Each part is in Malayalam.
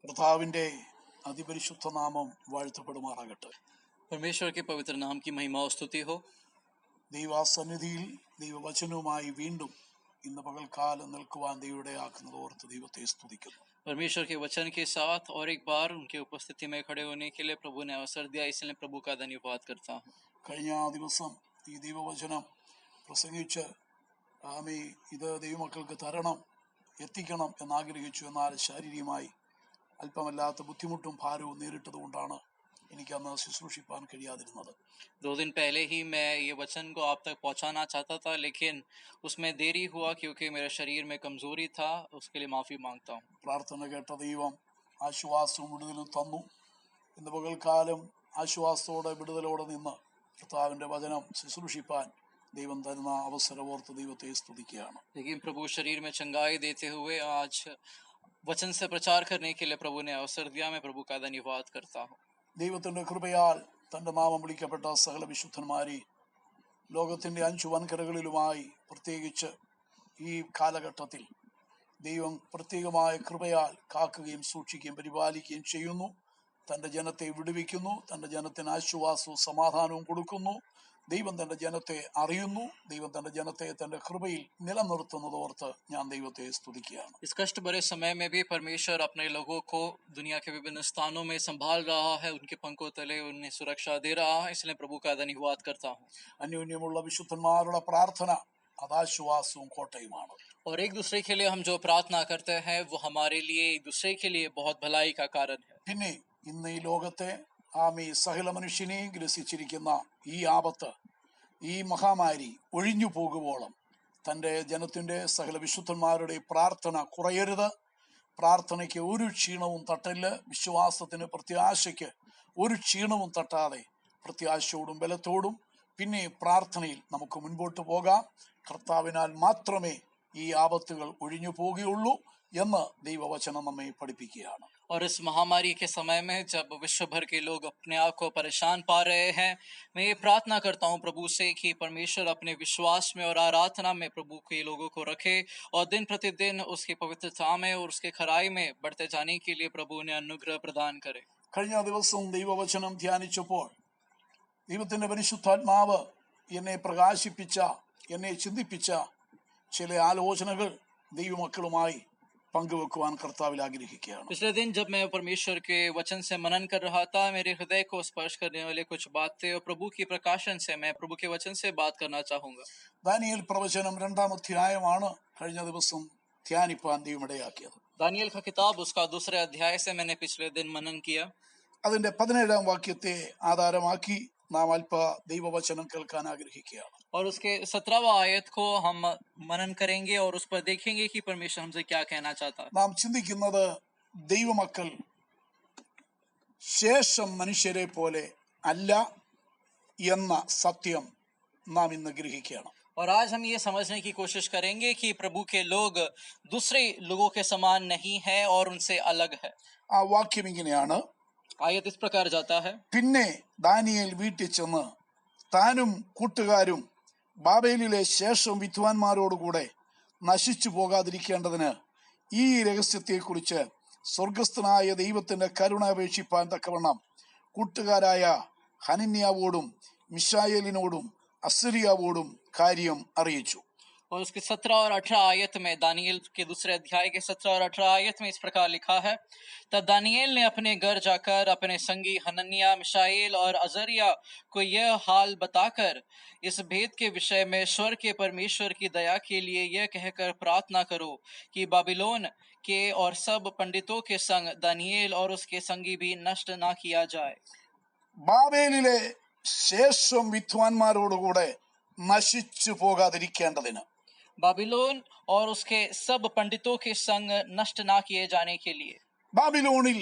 കർത്താവിന്റെ അതിപരിശുദ്ധ നാമം വാഴ്ത്തപ്പെടുമാറാകട്ടെ. परमेश्वर के पवित्र नाम की महिमा और स्तुति हो। ദൈവസന്നിധിയിൽ ദൈവവചനവുമായി വീണ്ടും ഇന്ന് പകൽക്കാലം നിൽക്കുവാൻ ദൈവയുടെ ആക്കുന്നത് ഓർത്ത് ദൈവത്തെ സ്തുതിക്കുന്നു. परमेश्वर के वचन के साथ और एक बार उनके उपस्थिति में खड़े होने के लिए प्रभु ने अवसर दिया, इसलिए प्रभु का धन्यवाद करता हूँ। കഴിഞ്ഞ ദിവസം ഈ ദൈവവചനം പ്രസംഗിച്ച് ഇത് ദൈവമക്കൾക്ക് തരണം, എത്തിക്കണം എന്നാഗ്രഹിച്ചു. എന്നാൽ ശാരീരികമായി അല്പമല്ലാത്ത ബുദ്ധിമുട്ടും ഭാരവും നേരിട്ടതുകൊണ്ടാണ് എനിക്ക് അന്ന് ശുശ്രൂഷിപ്പാൻ കഴിയാതിരുന്നത്. 2 दिन पहले ही मैं ये वचन को आप तक पहुंचाना चाहता था, लेकिन उसमें देरी हुआ क्योंकि मेरे शरीर में कमजोरी था। उसके लिए माफी मांगता हूँ। പ്രാർത്ഥന കേട്ട ദൈവം ആശ്വാസവും വിടുതലും തന്നു. ഇന്ന് പകൽക്കാലം ആശ്വാസത്തോടെ വിടുതലോടെ നിന്ന് കർത്താവിന്റെ വചനം ശുശ്രൂഷിപ്പാൻ ദൈവം തരുന്ന അവസരം ഓർത്ത് ദൈവത്തെ സ്തുതിക്കുകയാണ്. लेकिन प्रभु शरीर में चंगाई देते हुए आज वचन से प्रचार करने के लिए प्रभु ने अवसर दिया। मैं प्रभु का धन्यवाद करता हूँ। ദൈവത്തിന്റെ കൃപയാൽ തന്റെ നാമം വിളിക്കപ്പെട്ട സകല വിശുദ്ധന്മാരെ ലോകത്തിന്റെ 5 വൻകരകളിലുമായി പ്രത്യേകിച്ച് ഈ കാലഘട്ടത്തിൽ ദൈവം പ്രത്യേകമായ കൃപയാൽ കാക്കുകയും സൂക്ഷിക്കുകയും പരിപാലിക്കുകയും ചെയ്യുന്നു. തന്റെ ജനത്തെ വിടുവിക്കുന്നു, തന്റെ ജനത്തിന് ആശ്വാസവും സമാധാനവും കൊടുക്കുന്നു. ദൈവം തന്റെ ജനത്തെ അറിയുന്നു. ദൈവം തന്റെ ജനത്തെ തന്റെ കൃപയിൽ നിലനിർത്തുന്നതോർത്ത് ഞാൻ ദൈവത്തെ സ്തുതിക്കുകയാണ്. इस कष्ट भरे समय में भी परमेश्वर अपने लोगों को दुनिया के विभिन्न स्थानों में संभाल रहा है, उनके पंखों तले उन्हें सुरक्षा दे रहा है, इसलिए प्रभु का धन्यवाद करता हूँ। അന്യോന്യമുള്ള വിശുദ്ധന്മാരുടെ പ്രാർത്ഥന അതാശ്വാസവും കോട്ടയുമാണ്. और एक दूसरे के लिए हम जो प्रार्थना करते हैं वो हमारे लिए एक दूसरे के लिए बहुत भलाई का कारण है। പിന്നെ ഇന്ന് ഈ ലോകത്തെ സകല മനുഷ്യനെയും ഗ്രസിച്ചിരിക്കുന്ന ഈ ആപത്ത്, ഈ മഹാമാരി ഒഴിഞ്ഞു പോകുവോളം തൻ്റെ ജനത്തിൻ്റെ സകല വിശുദ്ധന്മാരുടെ പ്രാർത്ഥന കുറയരുത്. പ്രാർത്ഥനയ്ക്ക് ഒരു ക്ഷീണവും തട്ടല്. വിശ്വാസത്തിന്, പ്രത്യാശയ്ക്ക് ഒരു ക്ഷീണവും തട്ടാതെ പ്രത്യാശയോടും ബലത്തോടും പിന്നെ പ്രാർത്ഥനയിൽ നമുക്ക് മുൻപോട്ട് പോകാം. കർത്താവിനാൽ മാത്രമേ ഈ ആപത്തുകൾ ഒഴിഞ്ഞു പോകുകയുള്ളൂ എന്ന് ദൈവവചനം നമ്മെ പഠിപ്പിക്കുകയാണ്. और इस महामारी के समय में जब विश्व भर के लोग अपने आप को परेशान पा रहे हैं, मैं ये प्रार्थना करता हूँ प्रभु से कि परमेश्वर अपने विश्वास में और आराधना में प्रभु के लोगों को रखे और दिन प्रतिदिन उसकी पवित्रता में और उसके खराई में बढ़ते जाने के लिए प्रभु ने अनुग्रह प्रदान करे। കഴിഞ്ഞ ദിവസം ദൈവവചനം ധ്യാനിച്ചപ്പോൾ ദൈവത്തിന്റെ പരിശുദ്ധാത്മാവ് എന്നെ പ്രകാശിപ്പിച്ച, എന്നെ ചിന്തിപ്പിച്ച ചില ആലോചനകൾ ദൈവമക്കളുമായി പങ്കുവെക്കുവാൻ കർത്താവിൽ ആഗ്രഹിക്കുകയാണ്. पिछले दिन जब मैं परमेश्वर के वचन से मनन कर रहा था, मेरे हृदय को स्पर्श करने वाले कुछ बातें और प्रभु की प्रकाशन से मैं प्रभु के वचन से बात करना चाहूंगा। ദാനിയേൽ പ്രവചനം 2-ാം അധ്യായമാണ് കഴിഞ്ഞ ദിവസം ധ്യാനിപ്പാൻ ദൈവമിടയാക്കിയത്. दानियल का किताब उसका 2 अध्याय से मैंने पिछले दिन मनन किया। അതിന്റെ 17-ാം വാക്യത്തെ ആധാരമാക്കി നാം അല്പ ദൈവവചനം കേൾക്കാൻ ആഗ്രഹിക്കുകയാണ്. और उसके 17वां आयत को हम मनन करेंगे और उस पर देखेंगे कि परमेश्वर हमसे क्या कहना चाहता है। നാം ചിന്തിക്കുന്നത് ദൈവമക്കൾ ശേഷം മനുഷ്യരെ പോലെ അല്ല എന്ന സത്യം നാം ഇന്ന് ഗ്രഹിക്കണം. और आज हम ये समझने की कोशिश करेंगे कि प्रभु के लोग दूसरे लोगों के समान नहीं है और उनसे अलग है। ആ വാക്യം ഇങ്ങനെയാണ്. आयत इस प्रकार जाता है। പിന്നെ ദാനിയേൽ വീട്ടിൽ ചെന്ന് താനും കൂട്ടുകാരും ബാബേലിലെ ശേഷം വിദ്വാൻമാരോടുകൂടെ നശിച്ചു പോകാതിരിക്കേണ്ടതിന് ഈ രഹസ്യത്തെക്കുറിച്ച് സ്വർഗസ്ഥനായ ദൈവത്തിന്റെ കരുണ അപേക്ഷിപ്പാൻ തക്കവണ്ണം കൂട്ടുകാരായ ഹനന്യാവോടും മിശായേലിനോടും അസരിയാവോടും കാര്യം അറിയിച്ചു. और उसके 17 और 18 आयत में, दानियल के 2 अध्याय के 17 और 18 आयत में इस प्रकार लिखा है। तब दानियल ने अपने घर जाकर अपने संगी हनन्याह, मिशाएल और अजरिया को यह हाल बताकर इस भेद के विषय में स्वर्ग के परमेश्वर की दया के लिए यह कहकर प्रार्थना करो कि बाबिलोन के और सब पंडितों के संग दानियल और उसके संगी भी नष्ट ना किया जाए। ബാബേലിലെ ശേഷം വിദ്വാൻമാരോടുകൂടെ നശിച്ചു പോകാതിരിക്കേണ്ടതിന്, बाबिलोन और उसके सब पंडितों के संग नष्ट ना किए जाने के लिए। ബാബിലോണിൽ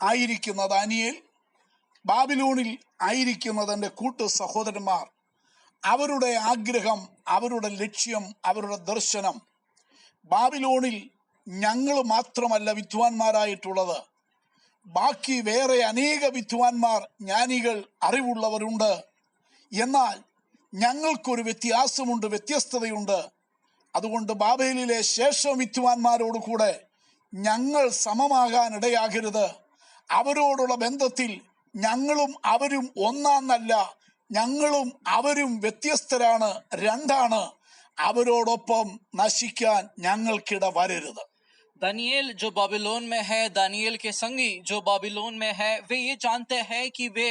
ആയിരിക്കുന്ന ദാനിയേൽ, ബാബിലോണിൽ ആയിരിക്കുന്ന തന്റെ കൂട്ടു സഹോദരന്മാർ, അവരുടെ ആഗ്രഹം, അവരുടെ ലക്ഷ്യം, അവരുടെ ദർശനം ബാബിലോണിൽ ഞങ്ങൾ മാത്രമല്ല വിദ്വാൻമാരായിട്ടുള്ളത്, ബാക്കി വേറെ അനേക വിദ്വാൻമാർ, ജ്ഞാനികൾ, അറിവുള്ളവരുണ്ട്. എന്നാൽ ഞങ്ങൾക്കൊരു വ്യത്യാസമുണ്ട്, വ്യത്യസ്തതയുണ്ട്. അതുകൊണ്ട് ബാബേലിലെ ശേഷം വിദ്വാൻമാരോട് കൂടെ ഞങ്ങൾ സമമാകാൻ ഇടയാകരുത്. അവരോടുള്ള ബന്ധത്തിൽ ഞങ്ങളും അവരും ഒന്നാന്നല്ല, ഞങ്ങളും അവരും വ്യത്യസ്തരാണ്, രണ്ടാണ്. അവരോടൊപ്പം നശിക്കാൻ ഞങ്ങൾക്കിട വരരുത്. दानियेल जो बाबिलोन में है, दानियेल के संगी जो बाबिलोन में है, वे ये जानते हैं कि वे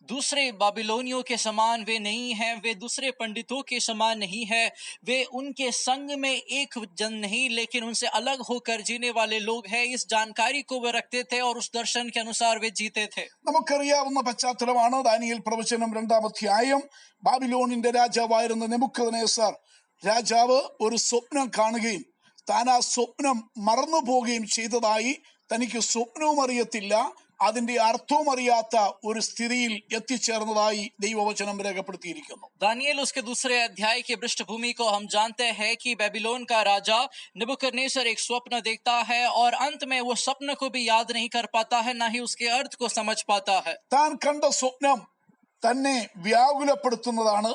दूसरे बाबिलोनियों के समान वे नहीं हैं, वे दूसरे पंडितों के समान नहीं है, वे उनके संग में एक जन नहीं लेकिन उनसे अलग होकर जीने वाले लोग हैं। इस जानकारी को वे रखते थे और उस दर्शन के अनुसार वे जीते थे। നമുക്കറിയാവുന്ന പശ്ചാത്തലമാണ് ദാനിയേൽ പ്രവചനം 2-ാം അധ്യായം. ബാബിലോണിന്റെ രാജാവായിരുന്ന നെബൂഖദ്നേസർ രാജാവ് ഒരു സ്വപ്നം കാണുകയും താൻ ആ സ്വപ്നം മറന്നു പോവുകയും ചെയ്തതായി, തനിക്ക് സ്വപ്നവും അറിയത്തില്ല, അതിന്റെ അർത്ഥവും അറിയാത്ത ഒരു സ്ഥിതിയിൽ എത്തിച്ചേർന്നതായി ദൈവവചനം രേഖപ്പെടുത്തിയിരിക്കുന്നു. दानियेल उसके दूसरे अध्याय की पृष्ठभूमि को हम जानते हैं कि बेबीलोन का राजा नबूकदनेस्सर एक स्वप्न देखता है और अंत में वो स्वप्न को भी याद नहीं कर पाता है, ना ही उसके अर्थ को समझ पाता है। താൻ കണ്ട സ്വപ്നം തന്നെ വ്യാകുലപ്പെടുത്തുന്നതാണ്.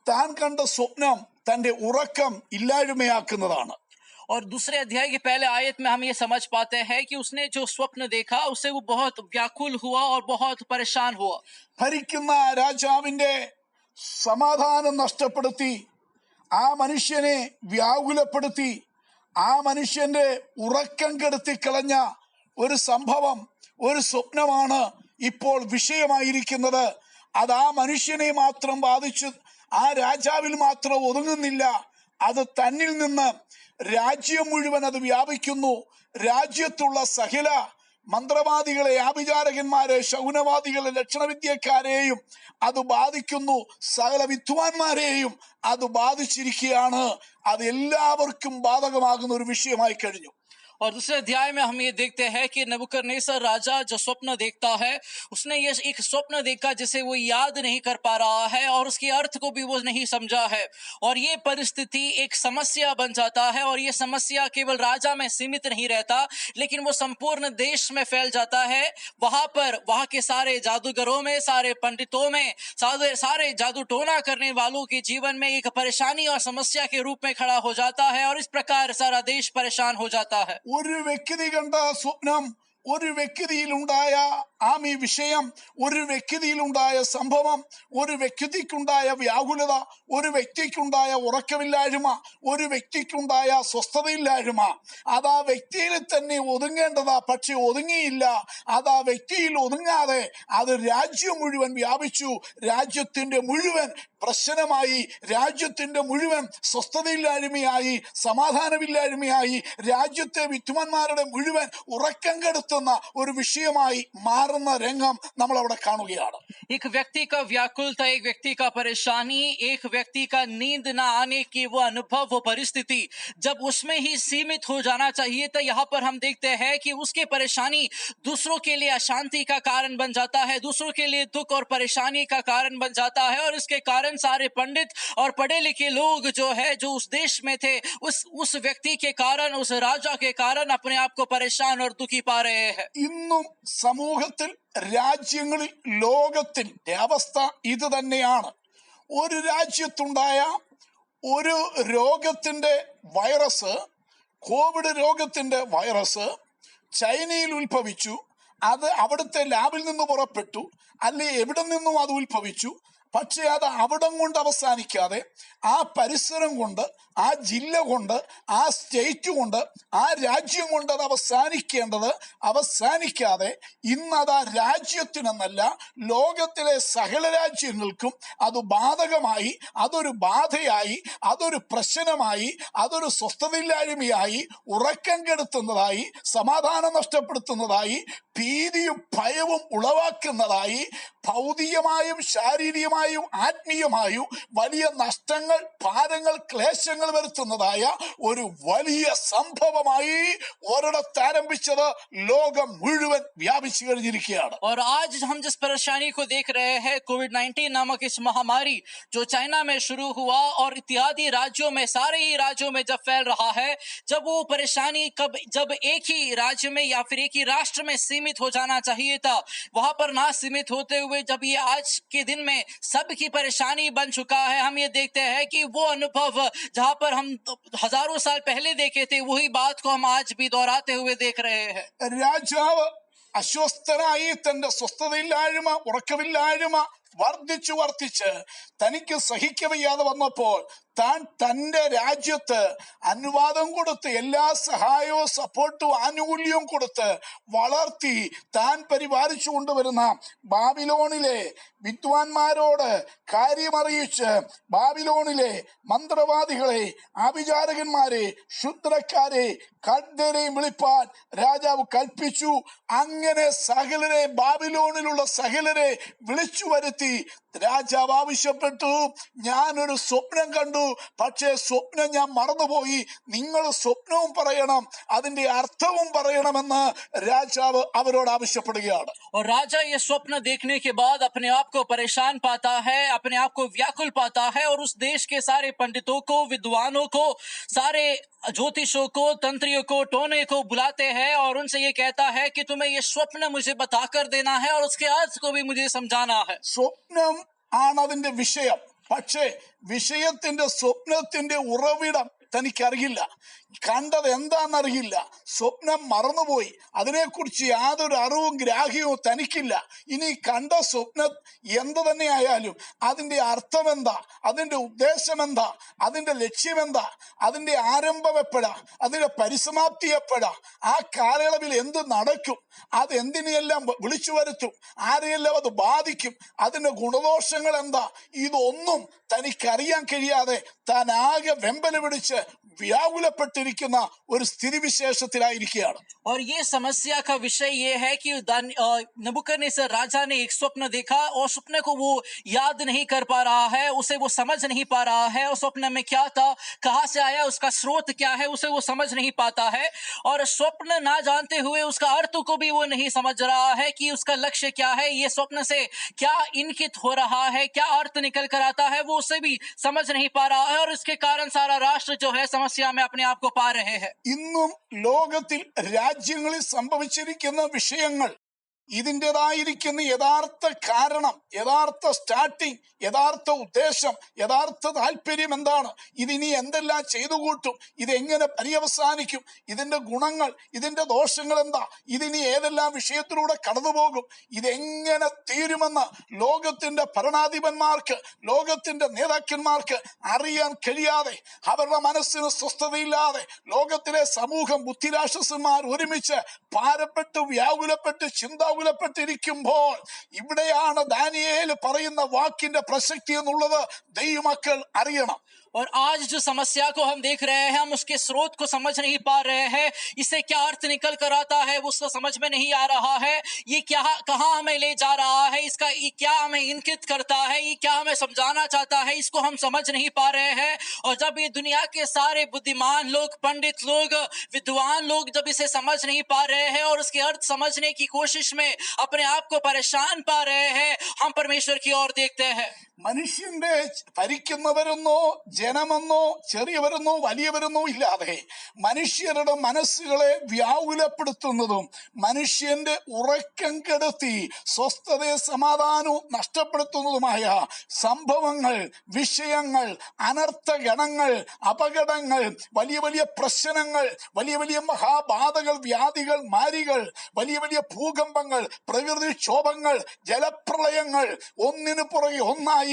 താൻ കണ്ട സ്വപ്നം തന്റെ ഉറക്കം ഇല്ലായ്മയാക്കുന്നതാണ്. और दूसरे अध्याय के पहले आयत में हम ये समझ पाते हैं कि उसने जो स्वप्न देखा उससे वो बहुत व्याकुल हुआ और बहुत परेशान हुआ। ഭരിക്കുന്ന രാജാവിന്റെ സമാധാനം നഷ്ടപ്പെടുത്തി, ആ മനുഷ്യനെ വ്യാകുലപ്പെടുത്തി, ആ മനുഷ്യന്റെ ഉറക്കം കെടുത്തി കളഞ്ഞ ഒരു സംഭവം, ഒരു സ്വപ്നമാണ് ഇപ്പോൾ വിഷയമായിരിക്കുന്നത്. അത് ആ മനുഷ്യനെ മാത്രം ബാധിച്ചു, ആ രാജാവിൽ മാത്രം ഒതുങ്ങുന്നില്ല, അത് തന്നിൽ നിന്ന് രാജ്യം മുഴുവൻ അത് വ്യാപിക്കുന്നു. രാജ്യത്തുള്ള സകല മന്ത്രവാദികളെ, ആഭിചാരകന്മാരെ, ശകുനവാദികളെ, ലക്ഷണവിദ്യക്കാരെയും അത് ബാധിക്കുന്നു. സകല വിദ്വാൻമാരെയും അത് ബാധിച്ചിരിക്കുകയാണ്. അത് എല്ലാവർക്കും ബാധകമാകുന്ന ഒരു വിഷയമായി കഴിഞ്ഞു. और दूसरे अध्याय में हम ये देखते हैं कि नबूकदनेस्सर राजा जो स्वप्न देखता है, उसने ये एक स्वप्न देखा जिसे वो याद नहीं कर पा रहा है और उसके अर्थ को भी वो नहीं समझा है, और ये परिस्थिति एक समस्या बन जाता है। और ये समस्या केवल राजा में सीमित नहीं रहता, लेकिन वो संपूर्ण देश में फैल जाता है। वहां पर वहां के सारे जादूगरों में, सारे पंडितों में, सारे जादू टोना करने वालों के जीवन में एक परेशानी और समस्या के रूप में खड़ा हो जाता है, और इस प्रकार सारा देश परेशान हो जाता है। ഒരു വ്യക്തി കണ്ട സ്വപ്നം, ഒരു വ്യക്തിയിലുണ്ടായ വിഷയം, ഒരു വ്യക്തിയിലുണ്ടായ സംഭവം, ഒരു വ്യക്തിക്കുണ്ടായ വ്യാകുലത, ഒരു വ്യക്തിക്കുണ്ടായ ഉറക്കമില്ലായ്മ, ഒരു വ്യക്തിക്കുണ്ടായ സ്വസ്ഥതയില്ലായ്മ, അത് ആ വ്യക്തിയിൽ തന്നെ ഒതുങ്ങേണ്ടതാ, പക്ഷെ ഒതുങ്ങിയില്ല. അത് ആ വ്യക്തിയിൽ ഒതുങ്ങാതെ അത് രാജ്യം മുഴുവൻ വ്യാപിച്ചു. രാജ്യത്തിന്റെ മുഴുവൻ പ്രശ്നമായി, രാജ്യത്തിന്റെ മുഴുവൻ സ്വസ്ഥതയില്ലായ്മയായി, സമാധാനമില്ലായ്മയായി, രാജ്യത്തെ വിദ്വാൻമാരുടെ മുഴുവൻ ഉറക്കം കെടുത്തുന്ന ഒരു വിഷയമായി മാറുന്ന രംഗം നമ്മൾ അവിടെ കാണുകയാണ്. एक व्यक्ति का व्याकुलता, एक व्यक्ति का परेशानी, एक व्यक्ति का नींद ना आने की वो अनुभव, वो परिस्थिति जब उसमें ही सीमित हो जाना चाहिए था, यहाँ पर हम देखते हैं कि उसकी परेशानी दूसरों के लिए अशांति का कारण बन जाता है, दूसरों के लिए दुख और परेशानी का कारण बन जाता है। और इसके कारण सारे पंडित और पढ़े लिखे लोग जो है, जो उस देश में थे, उस व्यक्ति के कारण, उस राजा के कारण अपने आप को परेशान और दुखी पा रहे हैं। ഇന്നും സമൂഹത്തിൽ, രാജ്യങ്ങളിൽ, ലോകത്തിന്റെ അവസ്ഥ ഇത് തന്നെയാണ്. ഒരു രാജ്യത്തുണ്ടായ ഒരു രോഗത്തിന്റെ വൈറസ്, കോവിഡ് രോഗത്തിന്റെ വൈറസ് ചൈനയിൽ ഉത്ഭവിച്ചു. അത് അവിടുത്തെ ലാബിൽ നിന്ന് പുറപ്പെട്ടു, അല്ലെ എവിടെ നിന്നും അത് ഉത്ഭവിച്ചു. പക്ഷെ അത് അവിടം കൊണ്ട് അവസാനിക്കാതെ, ആ പരിസരം കൊണ്ട്, ആ ജില്ല കൊണ്ട്, ആ സ്റ്റേറ്റ് കൊണ്ട്, ആ രാജ്യം കൊണ്ട് അത് അവസാനിക്കാതെ ഇന്നത് ആ രാജ്യത്തിനെന്നല്ല, ലോകത്തിലെ സകല രാജ്യങ്ങൾക്കും അത് ബാധകമായി, അതൊരു ബാധയായി, അതൊരു പ്രശ്നമായി, അതൊരു സ്വസ്ഥതയില്ലായ്മയായി, ഉറക്കം കെടുത്തുന്നതായി, സമാധാനം നഷ്ടപ്പെടുത്തുന്നതായി, ഭീതിയും ഭയവും ഉളവാക്കുന്നതായി, ഭൗതികമായും ശാരീരികമായും ആത്മീയമായും വലിയ നഷ്ടങ്ങൾ, ഭാരങ്ങൾ, ക്ലേശങ്ങൾ വരുത്തുന്നതായ ഒരു വലിയ സംഭവമായി ഒരിടത്ത് ആരംഭിച്ചത് ലോകം മുഴുവൻ വ്യാപിച്ചു കഴിഞ്ഞിരിക്കുകയാണ്. और आज हम जिस परेशानी को देख रहे हैं, कोविड-19 नामक इस महामारी जो चाइना में शुरू हुआ और इत्यादि राज्यों में, सारे ही राज्यों में जब फैल रहा है, जब वो परेशानी जब एक ही राज्य में या फिर एक ही राष्ट्र में सीमित हो जाना चाहिए था, वहां पर ना सीमित होते हुए जब ये आज के दिन में सबकी परेशानी बन चुका है। हम ये देखते हैं कि वो अनुभव जहां पर हम हजारों साल पहले देखे थे, वही बात को हम आज भी दोहराते हुए देख रहे हैं। രാജാവ് അസ്വസ്ഥനായി തന്റെ സ്വസ്ഥതയില്ലായ്മ ഉറക്കമില്ലായ്മ വർദ്ധിച്ചു വർദ്ധിച്ച് തനിക്ക് സഹിക്കവയ്യാതെ വന്നപ്പോൾ താൻ തന്റെ രാജ്യത്ത് അനുവാദം കൊടുത്ത് എല്ലാ സഹായവും സപ്പോർട്ടും ആനുകൂല്യവും കൊടുത്ത് വളർത്തി താൻ പരിപാലിച്ചു കൊണ്ടുവരുന്ന ബാബിലോണിലെ വിദ്വാൻമാരോട് കാര്യമറിയിച്ച് ബാബിലോണിലെ മന്ത്രവാദികളെ ആഭിചാരകന്മാരെ ക്ഷുദ്രക്കാരെ കൽദയരെയും വിളിപ്പാൻ രാജാവ് കൽപ്പിച്ചു. അങ്ങനെ സകലരെ ബാബിലോണിലുള്ള സകലരെ വിളിച്ചു വരുത്തി രാജാവ് ആവശ്യപ്പെട്ടു, ഞാനൊരു സ്വപ്നം കണ്ടു, പക്ഷേ സ്വപ്നം ഞാൻ മറന്നുപോയി, നിങ്ങൾ സ്വപ്നവും പറയണം അതിന്റെ അർത്ഥവും പറയണമെന്ന് രാജാവ് അവരോട് ആവശ്യപ്പെടുകയാണ്. और राजा ये स्वप्न देखने के बाद अपने आप को परेशान पाता है, अपने आप को व्याकुल पाता है और उस देश के सारे पंडितों को, विद्वानों को, सारे ज्योतिषों को, तंत्रियों को, टोने को बुलाते हैं और उनसे ये कहता है कि तुम्हें ये स्वप्न मुझे बताकर देना है और उसके अर्थ को भी मुझे समझाना है। സ്വപ്നം ആണ് അതിന്റെ വിഷയം, പക്ഷേ വിഷയത്തിന്റെ സ്വപ്നത്തിന്റെ ഉറവിടം തനിക്കറിയില്ല, കണ്ടത് എന്താണെന്നറിയില്ല, സ്വപ്നം മറന്നുപോയി, അതിനെക്കുറിച്ച് യാതൊരു അറിവും ഗ്രാഹ്യവും തനിക്കില്ല. ഇനി കണ്ട സ്വപ്നം എന്ത് തന്നെ ആയാലും അതിന്റെ അർത്ഥം എന്താ, അതിന്റെ ഉദ്ദേശം എന്താ, അതിന്റെ ലക്ഷ്യം എന്താ, അതിന്റെ ആരംഭം എപ്പോഴാ, അതിന്റെ പരിസമാപ്തി എപ്പോഴാ, ആ കാലയളവിൽ എന്ത് നടക്കും, അത് എന്തിനെയെല്ലാം വിളിച്ചു വരുത്തും, ആരെയെല്ലാം അത് ബാധിക്കും, അതിന്റെ ഗുണദോഷങ്ങൾ എന്താ, ഇതൊന്നും തനിക്കറിയാൻ കഴിയാതെ താൻ ആകെ വെമ്പല് പിടിച്ച് വ്യാകുലപ്പെട്ടിരിക്കുന്ന ഒരു സ്ഥിതിവിശേഷത്തിലായിരിക്കുകയാണ്. और ये समस्या का विषय ये है कि नबूकदनेस्सर राजा ने एक स्वप्न देखा और स्वप्न को वो याद नहीं कर पा रहा है, उसे वो समझ नहीं पा रहा है, उस स्वप्न में क्या था, कहां से आया, उसका स्रोत क्या है, उसे वो समझ नहीं पाता है। और स्वप्न ना जानते हुए उसका अर्थ को भी वो नहीं समझ रहा है कि उसका लक्ष्य क्या है, ये स्वप्न से क्या इंगित हो रहा है, क्या अर्थ निकल कर आता है, वो उसे भी समझ नहीं पा रहा है और इसके कारण सारा राष्ट्र जो है समस्या में अपने आप को पा रहे हैं। ഇന്നും ലോകത്തിൽ രാജ്യങ്ങളിൽ സംഭവിച്ചിരിക്കുന്ന വിഷയങ്ങൾ, ഇതിൻ്റെതായിരിക്കുന്ന യഥാർത്ഥ കാരണം, യഥാർത്ഥ സ്റ്റാർട്ടിങ്, യഥാർത്ഥ ഉദ്ദേശം, യഥാർത്ഥ താല്പര്യം എന്താണ്, ഇതിനി എന്തെല്ലാം ചെയ്തു കൂട്ടും, ഇതെങ്ങനെ പര്യവസാനിക്കും, ഇതിന്റെ ഗുണങ്ങൾ, ഇതിന്റെ ദോഷങ്ങൾ എന്താ, ഇതിനി ഏതെല്ലാം വിഷയത്തിലൂടെ കടന്നുപോകും, ഇതെങ്ങനെ തീരുമെന്ന് ലോകത്തിന്റെ ഭരണാധിപന്മാർക്ക്, ലോകത്തിന്റെ നേതാക്കന്മാർക്ക് അറിയാൻ കഴിയാതെ, അവരുടെ മനസ്സിന് സ്വസ്ഥതയില്ലാതെ ലോകത്തിലെ സമൂഹം, ബുദ്ധിരാക്ഷസന്മാർ ഒരുമിച്ച് ഭാരപ്പെട്ട് വ്യാകുലപ്പെട്ട് ചിന്താകുലപ്പെട്ടിരിക്കുമ്പോൾ ഇവിടെയാണ് ദാനിയേൽ പറയുന്ന വാക്കിന്റെ പ്രസക്തി എന്നുള്ളത് ദൈവമക്കൾ അറിയണം. और आज जो समस्या को हम देख रहे हैं, हम उसके स्रोत को समझ नहीं पा रहे हैं, इसे क्या अर्थ निकल कर आता है वो उसको समझ में नहीं आ रहा है, ये क्या कहाँ हमें ले जा रहा है, इसका ये क्या हमें इंगित करता है, ये क्या हमें समझाना चाहता है, इसको हम समझ नहीं पा रहे हैं। और जब ये दुनिया के सारे बुद्धिमान लोग, पंडित लोग, विद्वान लोग जब इसे समझ नहीं पा रहे हैं और उसके अर्थ समझने की कोशिश में अपने आप को परेशान पा रहे हैं, हम परमेश्वर की ओर देखते हैं। മനുഷ്യന്റെ ഭരിക്കുന്നവരെന്നോ ജനമെന്നോ ചെറിയവരെന്നോ വലിയവരെന്നോ ഇല്ലാതെ മനുഷ്യരുടെ മനസ്സുകളെ വ്യാകുലപ്പെടുത്തുന്നതും മനുഷ്യന്റെ ഉറക്കം കെടുത്തി സ്വസ്ഥതയും സമാധാനവും നഷ്ടപ്പെടുത്തുന്നതുമായ സംഭവങ്ങൾ, വിഷയങ്ങൾ, അനർത്ഥഗണങ്ങൾ, അപകടങ്ങൾ, വലിയ വലിയ പ്രശ്നങ്ങൾ, വലിയ വലിയ മഹാബാധകൾ, വ്യാധികൾ, മാരികൾ, വലിയ വലിയ ഭൂകമ്പങ്ങൾ, പ്രകൃതിക്ഷോഭങ്ങൾ, ജലപ്രളയങ്ങൾ, ഒന്നിനു പുറകെ ഒന്നായി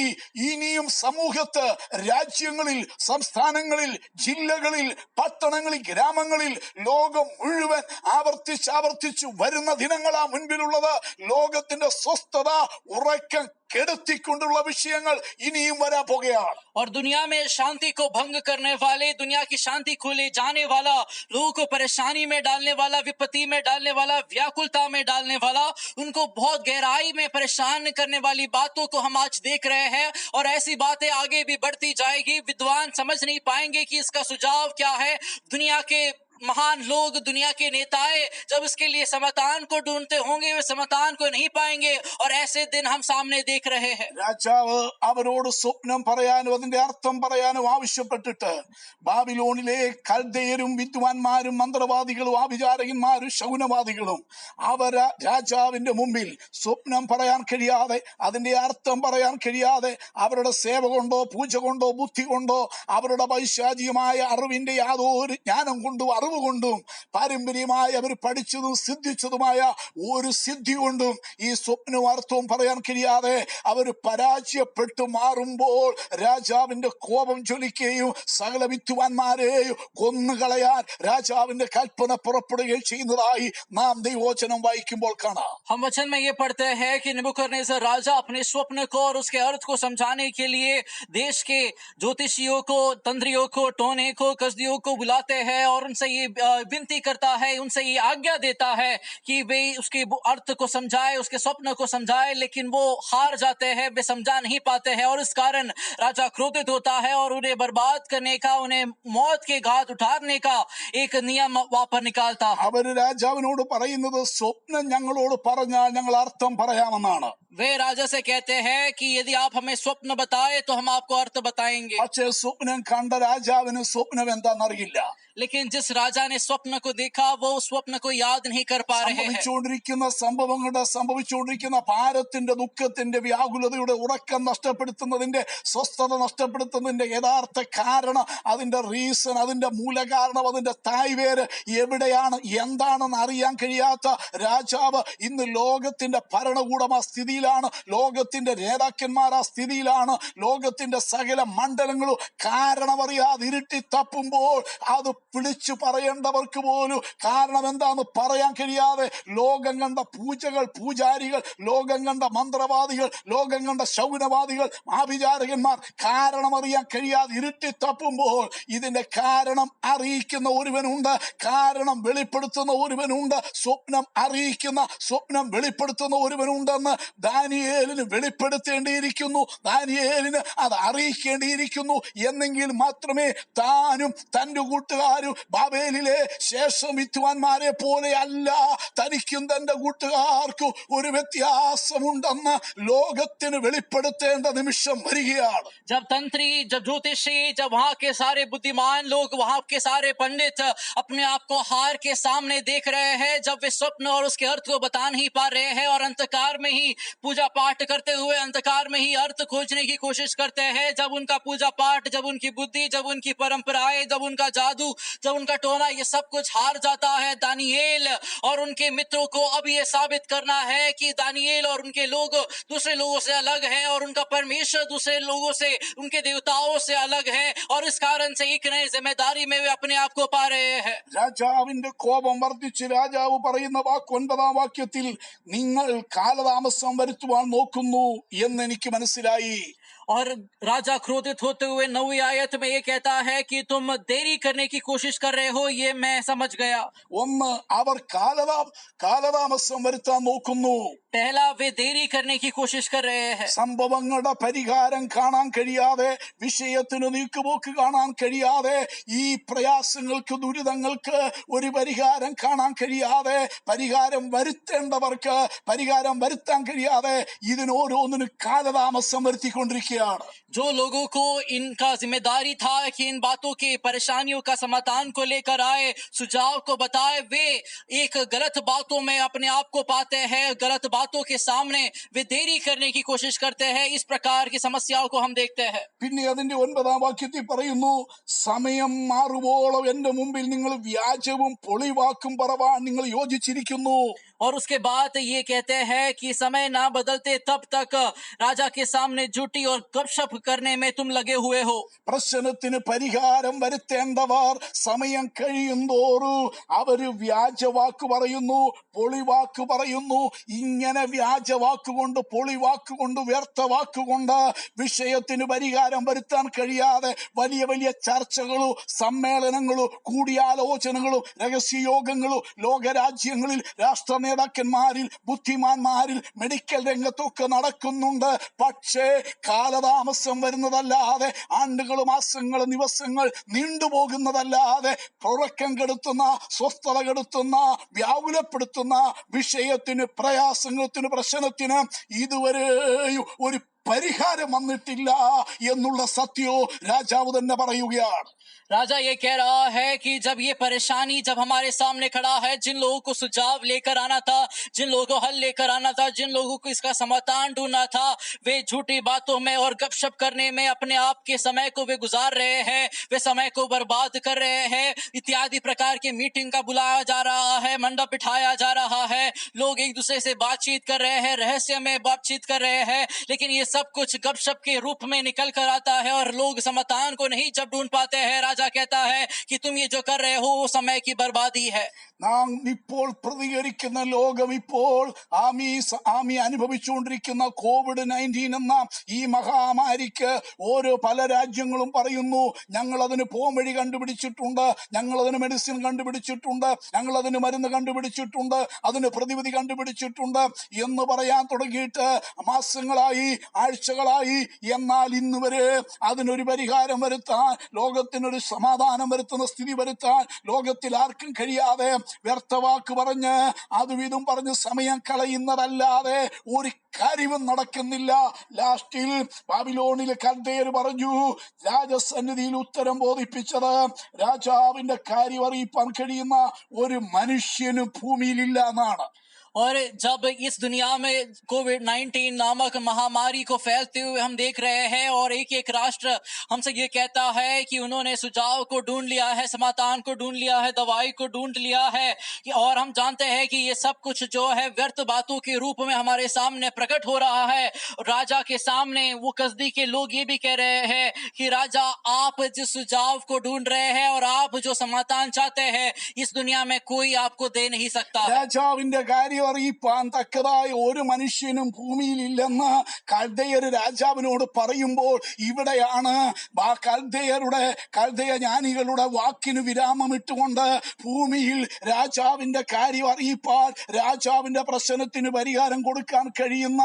ഇനിയും സമൂഹത്ത്, രാജ്യങ്ങളിൽ, സംസ്ഥാനങ്ങളിൽ, ജില്ലകളിൽ, പട്ടണങ്ങളിൽ, ഗ്രാമങ്ങളിൽ, ലോകം മുഴുവൻ ആവർത്തിച്ചു വരുന്ന ദിനങ്ങളാ മുൻപിലുള്ളത്. ലോകത്തിന്റെ സ്വസ്ഥത, ഉറക്കം കെടുത്തിക്കൊണ്ടുള്ള വിഷയങ്ങൾ ഇനിയും വരാൻ പോകുകയാണ്. और दुनिया में शांति को भंग करने वाले, दुनिया की शांति को ले जाने वाला, लोगों को परेशानी में डालने वाला, विपत्ति में डालने वाला, व्याकुलता में डालने वाला, उनको बहुत गहराई में परेशान करने वाली बातों को हम आज देख रहे हैं। और ऐसी बातें आगे भी बढ़ती जाएगी। विद्वान समझ नहीं पाएंगे कि इसका सुझाव क्या है। दुनिया के महान लोग, दुनिया के नेताएं जब इसके लिए समाधान को ढूंढते होंगे, वे समाधान को नहीं पाएंगे, और ऐसे दिन हम सामने देख रहे हैं। രാജാവ് അവരോട് സ്വപ്നം പറയാനും അതിന്റെ അർത്ഥം പറയാനും ആവശ്യപ്പെട്ടിട്ട് ബാബിലോണിലെ കൽദയരും വിദ്വാൻമാരും മന്ത്രവാദികളും ആഭിചാരകന്മാരും ശകുനവാദികളും അവർ രാജാവിന്റെ മുമ്പിൽ സ്വപ്നം പറയാൻ കഴിയാതെ അതിന്റെ അർത്ഥം പറയാൻ കഴിയാതെ അവരുടെ സേവ കൊണ്ടോ പൂജ കൊണ്ടോ ബുദ്ധി കൊണ്ടോ അവരുടെ പൈശാചികമായ അറിവിന്റെ യാതൊരു ജ്ഞാനം കൊണ്ടും അറിവ് കൊണ്ടും പാരമ്പര്യമായി അവർ പഠിച്ചതും സിദ്ധിച്ചതുമായ ഒരു സിദ്ധി കൊണ്ടും ഈ സ്വപ്നവും അർത്ഥവും പറയാൻ കഴിയാതെ അവർ പരാജയപ്പെട്ടു മാറുമ്പോൾ രാജാവിന്റെ കോപം ജ്വലിക്കുകയും സകല വിദ്വാൻമാരെയും കൊന്നുകളയാൻ രാജാവിന്റെ കൽപ്പന പുറപ്പെടുകയും ചെയ്യുന്നതായി നാം ദൈവവചനം വായിക്കുമ്പോൾ കാണാം. हम वचन में ये पढ़ते हैं कि नबूकदनेस्सर राजा अपने स्वप्न को और उसके अर्थ को समझाने के लिए देश के ज्योतिषियों को, तंत्रियों को, टोने को, कसदियों को बुलाते हैं और उनसे ये विनती करता है, उनसे ये आज्ञा देता है कि वे उसके अर्थ को समझाए, उसके स्वप्न को समझाए, लेकिन वो हार जाते हैं, वे समझा नहीं पाते हैं, और इस कारण राजा क्रोधित होता है और उन्हें बर्बाद करने का, उन्हें मौत के घाट उतारने का एक नियम वहां पर निकालता है। അവര് രാജാവിനോട് പറയുന്നത് സ്വപ്നം ഞങ്ങളോട് പറഞ്ഞാൽ ഞങ്ങൾ അർത്ഥം പറയാമെന്നാണ്. वे राजा से कहते हैं कि यदि आप हमें स्वप्न बताए तो हम आपको अर्थ बताएंगे। പക്ഷേ സ്വപ്നം കണ്ട രാജാവിന് സ്വപ്നം എന്താണെന്നറിയില്ല. लेकिन जिस राजा ने स्वप्न को देखा वो स्वप्न को याद नहीं कर पा रहे हैं। സംഭവിച്ചുകൊണ്ടിരിക്കുന്ന സംഭവങ്ങളുടെ സംഭവിച്ചുകൊണ്ടിരിക്കുന്ന ഭാരത്തിന്റെ ദുഃഖത്തിന്റെ വ്യാകുലതയുടെ ഉറക്കം നഷ്ടപ്പെടുത്തുന്നതിന്റെ സ്വസ്ഥത നഷ്ടപ്പെടുത്തുന്നതിന്റെ യഥാർത്ഥ കാരണം, അതിന്റെ റീസൺ, അതിന്റെ മൂലകാരണം, അതിന്റെ തായ്വേര് എവിടെയാണ് എന്താണെന്ന് അറിയാൻ കഴിയാത്ത രാജാവ് ഇന്ന് ലോകത്തിന്റെ ഭരണകൂടം ആ സ്ഥിതിയിലാണ്, ലോകത്തിന്റെ നേതാക്കന്മാർ ആ സ്ഥിതിയിലാണ്, ലോകത്തിന്റെ സകല മണ്ഡലങ്ങളും കാരണമറിയാതെ ഇരുട്ടി തപ്പുമ്പോൾ അത് വിളിച്ചു പറയേണ്ടവർക്ക് പോലും കാരണം എന്താന്ന് പറയാൻ കഴിയാതെ ലോകം കണ്ട പൂജകൾ, പൂജാരികൾ, ലോകം കണ്ട മന്ത്രവാദികൾ, ലോകം കണ്ട ശൗനവാദികൾ, ആഭിചാരകന്മാർ കാരണമറിയാൻ കഴിയാതെ ഇരുട്ടി തപ്പുമ്പോൾ ഇതിന്റെ കാരണം അറിയിക്കുന്ന ഒരുവനുണ്ട്, കാരണം വെളിപ്പെടുത്തുന്ന ഒരുവനുണ്ട്, സ്വപ്നം അറിയിക്കുന്ന, സ്വപ്നം വെളിപ്പെടുത്തുന്ന ഒരുവനുണ്ടെന്ന് ദാനിയേലിന് വെളിപ്പെടുത്തേണ്ടിയിരിക്കുന്നു, ദാനിയേലിന് അത് അറിയിക്കേണ്ടിയിരിക്കുന്നു. എന്നെങ്കിൽ മാത്രമേ താനും തന്റെ കൂട്ടുകാരും ബാബേലിലെ ശേഷം വിദ്വാൻമാരെ പോലെ അല്ല, തനിക്കും തന്റെ കൂട്ടുകാർക്കും ഒരു വ്യത്യാസമുണ്ടെന്ന് ലോകത്തിന് വെളിപ്പെടുത്തേണ്ട നിമിഷം വരികയാണ്. जब तंत्री, जब ज्योतिषी, जब वहां के सारे बुद्धिमान लोग, वहां के सारे पंडित अपने आप को हार के सामने देख रहे हैं, जब वे स्वप्न और उसके अर्थ को बता नहीं पा रहे हैं और अंधकार में ही पूजा पाठ करते हुए अंधकार में ही अर्थ खोजने की कोशिश करते हैं, जब उनका पूजा पाठ, जब उनकी बुद्धि, जब उनकी परंपराएं, जब उनका जादू, जब उनका टोना, ये सब कुछ हार जाता है, दानियेल और उनके मित्रों को अब ये साबित करना है कि दानियेल और उनके लोग दूसरे लोगों से अलग है और उनका परमेश्वर दूसरे लोगों से, उनके देवताओं से अलग है, और इस कारण से एक नई जिम्मेदारी में वे अपने आप को पा रहे हैं। രാജാവിന്റെ കോപം വർദ്ധിച്ച് രാജാവ് പറയുന്ന വാക്ക് 9-ാം വാക്യത്തിൽ, നിങ്ങൾ കാലതാമസം വരുത്തുവാൻ നോക്കുന്നു എന്ന് എനിക്ക് മനസ്സിലായി. और राजा क्रोधित होते हुए 9वीं आयत में ये कहता है कि तुम देरी करने की कोशिश कर रहे हो, ये मैं समझ गया। ഒന്ന്, അവർ കാലതാമസം വരുത്താൻ നോക്കുന്നു. पहला, वे देरी करने की कोशिश कर रहे हैं। സംഭവങ്ങളുടെ പരിഹാരം കാണാൻ കഴിയാതെ, വിഷയത്തിന് നീക്കുപോക്ക് കാണാൻ കഴിയാതെ, ഈ പ്രയാസങ്ങൾക്ക്, ദുരിതങ്ങൾക്ക് ഒരു പരിഹാരം കാണാൻ കഴിയാതെ, പരിഹാരം വരുത്തേണ്ടവർക്ക് പരിഹാരം വരുത്താൻ കഴിയാതെ ഇതിനോരോന്നിനും കാലതാമസം വരുത്തിക്കൊണ്ടിരിക്കുകയാണ്. जो लोगों को इनका जिम्मेदारी था कि इन बातों के, परेशानियों का समाधान को लेकर आए, सुझाव को बताए, वे एक गलत बातों में अपने आप को पाते हैं, गलत बातों के सामने वे देरी करने की कोशिश करते हैं। इस प्रकार की समस्याओं को हम देखते हैं। പിന്നെ അതിന്റെ 9-ാം വാക്യത്തിൽ പറയുന്നു, സമയം മാറുവോളം എന്റെ മുമ്പിൽ നിങ്ങൾ വ്യാജവും പൊളിവാക്കും പറവാൻ നിങ്ങൾ യോജിച്ചിരിക്കുന്നു. और उसके बाद ये कहते हैं कि समय ना बदलते तब तक राजा के सामने झूठी और गपशप करने में तुम लगे हुए हो। പ്രശ്നത്തിന് പരിഹാരം വരുത്തേണ്ടവർ സമയം കഴിയുന്തോറും അവര് വ്യാജവാക്ക് പറയുന്നു, പൊളിവാക്ക് പറയുന്നു. ഇങ്ങനെ വ്യാജവാക്കുകൊണ്ട്, പൊളിവാക്കുകൊണ്ട്, വ്യർത്ഥ വാക്കുകൊണ്ട് വിഷയത്തിന് പരിഹാരം വരുത്താൻ കഴിയാതെ വലിയ വലിയ ചർച്ചകളും സമ്മേളനങ്ങളും കൂടിയാലോചനകളും രഹസ്യയോഗങ്ങളും ലോകരാജ്യങ്ങളിൽ രാഷ്ട്ര നേതാക്കന്മാരിൽ, ബുദ്ധിമാന്മാരിൽ, മെഡിക്കൽ രംഗത്തൊക്കെ നടക്കുന്നുണ്ട്. പക്ഷേ കാലതാമസം വരുന്നതല്ലാതെ, ആണ്ടുകൾ, മാസങ്ങൾ, ദിവസങ്ങൾ നീണ്ടുപോകുന്നതല്ലാതെ, ഉറക്കം കെടുത്തുന്ന, സ്വസ്ഥത കെടുത്തുന്ന, വ്യാകുലപ്പെടുത്തുന്ന വിഷയത്തിന്, പ്രയാസത്തിന്, പ്രശ്നത്തിന് ഇതുവരെയും ഒരു പരിഹാരം വന്നിട്ടില്ല എന്നുള്ള സത്യവും രാജാവ് തന്നെ പറയുകയാണ്. राजा ये कह रहा है कि जब ये परेशानी जब हमारे सामने खड़ा है, जिन लोगों को सुझाव लेकर आना था, जिन लोगों को हल लेकर आना था, जिन लोगों को इसका समाधान ढूंढना था, वे झूठी बातों में और गपशप करने में अपने आप के समय को वे गुजार रहे हैं, वे समय को बर्बाद कर रहे हैं। इत्यादि प्रकार के मीटिंग का बुलाया जा रहा है, मंडप बिठाया जा रहा है, लोग एक दूसरे से बातचीत कर रहे हैं, रहस्य में बातचीत कर रहे हैं, लेकिन ये सब कुछ गपशप के रूप में निकल कर आता है और लोग समाधान को नहीं जब ढूंढ पाते हैं। राजा कहता है कि तुम ये जो कर रहे हो वो समय की बर्बादी है। നാം ഇപ്പോൾ പ്രതികരിക്കുന്ന ലോകം ഇപ്പോൾ ആമി അനുഭവിച്ചുകൊണ്ടിരിക്കുന്ന COVID-19 എന്ന ഈ മഹാമാരിക്ക് പല രാജ്യങ്ങളും പറയുന്നു, ഞങ്ങൾ അതിന് പോംവഴി കണ്ടുപിടിച്ചിട്ടുണ്ട്, ഞങ്ങൾ അതിന് മെഡിസിൻ കണ്ടുപിടിച്ചിട്ടുണ്ട്, ഞങ്ങൾ അതിന് മരുന്ന് കണ്ടുപിടിച്ചിട്ടുണ്ട്, അതിന് പ്രതിവിധി കണ്ടുപിടിച്ചിട്ടുണ്ട് എന്ന് പറയാൻ തുടങ്ങിയിട്ട് മാസങ്ങളായി, ആഴ്ചകളായി. എന്നാൽ ഇന്ന് വരെ അതിനൊരു പരിഹാരം വരുത്താൻ, ലോകത്തിനൊരു സമാധാനം വരുത്തുന്ന സ്ഥിതി വരുത്താൻ ലോകത്തിൽ ആർക്കും കഴിയാതെ വ്യർത്ഥവാക്ക് പറഞ്ഞ് അതും ഇതും പറഞ്ഞ് സമയം കളയുന്നതല്ലാതെ ഒരു കാര്യവും നടക്കുന്നില്ല. ലാസ്റ്റിൽ ബാബിലോണിലെ കൽദയർ പറഞ്ഞു, രാജസന്നിധിയിൽ ഉത്തരം ബോധിപ്പിച്ചത്, രാജാവിന്റെ കാര്യം അറിയിപ്പാൻ കഴിയുന്ന ഒരു മനുഷ്യനും ഭൂമിയിലില്ല എന്നാണ്. और जब इस दुनिया में कोविड-19 नामक महामारी को फैलते हुए हम देख रहे हैं और एक एक राष्ट्र हमसे ये कहता है कि उन्होंने सुझाव को ढूंढ लिया है, समाधान को ढूंढ लिया है, दवाई को ढूंढ लिया है, और हम जानते हैं कि ये सब कुछ जो है व्यर्थ बातों के रूप में हमारे सामने प्रकट हो रहा है। राजा के सामने वो कसदी के लोग ये भी कह रहे हैं कि राजा, आप जिस सुझाव को ढूंढ रहे हैं और आप जो समाधान चाहते हैं, इस दुनिया में कोई आपको दे नहीं सकता। രാജാവിന്റെ കാര്യം അറിയിപ്പാൻ തക്കതായ ഒരു മനുഷ്യനും ഭൂമിയിലില്ലെന്ന് കൽദയർ രാജാവിനോട് പറയുമ്പോൾ, ഇവിടെയാണ് കൽദയ ജ്ഞാനികളുടെ വാക്കിന് വിരാമമിട്ടുകൊണ്ട് ഭൂമിയിൽ രാജാവിന്റെ കാര്യം അറിയിപ്പാൻ, രാജാവിന്റെ പ്രശ്നത്തിന് പരിഹാരം കൊടുക്കാൻ കഴിയുന്ന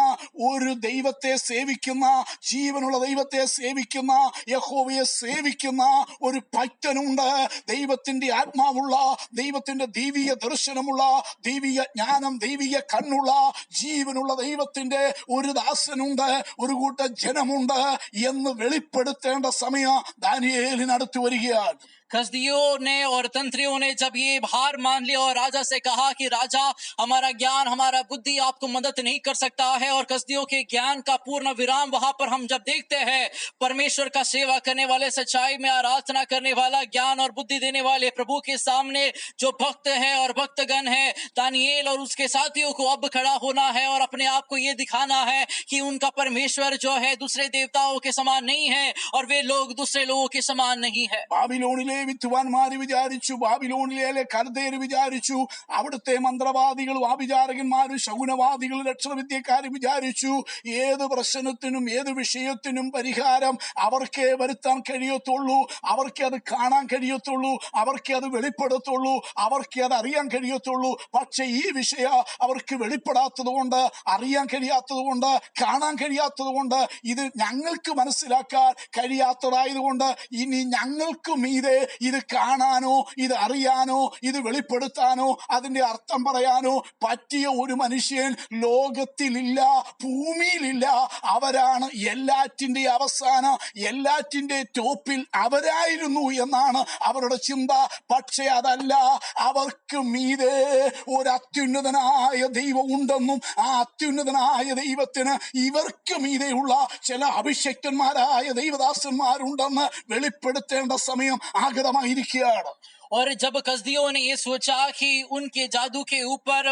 ഒരു ദൈവത്തെ സേവിക്കുന്ന, ജീവനുള്ള ദൈവത്തെ സേവിക്കുന്ന, യഹോവയെ സേവിക്കുന്ന ഒരു ഭക്തനുണ്ട്. ദൈവത്തിന്റെ ആത്മാവുള്ള, ദൈവത്തിന്റെ ദൈവിക ദർശനമുള്ള, ദൈവിക ജ്ഞാനം, ദൈവിക കണ്ണുള്ള, ജീവനുള്ള ദൈവത്തിന്റെ ഒരു ദാസനുണ്ട്, ഒരു കൂട്ടം ജനമുണ്ട് എന്ന് വെളിപ്പെടുത്തേണ്ട സമയം ദാനിയേലിനടുത്ത് വരികയാണ്. कसदियों ने और तंत्रियों ने जब ये हार मान लिया और राजा से कहा कि राजा, हमारा ज्ञान, हमारा बुद्धि आपको मदद नहीं कर सकता है, और कसदियों के ज्ञान का पूर्ण विराम वहां पर हम जब देखते हैं, परमेश्वर का सेवा करने वाले, सच्चाई में आराधना करने वाला, ज्ञान और बुद्धि देने वाले प्रभु के सामने जो भक्त है और भक्तगण है, दानियेल और उसके साथियों को अब खड़ा होना है और अपने आप को ये दिखाना है कि उनका परमेश्वर जो है दूसरे देवताओं के समान नहीं है और वे लोग दूसरे लोगों के समान नहीं है। ബാബിലോണിലെ വിദ്വാൻമാര് വിചാരിച്ചു, ബാബിലോണിലെ കൽദയർ വിചാരിച്ചു, അവിടുത്തെ മന്ത്രവാദികളും ആഭിചാരകന്മാരും ശകുനവാദികളും ലക്ഷണവിദ്യക്കാരും വിചാരിച്ചു, ഏത് പ്രശ്നത്തിനും ഏത് വിഷയത്തിനും പരിഹാരം അവർക്കേ വരുത്താൻ കഴിയത്തുള്ളൂ, അവർക്കേ അത് കാണാൻ കഴിയത്തുള്ളൂ, അവർക്കേ അത് വെളിപ്പെടുത്തുള്ളൂ, അവർക്കേ അത് അറിയാൻ കഴിയത്തുള്ളൂ. പക്ഷെ ഈ വിഷയം അവർക്ക് വെളിപ്പെടാത്തത് കൊണ്ട്, അറിയാൻ കഴിയാത്തത് കൊണ്ട്, കാണാൻ കഴിയാത്തത് കൊണ്ട്, ഇത് ഞങ്ങൾക്ക് മനസ്സിലാക്കാൻ കഴിയാത്തതായതുകൊണ്ട്, ഇനി ഞങ്ങൾക്ക് മീതെ ഇത് കാണാനോ ഇത് അറിയാനോ ഇത് വെളിപ്പെടുത്താനോ അതിന്റെ അർത്ഥം പറയാനോ പറ്റിയ ഒരു മനുഷ്യൻ ലോകത്തിലില്ല, ഭൂമിയിലില്ല. അവരാണ് എല്ലാറ്റിന്റെ അവസാനം, എല്ലാറ്റിന്റെ ടോപ്പിൽ അവരായിരുന്നു എന്നാണ് അവരുടെ ചിന്ത. പക്ഷെ അതല്ല, അവർക്ക് മീതെ ഒരു അത്യുന്നതനായ ദൈവം ഉണ്ടെന്നും ആ അത്യുന്നതനായ ദൈവത്തിന് ഇവർക്ക് മീതെയുള്ള ചില അഭിഷക്തന്മാരായ ദൈവദാസന്മാരുണ്ടെന്ന് വെളിപ്പെടുത്തേണ്ട സമയം ആഗതമായിരിക്കുകയാണ്. और जब कसदियों ने ये सोचा कि उनके जादू के ऊपर,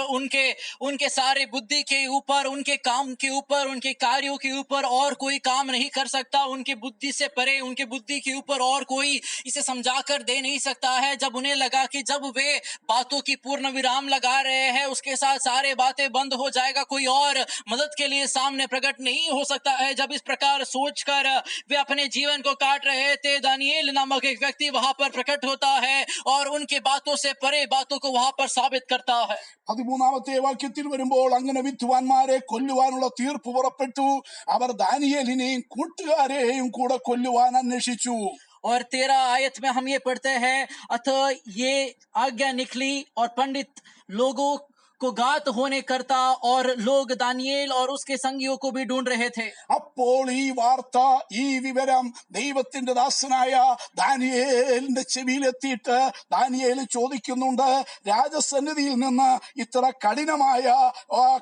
उनके सारे बुद्धि के ऊपर, उनके काम के ऊपर, उनके कार्यों के ऊपर और कोई काम नहीं कर सकता, उनकी बुद्धि से परे, उनके बुद्धि के ऊपर और कोई इसे समझाकर दे नहीं सकता है, जब उन्हें लगा कि जब वे बातों की पूर्ण विराम लगा रहे हैं, उसके साथ सारे बातें बंद हो जाएगा, कोई और मदद के लिए सामने प्रकट नहीं हो सकता है, जब इस प्रकार सोचकर वे अपने जीवन को काट रहे थे, दानियेल नामक एक व्यक्ति वहां पर प्रकट होता है और उनके बातों से परे बातों को वहां पर साबित करता है। 13-ാമത്തെ വാക്യത്തിൽ വരുമ്പോൾ അങ്ങനെ വിദ്വാൻമാരെ കൊല്ലുവാനുള്ള തീർപ്പ് പുറപ്പെട്ടു. അവർ ദാനിയേലിനെയും കൂട്ടുകാരെയും കൂടെ കൊല്ലുവാൻ അന്വേഷിച്ചു. और 13 आयत में हम ये पढ़ते हैं, अतः ये आज्ञा निकली और पंडित लोगों को घात होने करता और लोग दानिയേൽ और उसके संगियों को भी ढूंढ रहे थे। അപ്പോൾ ഈ വാർത്ത, ഈ വിവരം ദൈവത്തിന്റെ ദാസനായ ദാനിയേലിന്റെ ചെവിയിലെത്തിയിട്ട് ദാനിയേൽ ചോദിക്കുന്നുണ്ട്, രാജസന്നിധിയിൽ നിന്ന് ഇത്ര കഠിനമായ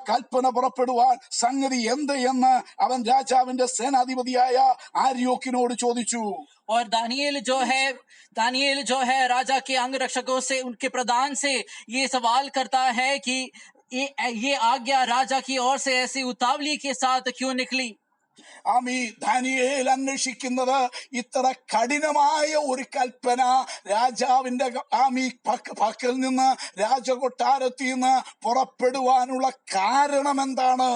കൽപ്പന പുറപ്പെടുവാൻ സംഗതി എന്ത് എന്ന് അവൻ രാജാവിന്റെ സേനാധിപതിയായ ആര്യോക്കിനോട് ചോദിച്ചു. और दानिയേल जो है राजा के अंगरक्षकों से, उनके प्रधान से ये सवाल करता है कि ये आज्ञा राजा की ओर से ऐसी उतावली के साथ क्यों निकली। ആമി ദാനിയേൽ അന്വേഷിക്കുന്നത് ഇത്ര കഠിനമായ ഒരു കൽപ്പന രാജാവിന്റെ പക്കൽ നിന്ന്, രാജകൊട്ടാരത്തിൽ നിന്ന് പുറപ്പെടുവാനുള്ള കാരണം എന്താണ്?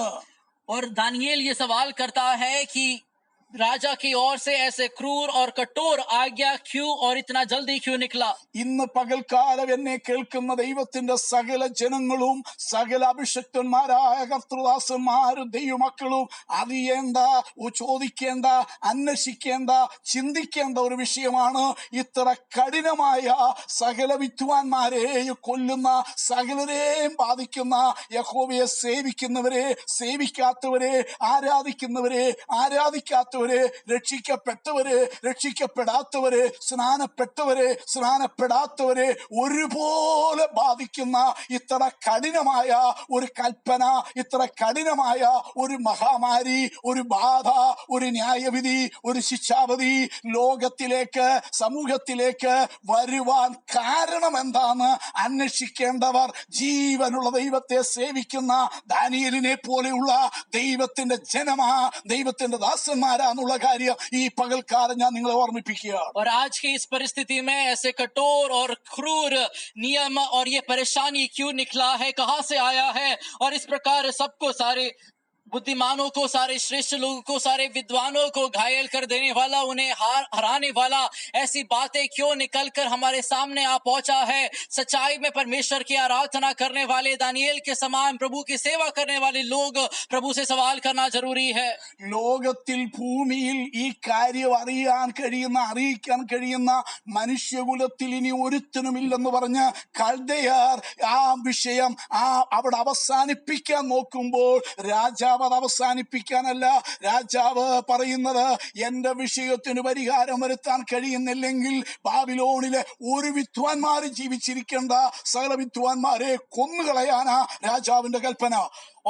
और दानिയേल ये सवाल करता है कि राजा की ओर से ऐसे क्रूर और कठोर आज्ञा क्यों और इतना जल्दी क्यों निकला। ഇന്ന് പകൽക്കാലം എന്നെ കേൾക്കുന്ന ദൈവത്തിന്റെ സകല ജനങ്ങളും, സകല അഭിഷക്തന്മാരായ കർത്തൃദാസന്മാരും ദൈവമക്കളും അറിയേണ്ട, ചോദിക്കേണ്ട, അന്വേഷിക്കേണ്ട, ചിന്തിക്കേണ്ട ഒരു വിഷയമാണ്. ഇത്ര കഠിനമായ സകല വിദ്വാൻമാരെയും കൊല്ലുന്ന, സകലരെയും ബാധിക്കുന്ന, യഹോവയെ സേവിക്കുന്നവരെ, സേവിക്കാത്തവരെ, ആരാധിക്കാത്തവരെ, രക്ഷിക്കപ്പെട്ടവരെ, രക്ഷിക്കപ്പെടാത്തവരെ, സ്നാനപ്പെടാത്തവരെ ഒരുപോലെ ബാധിക്കുന്ന ഇത്ര കഠിനമായ ഒരു കൽപ്പന, ഇത്ര കഠിനമായ ഒരു മഹാമാരി, ഒരു ബാധ, ഒരു ന്യായവിധി, ഒരു ശിക്ഷാവിധി ലോകത്തിലേക്ക്, സമൂഹത്തിലേക്ക് വരുവാൻ കാരണം എന്താന്ന് അന്വേഷിക്കേണ്ടവർ ജീവനുള്ള ദൈവത്തെ സേവിക്കുന്ന ദാനിയേലിനെ പോലെയുള്ള ദൈവത്തിന്റെ ജനമാ, ദൈവത്തിന്റെ ദാസന്മാരാ എന്നുള്ള കാര്യം ഈ പകൽക്കാലം ഞാൻ നിങ്ങളെ ഓർമ്മിപ്പിക്കുകയാണ്. और आज की इस परिस्थिति में ऐसे कठोर और क्रूर नियम और ये परेशानी क्यों निकला है, कहां से आया है, और इस प्रकार सबको, सारे बुद्धिमानों को, सारे श्रेष्ठ लोगों को, सारे विद्वानों को घायल कर देने वाला, उन्हें हराने वाला ऐसी बातें क्यों निकल कर हमारे सामने आ पहुंचा है। सच्चाई में परमेश्वर की आराधना करने वाले, दानिയേൽ के समान प्रभु की सेवा करने वाले लोग प्रभु से सवाल करना जरूरी है। ലോകത്തിൽ, ഭൂമിയിൽ ഈ കാര്യം അറിയിക്കാൻ കഴിയുന്ന മനുഷ്യകുലത്തിൽ ഇനി ഒരുത്തനുമില്ലെന്ന് പറഞ്ഞ് കൽദയർ ആ വിഷയം അവിടെ അവസാനിപ്പിക്കാൻ നോക്കുമ്പോൾ രാജാവ് അത് അവസാനിപ്പിക്കാനല്ല, രാജാവ് പറയുന്നത്, എന്റെ വിഷയത്തിന് പരിഹാരം വരുത്താൻ കഴിയുന്നില്ലെങ്കിൽ ബാബിലോണിലെ ഒരു വിദ്വാൻമാരും ജീവിച്ചിരിക്കേണ്ട, സകല വിദ്വാൻമാരെ കൊന്നുകളയാനാ രാജാവിന്റെ കൽപ്പന.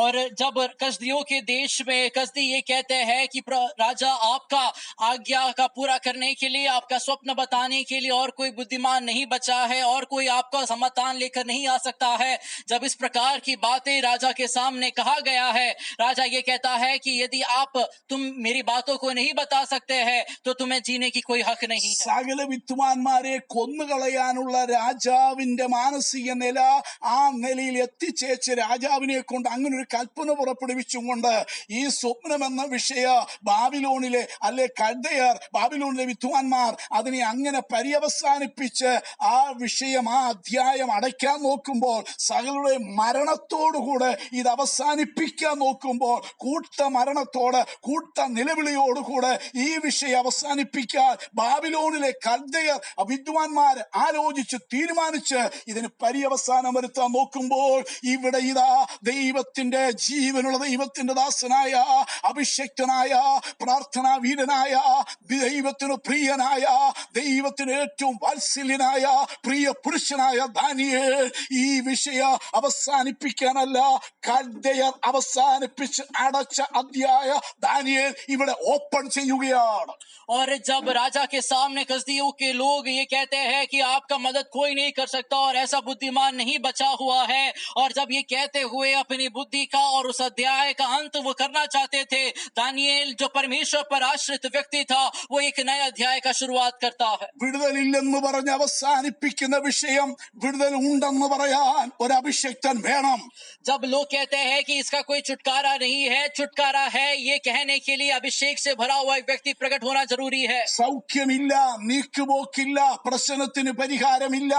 और जब कसदियों के देश में कसदी ये कहते हैं कि राजा, आपका आज्ञा का पूरा करने के लिए, आपका स्वप्न बताने के लिए और कोई बुद्धिमान नहीं बचा है और कोई आपका समाधान लेकर नहीं आ सकता है, जब इस प्रकार की बातें राजा के सामने कहा गया है, राजा ये कहता है कि यदि तुम मेरी बातों को नहीं बता सकते हैं तो तुम्हें जीने की कोई हक नहीं है। സകല വിദ്വാൻമാരെ കൊന്നുകളയാനുള്ള രാജാവിന്റെ മാനസിക നില, ആ നിലയിൽ എത്തിച്ചേച്ച് രാജാവിനെ കൊണ്ട് അങ്ങനെ ഒരു കൽപ്പന പുറപ്പെടുവിച്ചുകൊണ്ട് ഈ സ്വപ്നം എന്ന വിഷയ ബാബിലോണിലെ കൽദയർ, ബാബിലോണിലെ വിദ്വാൻമാർ അതിനെ അങ്ങനെ പര്യവസാനിപ്പിച്ച് ആ വിഷയം, ആ അധ്യായം അടയ്ക്കാൻ നോക്കുമ്പോൾ, സകലരുടെ മരണത്തോടുകൂടെ ഇത് അവസാനിപ്പിക്കാൻ നോക്കുമ്പോൾ, മരണത്തോട്, നിലവിളിയോടുകൂടെ ഈ വിഷയം അവസാനിപ്പിക്കാൻ ബാബിലോണിലെ കൽദയർ വിദ്വാൻമാർ ആലോചിച്ച് തീരുമാനിച്ച് ഇതിന് പര്യവസാനം വരുത്താൻ നോക്കുമ്പോൾ, ഇവിടെ ഇതാ ദൈവത്തിന്റെ, ജീവനുള്ള ദൈവത്തിന്റെ ദാസനായ, അഭിഷക്തനായ, പ്രാർത്ഥനാ വീരനായ, ദൈവത്തിന് പ്രിയനായ, ദൈവത്തിന് ഏറ്റവും വാത്സല്യനായ പ്രിയ പുരുഷനായ ദാനിയേൽ ഈ വിഷയം അവസാനിപ്പിക്കാനല്ല, കൽദയർ അവസാനിപ്പിച്ച് അടച്ച അധ്യായ ദാനിയേൽ ഇവിടെ ഓപ്പൺ ചെയ്യുകയാണ്. और जब राजा के सामने कसदियों के लोग ये कहते हैं कि आपका मदद कोई नहीं कर सकता और ऐसा बुद्धिमान नहीं बचा हुआ है, और जब ये कहते हुए अपनी बुद्धि व्यक्ति का और उस अध्याय का अंत वो करना चाहते थे। दानियेल जो परमेश्वर पर आश्रित व्यक्ति था, वो एक नए अध्याय का शुरुआत करता है। വിടുതലില്ലെന്ന് പറഞ്ഞ് അവസാനിപ്പിക്കുന്ന വിഷയം വിടുതൽ ഉണ്ടെന്ന് പറയാൻ ഒരു അഭിഷക്തൻ വേണം. जब लोग कहते हैं कि इसका कोई छुटकारा नहीं है, छुटकारा है, ये कहने के लिए अभिषेक से भरा हुआ एक व्यक्ति प्रकट होना जरूरी है। സൗഖ്യമില്ല, നീക്കുപോക്കില്ല, പ്രശ്നത്തിന് പരിഹാരമില്ല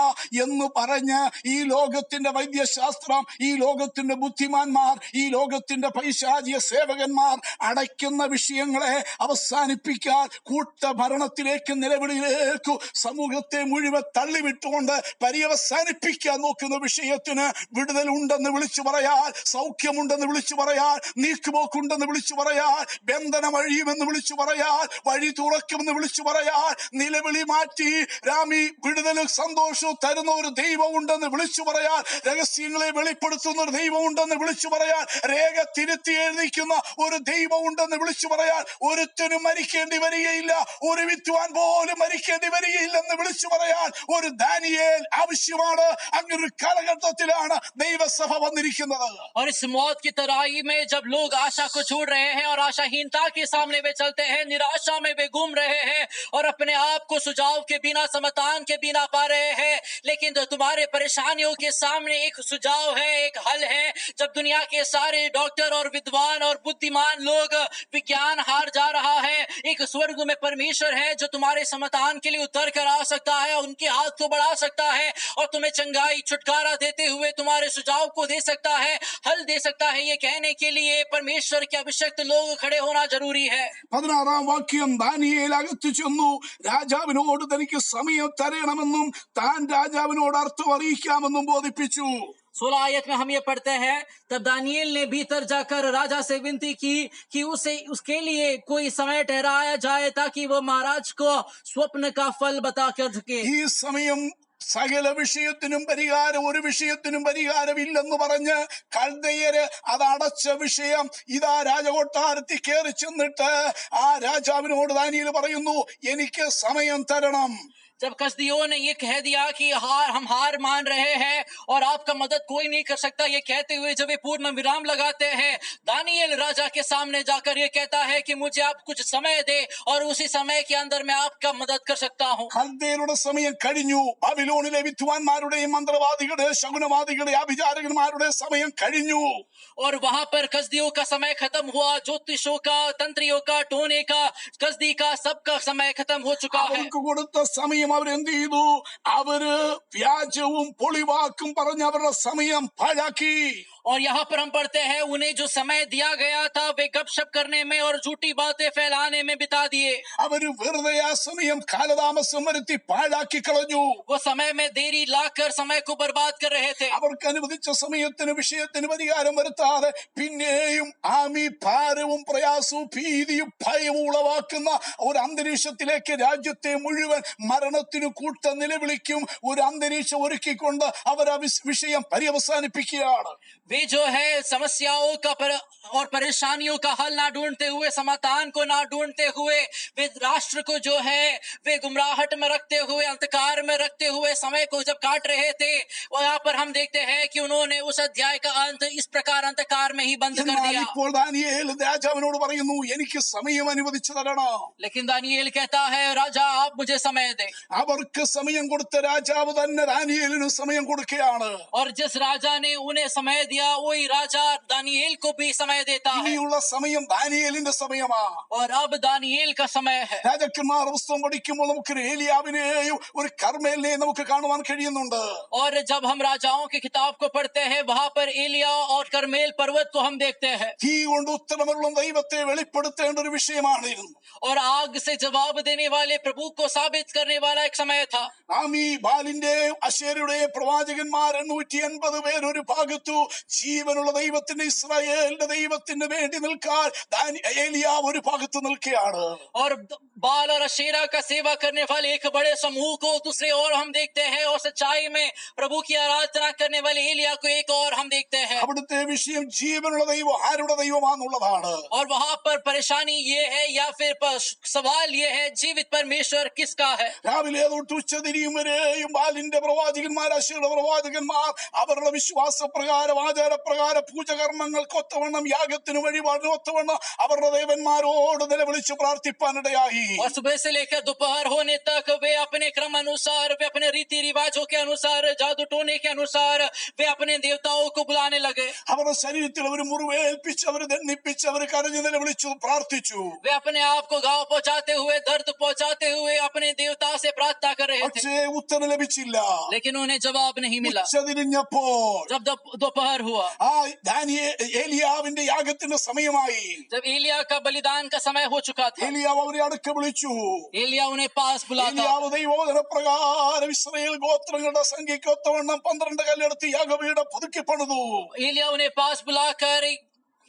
എന്ന് പറഞ്ഞ് ഈ ലോകത്തിന്റെ വൈദ്യശാസ്ത്രം, ഈ ലോകത്തിന്റെ ബുദ്ധിമാന്മാർ, ഈ ലോകത്തിന്റെ പൈശാചിക സേവകന്മാർ അടയ്ക്കുന്ന വിഷയങ്ങളെ അവസാനിപ്പിക്കാൻ കൂട്ടഭരണത്തിലേക്ക്, നിലവിളിയിലേക്ക് സമൂഹത്തെ മുഴുവൻ തള്ളിവിട്ടുകൊണ്ട് പര്യവസാനിപ്പിക്കാൻ നോക്കുന്ന വിഷയത്തിന് വിടുതൽ ഉണ്ടെന്ന് വിളിച്ചു പറയാൻ, സൗഖ്യമുണ്ടെന്ന് വിളിച്ചു പറയാൻ, നീക്കുപോക്കുണ്ടെന്ന് വിളിച്ചു പറയാൻ, ബന്ധനം അഴിയുമെന്ന് വിളിച്ചു പറയാൻ, വഴി തുറക്കുമെന്ന് വിളിച്ചു പറയാൻ, നിലവിളി മാറ്റി രാമി വിടുതലും സന്തോഷവും തരുന്ന ഒരു ദൈവം ഉണ്ടെന്ന് വിളിച്ചു പറയാൻ, രഹസ്യങ്ങളെ വെളിപ്പെടുത്തുന്ന ഒരു ദൈവം ഉണ്ടെന്ന് വിളിച്ചു പറയാൻ, രേഖ തിരുത്തി എഴുതിക്കുന്ന ഒരു ദൈവം ഉണ്ടെന്ന് വിളിച്ചു പറയാൻ, ഒരുത്തനും മരിക്കേണ്ടി വരികയില്ല, ഒരു വിദ്വാൻ പോലും മരിക്കേണ്ടി വരികയില്ലെന്ന് വിളിച്ചു പറയാൻ ഒരു ദാനിയേൽ ആവശ്യമാണ്. അങ്ങനെ ഒരു കാലഘട്ടത്തിലാണ് ദൈവസഭ വന്നിരിക്കുന്നത്. और इस मौत की तराई में जब लोग आशा को छोड़ रहे हैं और आशाहीनता के सामने वे चलते हैं, निराशा में वे घूम रहे हैं और अपने आप को सुझाव के बिना, समाधान के बिना पा रहे हैं, लेकिन तो तुम्हारे परेशानियों के सामने एक सुझाव है, एक हल है। जब दुनिया के सारे डॉक्टर और विद्वान और बुद्धिमान लोग, विज्ञान हार जा रहा है, एक स्वर्ग में परमेश्वर है जो तुम्हारे समाधान के लिए उतर कर आ सकता है, उनके हाथ को बढ़ा सकता है और तुम्हें चंगाई, छुटकारा देते हुए तुम्हारे सुझाव को दे सकता है, हल दे सकता है। ये कहने के लिए परमेश्वर के अभिषिक्त लोग खड़े होना जरूरी है। 16 വാക്യം, ദാനിയേൽ അകത്തു ചെന്നു രാജാവിനോട് തനിക്ക് സമയം തരണമെന്നും താൻ രാജാവിനോട് അർത്ഥം അറിയിക്കാമെന്നും ബോധിപ്പിച്ചു. 16 आयत में हम ये पढ़ते हैं, तब दानियेल ने भीतर जाकर राजा से विनती की कि उसके लिए कोई समय ठहराया जाए ताकि वो महाराज को स्वप्न का फल बता कर सके। ഈ സമയം സകല വിഷയത്തിനും പരിഹാരം, ഒരു വിഷയത്തിനും പരിഹാരമില്ലെന്ന് പറഞ്ഞ് കൽദയര് അത് അടച്ച വിഷയം ഇതാ രാജകൊട്ടാരത്തിൽ കയറി ചെന്നിട്ട് ആ രാജാവിനോട് ദാനിയേൽ പറയുന്നു, എനിക്ക് സമയം തരണം. जब कसदियों ने ये कह दिया कि हम हार मान रहे हैं और आपका मदद कोई नहीं कर सकता, ये कहते हुए जब वे पूर्ण विराम लगाते हैं, दानियेल राजा के सामने जाकर ये कहता है कि मुझे आप कुछ समय दे और उसी समय के अंदर मैं आपका मदद कर सकता हूँ। കൽദയരുടെ സമയം കഴിഞ്ഞു. ബാബിലോണിലെ വിദ്വാൻമാരുടെയും മന്ത്രവാദികളുടെ, ശകുനവാദികളുടെ, ആഭിചാരകന്മാരുടെ സമയം കഴിഞ്ഞു. और वहां पर कसदियों का समय खत्म हुआ, ज्योतिषों का, तंत्रियों का, टोने का, कसदी का, सबका समय खत्म हो चुका है। അവർക്ക് കൊടുത്ത സമയം അവരെന്ത് ചെയ്തു? അവര് വ്യാജവും പൊളിവാക്കും പറഞ്ഞ് അവരുടെ സമയം പാഴാക്കി. और यहाँ पर हम पढ़ते हैं, उन्हें जो समय दिया गया था वे गपशप करने में और झूठी बातें फैलाने में बिता दिए। അവര് വെറുതെ ആ സമയം കാലതാമസം വരുത്തി പാഴാക്കി കളഞ്ഞു. वो समय में देरी लाकर समय को बर्बाद कर रहे थे। അവർക്ക് അനുവദിച്ച സമയത്തിന് വിഷയത്തിന് പരിഹാരം വരുത്താതെ പിന്നെയും ആമി ഭാരവും പ്രയാസവും ഭീതിയും ഭയവും ഉളവാക്കുന്ന ഒരു അന്തരീക്ഷത്തിലേക്ക് രാജ്യത്തെ മുഴുവൻ മരണത്തിന് കൂട്ട നിലവിളിക്കും ഒരു അന്തരീക്ഷം ഒരുക്കിക്കൊണ്ട് അവർ ആ വിഷയം പര്യവസാനിപ്പിക്കുകയാണ്. वे जो है समस्याओं का और परेशानियों का हल ना ढूंढते हुए, समाधान को ना ढूंढते हुए, वे राष्ट्र को जो है वे गुमराहट में रखते हुए, अंधकार में रखते हुए समय को जब काट रहे थे, और यहाँ पर हम देखते हैं कि उन्होंने उस अध्याय का अंत इस प्रकार अंधकार में ही बंद कर दिया। ഇപ്പോൾ ദാനിയേൽ രാജാവിനോട് പറയുന്നു, എനിക്ക് സമയം അനുവദിച്ചു തരണം. लेकिन दानियेल कहता है, राजा आप मुझे समय दे। അവർക്ക് സമയം കൊടുത്ത രാജാവ് തന്നെ ദാനിയേലിന് സമയം കൊടുക്കുകയാണ്. और जिस राजा ने उन्हें समय दिया, वही राजा दानियेल को भी समय देता है। ഇനിയുള്ള സമയം ദാനിയേലിന്റെ സമയമാണ്. और अब दानियेल का समय है। രാജാക്കന്മാർ പുസ്തകം പഠിക്കുമ്പോൾ നമുക്ക് ഏലിയാവിനെയും ഒരു കർമ്മേലിനെയും നമുക്ക് കാണുവാൻ കഴിയുന്നുണ്ട്. और जब हम राजाओं की किताब को पढ़ते हैं, वहां पर एलिया और करमेल पर्वत को हम देखते हैं। തീ കൊണ്ട് ഉത്തരമുള്ള ദൈവത്തെ വെളിപ്പെടുത്തേണ്ട ഒരു വിഷയമാണിരുന്നു. और आग से जवाब देने वाले प्रभु को साबित करने वाला एक समय था। നാം ഈ ബാലിന്റെയും അശേരയുടെയും പ്രവാചകന്മാർ 880 പേർ ഒരു ഭാഗത്തു, ജീവനുള്ള ദൈവത്തിന്റെ ഇസ്രായേലിന്റെ ദൈവത്തിന് വേണ്ടി നിൽക്കാൻ ഏലിയാവ് ഒരു ഭാഗത്ത് നിൽക്കുകയാണ്. और बाल और अशेरा का सेवा करने वाले एक बड़े समूह को दूसरे ओर हम देखते हैं, और सच्चाई में प्रभु की आराधना करने वाले एलिया को एक और हम देखते हैं। അവിടുത്തെ വിഷയം ജീവനുള്ള ദൈവം ആരുടെ ദൈവമാണെന്നുള്ളതാണ്. और वहां पर परेशानी ये है, या फिर सवाल ये है, जीवित परमेश्वर किसका है? രാവിലെ തൊട്ട് ഉച്ചതിരിയും വരെയും ബാലിന്റെ പ്രവാചകന്മാർ, അശേരയുടെ പ്രവാചകന്മാർ അവരുടെ വിശ്വാസ പ്രകാരം ആചാര പ്രകാര പൂജകർമ്മങ്ങൾക്ക് ഒത്തവണ്ണം യാഗത്തിന് വഴിപാടിന് ഒത്തവണ്ണം അവരുടെ ദേവന്മാരോട് നിലവിളിച്ച് പ്രാർത്ഥിപ്പാനിടയായി. और सुबह से लेकर दोपहर होने तक वे अपने क्रम अनुसार, वे अपने रीति रिवाजों के अनुसार, जादू टोने के अनुसार वे अपने देवताओं को बुलाने लगे. അവരുടെ ശരീരത്തിൽ അവർ മുറിവേൽപ്പിച്ച് അവർ ദണ്ഡിപ്പിച്ച് അവർ കരഞ്ഞു നിലവിളിച്ചു പ്രാർത്ഥിച്ചു. वे अपने आप को घाव पहुंचाते हुए, दर्द पहुंचाते हुए अपने देवता से प्रार्थना कर रहे थे, പക്ഷേ ഉത്തരം ലഭിച്ചില്ല. लेकिन उन्हें जवाब नहीं मिला. ഉച്ചതിരിഞ്ഞപ്പോൾ जब दोपहर हुआ, ആ ഏലിയാവിന്റെ യാഗത്തിന്റെ സമയമായി. जब एलिया का बलिदान का समय हो चुका था, ഏലിയാവ് അവരെ അടുക്ക വിളിച്ചു. एलिया उन्हें पास बुलाता. ഏലിയാവ് ദൈവവചന പ്രകാരം ഇസ്രായേൽ ഗോത്രങ്ങളുടെ സംഖ്യയ്ക്ക് ഒത്തവണ്ണം 12 കല്ലെടുത്ത് യാഗപീഠം പുതുക്കി പണിതു. एलिया उन्हें पास बुलाकर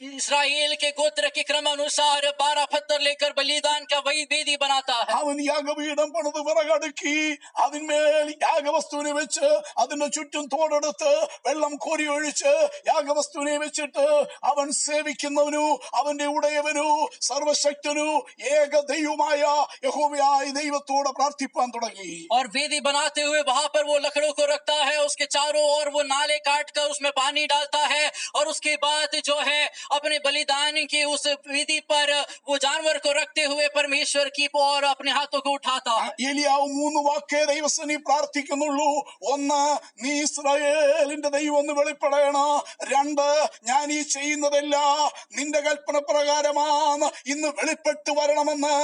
इस्राएल के गोत्र के क्रम अनुसार 12 पत्थर लेकर बलिदान का वही वेदी बनाता है. അവൻ യാഗപീഠം പണിത് വിറകടുക്കി അതിന്മേൽ യാഗവസ്തുവിനെ വെച്ച് അതിന്റെ ചുറ്റും തോടെടുത്ത് വെള്ളം കോരി ഒഴിച്ച് യാഗവസ്തുവിനെ വെച്ചിട്ട് അവൻ സേവിക്കുന്നവനു അവന്റെ ഉടയവനു സർവശക്തനു ഏക ദൈവമായ യഹോവയായ ദൈവത്തോട് പ്രാർത്ഥിപ്പാൻ തുടങ്ങി. और वेदी बनाते हुए वहां पर वो लकड़ों को रखता है, उसके चारों ओर वो नाले काट कर उसमें पानी डालता है, और उसके बाद जो है अपने बलिदान की उस वेदी पर वो जानवर को रखते हुए परमेश्वर की ओर अपने हाथों को उठाता है. ഏലിയാവ് 3 വാക്കേ ദൈവസന്നിധി പ്രാർത്ഥിക്കുന്നുള്ളൂ. 1, നീ ഇസ്രായേലിന്റെ ദൈവം എന്ന് വെളിപ്പെടണം. 2, ഞാൻ ഈ ചെയ്യുന്നതെല്ലാം നിന്റെ കൽപ്പന പ്രകാരമാണ്, ഇന്ന് വെളിപ്പെട്ട് വരണമെന്ന്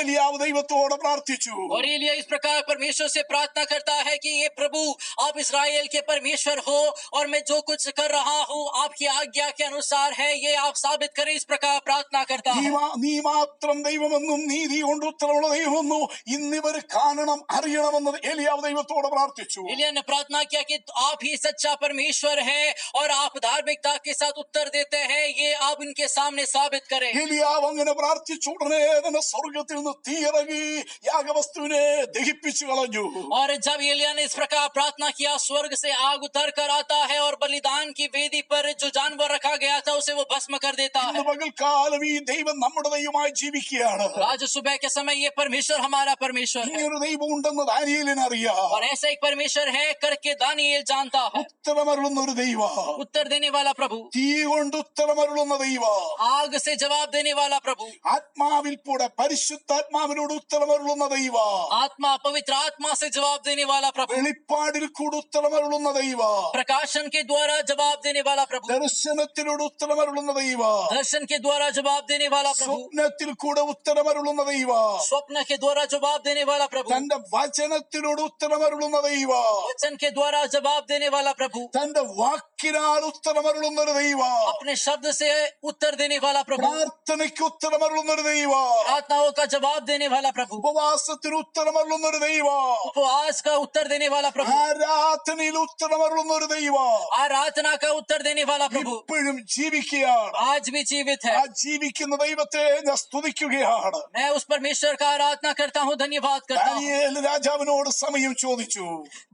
ഏലിയാവ് ദൈവത്തോട് പ്രാർത്ഥിച്ചു. और एलिया इस प्रकार परमेश्वर से प्रार्थना करता है कि ये प्रभु, आप इस्राएल के परमेश्वर हो और मैं जो कुछ कर रहा हूँ आपकी आज्ञा के अनुसार है, ये आप साबित करें. इस प्रकार प्रार्थना करता है. നീ മാത്രം ദൈവമെന്നും നീതി കൊണ്ട് ഉത്തരവുള്ള ദൈവമെന്നും ഇന്നിവർ കാണണം അറിയണമെന്ന് ഏലിയാവ് ദൈവത്തോട് പ്രാർത്ഥിച്ചു. एलिया ने प्रार्थना किया कि आप ही सच्चा परमेश्वर है और आप धार्मिकता के साथ उत्तर देते हैं, ये आप इनके सामने साबित करें. ഏലിയാവ് അങ്ങനെ പ്രാർത്ഥിച്ച ഉടനെ തന്നെ സ്വർഗത്തിൽ നിന്ന് തീയിറങ്ങി യാഗവസ്തുവിനെ ദഹിപ്പിച്ചു കളഞ്ഞു. और जब एलिया ने इस प्रकार प्रार्थना किया, स्वर्ग से आग उतर कर आता है और बलिदान की वेदी पर जो जानवर रखा गया था उसे वो भस्म कर देता है. ഇന്ന് പകൽക്കാലം ഈ ദൈവം നമ്മുടെ ദൈവമായി ജീവിക്കുകയാണ്. आज सुबह के समय ये परमेश्वर हमारा परमेश्वर है, ഇങ്ങനൊരു ദൈവം ഉണ്ടെന്ന് ദാനിയേലിന് അറിയാം. और ऐसा एक परमेश्वर है करके दानिയേൽ जानता है. ഉത്തരമരുളുന്ന ഒരു ദൈവം, उत्तर देने वाला प्रभु, തീ കൊണ്ട് ഉത്തരമരുളുന്ന ദൈവം, आग से जवाब देने वाला प्रभु, ആത്മാവിൽ കൂടെ പരിശുദ്ധാത്മാവിനോട് ഉത്തരമരുളുന്ന ദൈവം, आत्मा पवित्र आत्मा से जवाब देने वाला प्रभु, വെളിപ്പാടിൽ കൂടെ ഉത്തരമരുളുന്ന ദൈവം, प्रकाशन के द्वारा जवाब देने वाला प्रभु, ദർശനത്തിലൂടെ ഉത്തരമരുളുന്ന ദൈവം, दर्शन के द्वारा जवाब देने वाला प्रभु, സ്വപ്നത്തിൽ കൂടെ ഉത്തരമരുളുന്ന ദൈവം, स्वप्न के द्वारा जवाब देने वाला प्रभु, തന്റെ വചനത്തിലൂടെ ഉത്തരമരുളുന്ന ദൈവം, वचन के द्वारा जवाब देने वाला प्रभु, തന്റെ വാക്കിനാൽ ഉത്തരമരുളുന്ന ഒരു ദൈവം, अपने शब्द से उत्तर देने वाला प्रभु, പ്രാർത്ഥനയ്ക്ക് ഉത്തരമരുളുന്ന ഒരു ദൈവം, प्रार्थनाओं का जवाब देने वाला प्रभु, ഉപവാസത്തിന് ഉത്തരമരുളുന്ന ഒരു ദൈവം, उपवास का उत्तर देने वाला प्रभु, ആരാധനയിൽ ഉത്തരമരുളുന്ന ഒരു ദൈവം आराधना का उत्तर देने वाला प्रभु ഇപ്പോഴും ജീവിക്കുകയാണ്. आज भी जीवित है. ആ ജീവിക്കുന്ന ദൈവത്തെ ഞാൻ സ്തുതിക്കുകയാണ്. मैं उस परमेश्वर का आराधना करता हूँ, धन्यवाद करता हूँ. ദാനിയേൽ രാജാവിനോട് സമയം ചോദിച്ചു.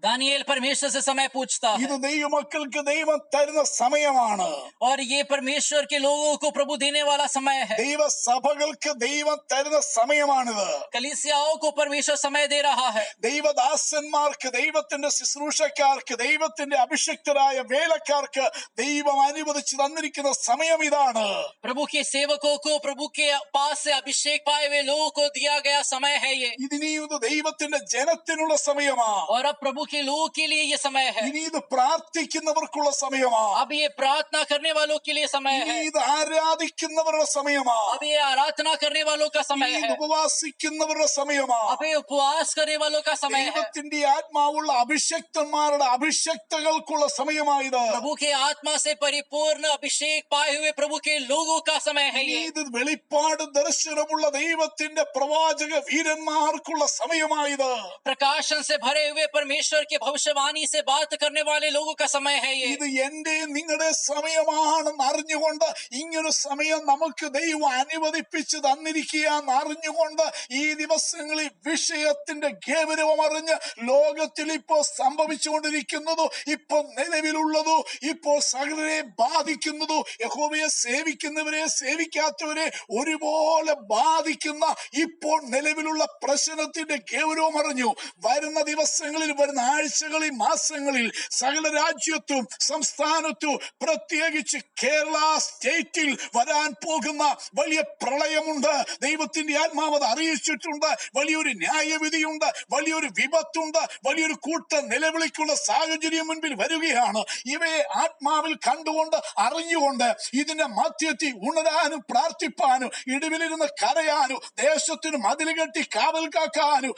दानिയേल परमेश्वर से समय पूछता है, ഇത് ദൈവമക്കൾക്ക് ദൈവം തരുന്ന സമയമാണ്. और ये परमेश्वर के लोगों को प्रभु देने वाला समय है. ദൈവസഭകൾക്ക് ദൈവം തരുന്ന സമയമാണിത്. कलीसियाओं को परमेश्वर समय दे रहा है. ദൈവദാസന്മാർക്ക്, ദൈവത്തിന്റെ ശുശ്രൂഷക്കാർക്ക്, ദൈവത്തിന്റെ അഭിഷിക്തരായ വേലക്കാർക്ക് ദൈവം അനുവദിച്ചു തന്നിരിക്കുന്ന സമയം ഇതാണ്. प्रभु के सेवकों को, प्रभु के पास से अभिषेक पाए हुए लोगों को दिया गया समय है ये. ഇനി ഇത് ദൈവത്തിന്റെ ജനത്തിനുള്ള സമയമാണ്. और अब प्रभु के लोगों के लिए ये समय है. ഇനി ഇത് പ്രാർത്ഥിക്കുന്നവർക്കുള്ള സമയമാണ്. अब ये प्रार्थना करने वालों के लिए समय ഇനി है. ഇത് ആരാധിക്കുന്നവരുടെ സമയമാണ്. अब ये आराधना करने वालों का समय ഇനി ഇത് है. ഉപവാസിക്കുന്നവരുടെ സമയമാണ്. अब ये उपवास करने वालों का समय है. ദൈവത്തിന്റെ ആത്മാവുള്ള അഭിഷക്തന്മാരുടെ അഭിഷക്തകൾക്കുള്ള സമയമായത്. प्रभु के आत्मा से परिपूर्ण अभिषेक पाए हुए प्रभु के लोगों का समय है ഇനി ये. ഇത് വെളിപ്പാട് ദർശനമുള്ള ദൈവത്തിന്റെ പ്രവാചക വീരന്മാർക്കുള്ള സമയമായത്. प्रकाशन से भरे हुए परमेश्वर के भविष्यवाणी से बात करने वाले लोगों का समय है ये. ഇത് എന്റെ നിങ്ങളുടെ സമയമാണെന്ന് അറിഞ്ഞുകൊണ്ട്, ഇങ്ങനൊരു സമയം നമുക്ക് ദൈവം അനുവദിപ്പിച്ച് തന്നിരിക്കുകയെന്ന് അറിഞ്ഞുകൊണ്ട് ഈ ദിവസങ്ങളിൽ വിഷയത്തിന്റെ ഗൗരവം അറിഞ്ഞ് ലോകത്തിൽ ഇപ്പോൾ സംഭവിച്ചുകൊണ്ടിരിക്കുന്നതോ ഇപ്പോൾ നിലവിലുള്ളതോ ഇപ്പോൾ സകലരെ ബാധിക്കുന്നതോ യഹോവ യഹോവയെ സേവിക്കുന്നവരെ സേവിക്കാത്തവരെ ഒരുപോലെ ബാധിക്കുന്ന ഇപ്പോൾ നിലവിലുള്ള പ്രശ്നത്തിന്റെ ഗൗരവം അറിഞ്ഞു. വരുന്ന ദിവസങ്ങളിൽ, വരുന്ന ആഴ്ചകളിൽ, മാസങ്ങളിൽ സകല രാജ്യത്തും സംസ്ഥാനത്തും പ്രത്യേകിച്ച് കേരള സ്റ്റേറ്റിൽ വരാൻ പോകുന്ന വലിയ പ്രളയമുണ്ട്. ദൈവത്തിന്റെ ആത്മാവ് അത് അറിയിച്ചിട്ടുണ്ട്. വലിയൊരു ന്യായവിധിയുണ്ട്, വലിയൊരു വിപത്തുണ്ട്, വലിയൊരു കൂട്ട നിലവിളിക്കുള്ള സാഹചര്യം മുൻപിൽ വരികയാണ്. ഇവയെ ആത്മാവിൽ കണ്ടുകൊണ്ട് അറിഞ്ഞുകൊണ്ട് ഇതിന്റെ മധ്യത്തിൽ ഉണരാനും പ്രാർത്ഥിപ്പാനും ഇടിവിലിരുന്ന് കരയാനും ദേശത്തിന് മതിൽ കെട്ടി കാവൽ കാക്കാനും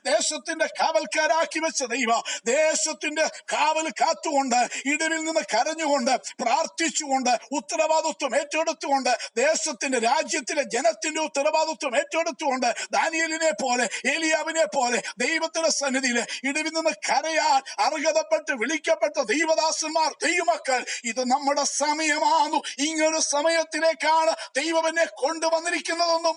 ദേശത്തിന്റെ കാവൽക്കാരാക്കി വെച്ച ദൈവ ദേശത്തിന്റെ കാവൽ കാത്തുകൊണ്ട് ഇടിവിൽ നിന്ന് കരഞ്ഞുകൊണ്ട് പ്രാർത്ഥിച്ചുകൊണ്ട് ഉത്തരവാദിത്വം ഏറ്റെടുത്തുകൊണ്ട് ദേശത്തിന്റെ രാജ്യത്തിലെ ജനത്തിന്റെ ഉത്തരവാദിത്വം ഏറ്റെടുത്തുകൊണ്ട് ദാനിയേലിനെ പോലെ ഏലിയാവിനെ പോലെ ദൈവത്തിന്റെ സന്നിധിയിൽ ഇടിവിൽ നിന്ന് കരയാൻ അർഹതപ്പെട്ട് വിളിക്കപ്പെട്ട ദൈവദാസന്മാർ, ദൈവമക്കൾ, ഇത് നമ്മുടെ സമയമാണു. ഇങ്ങനൊരു സമയത്തിലേക്കാണ് ദൈവം എന്നെ കൊണ്ടുവന്നിരിക്കുന്നതെന്നും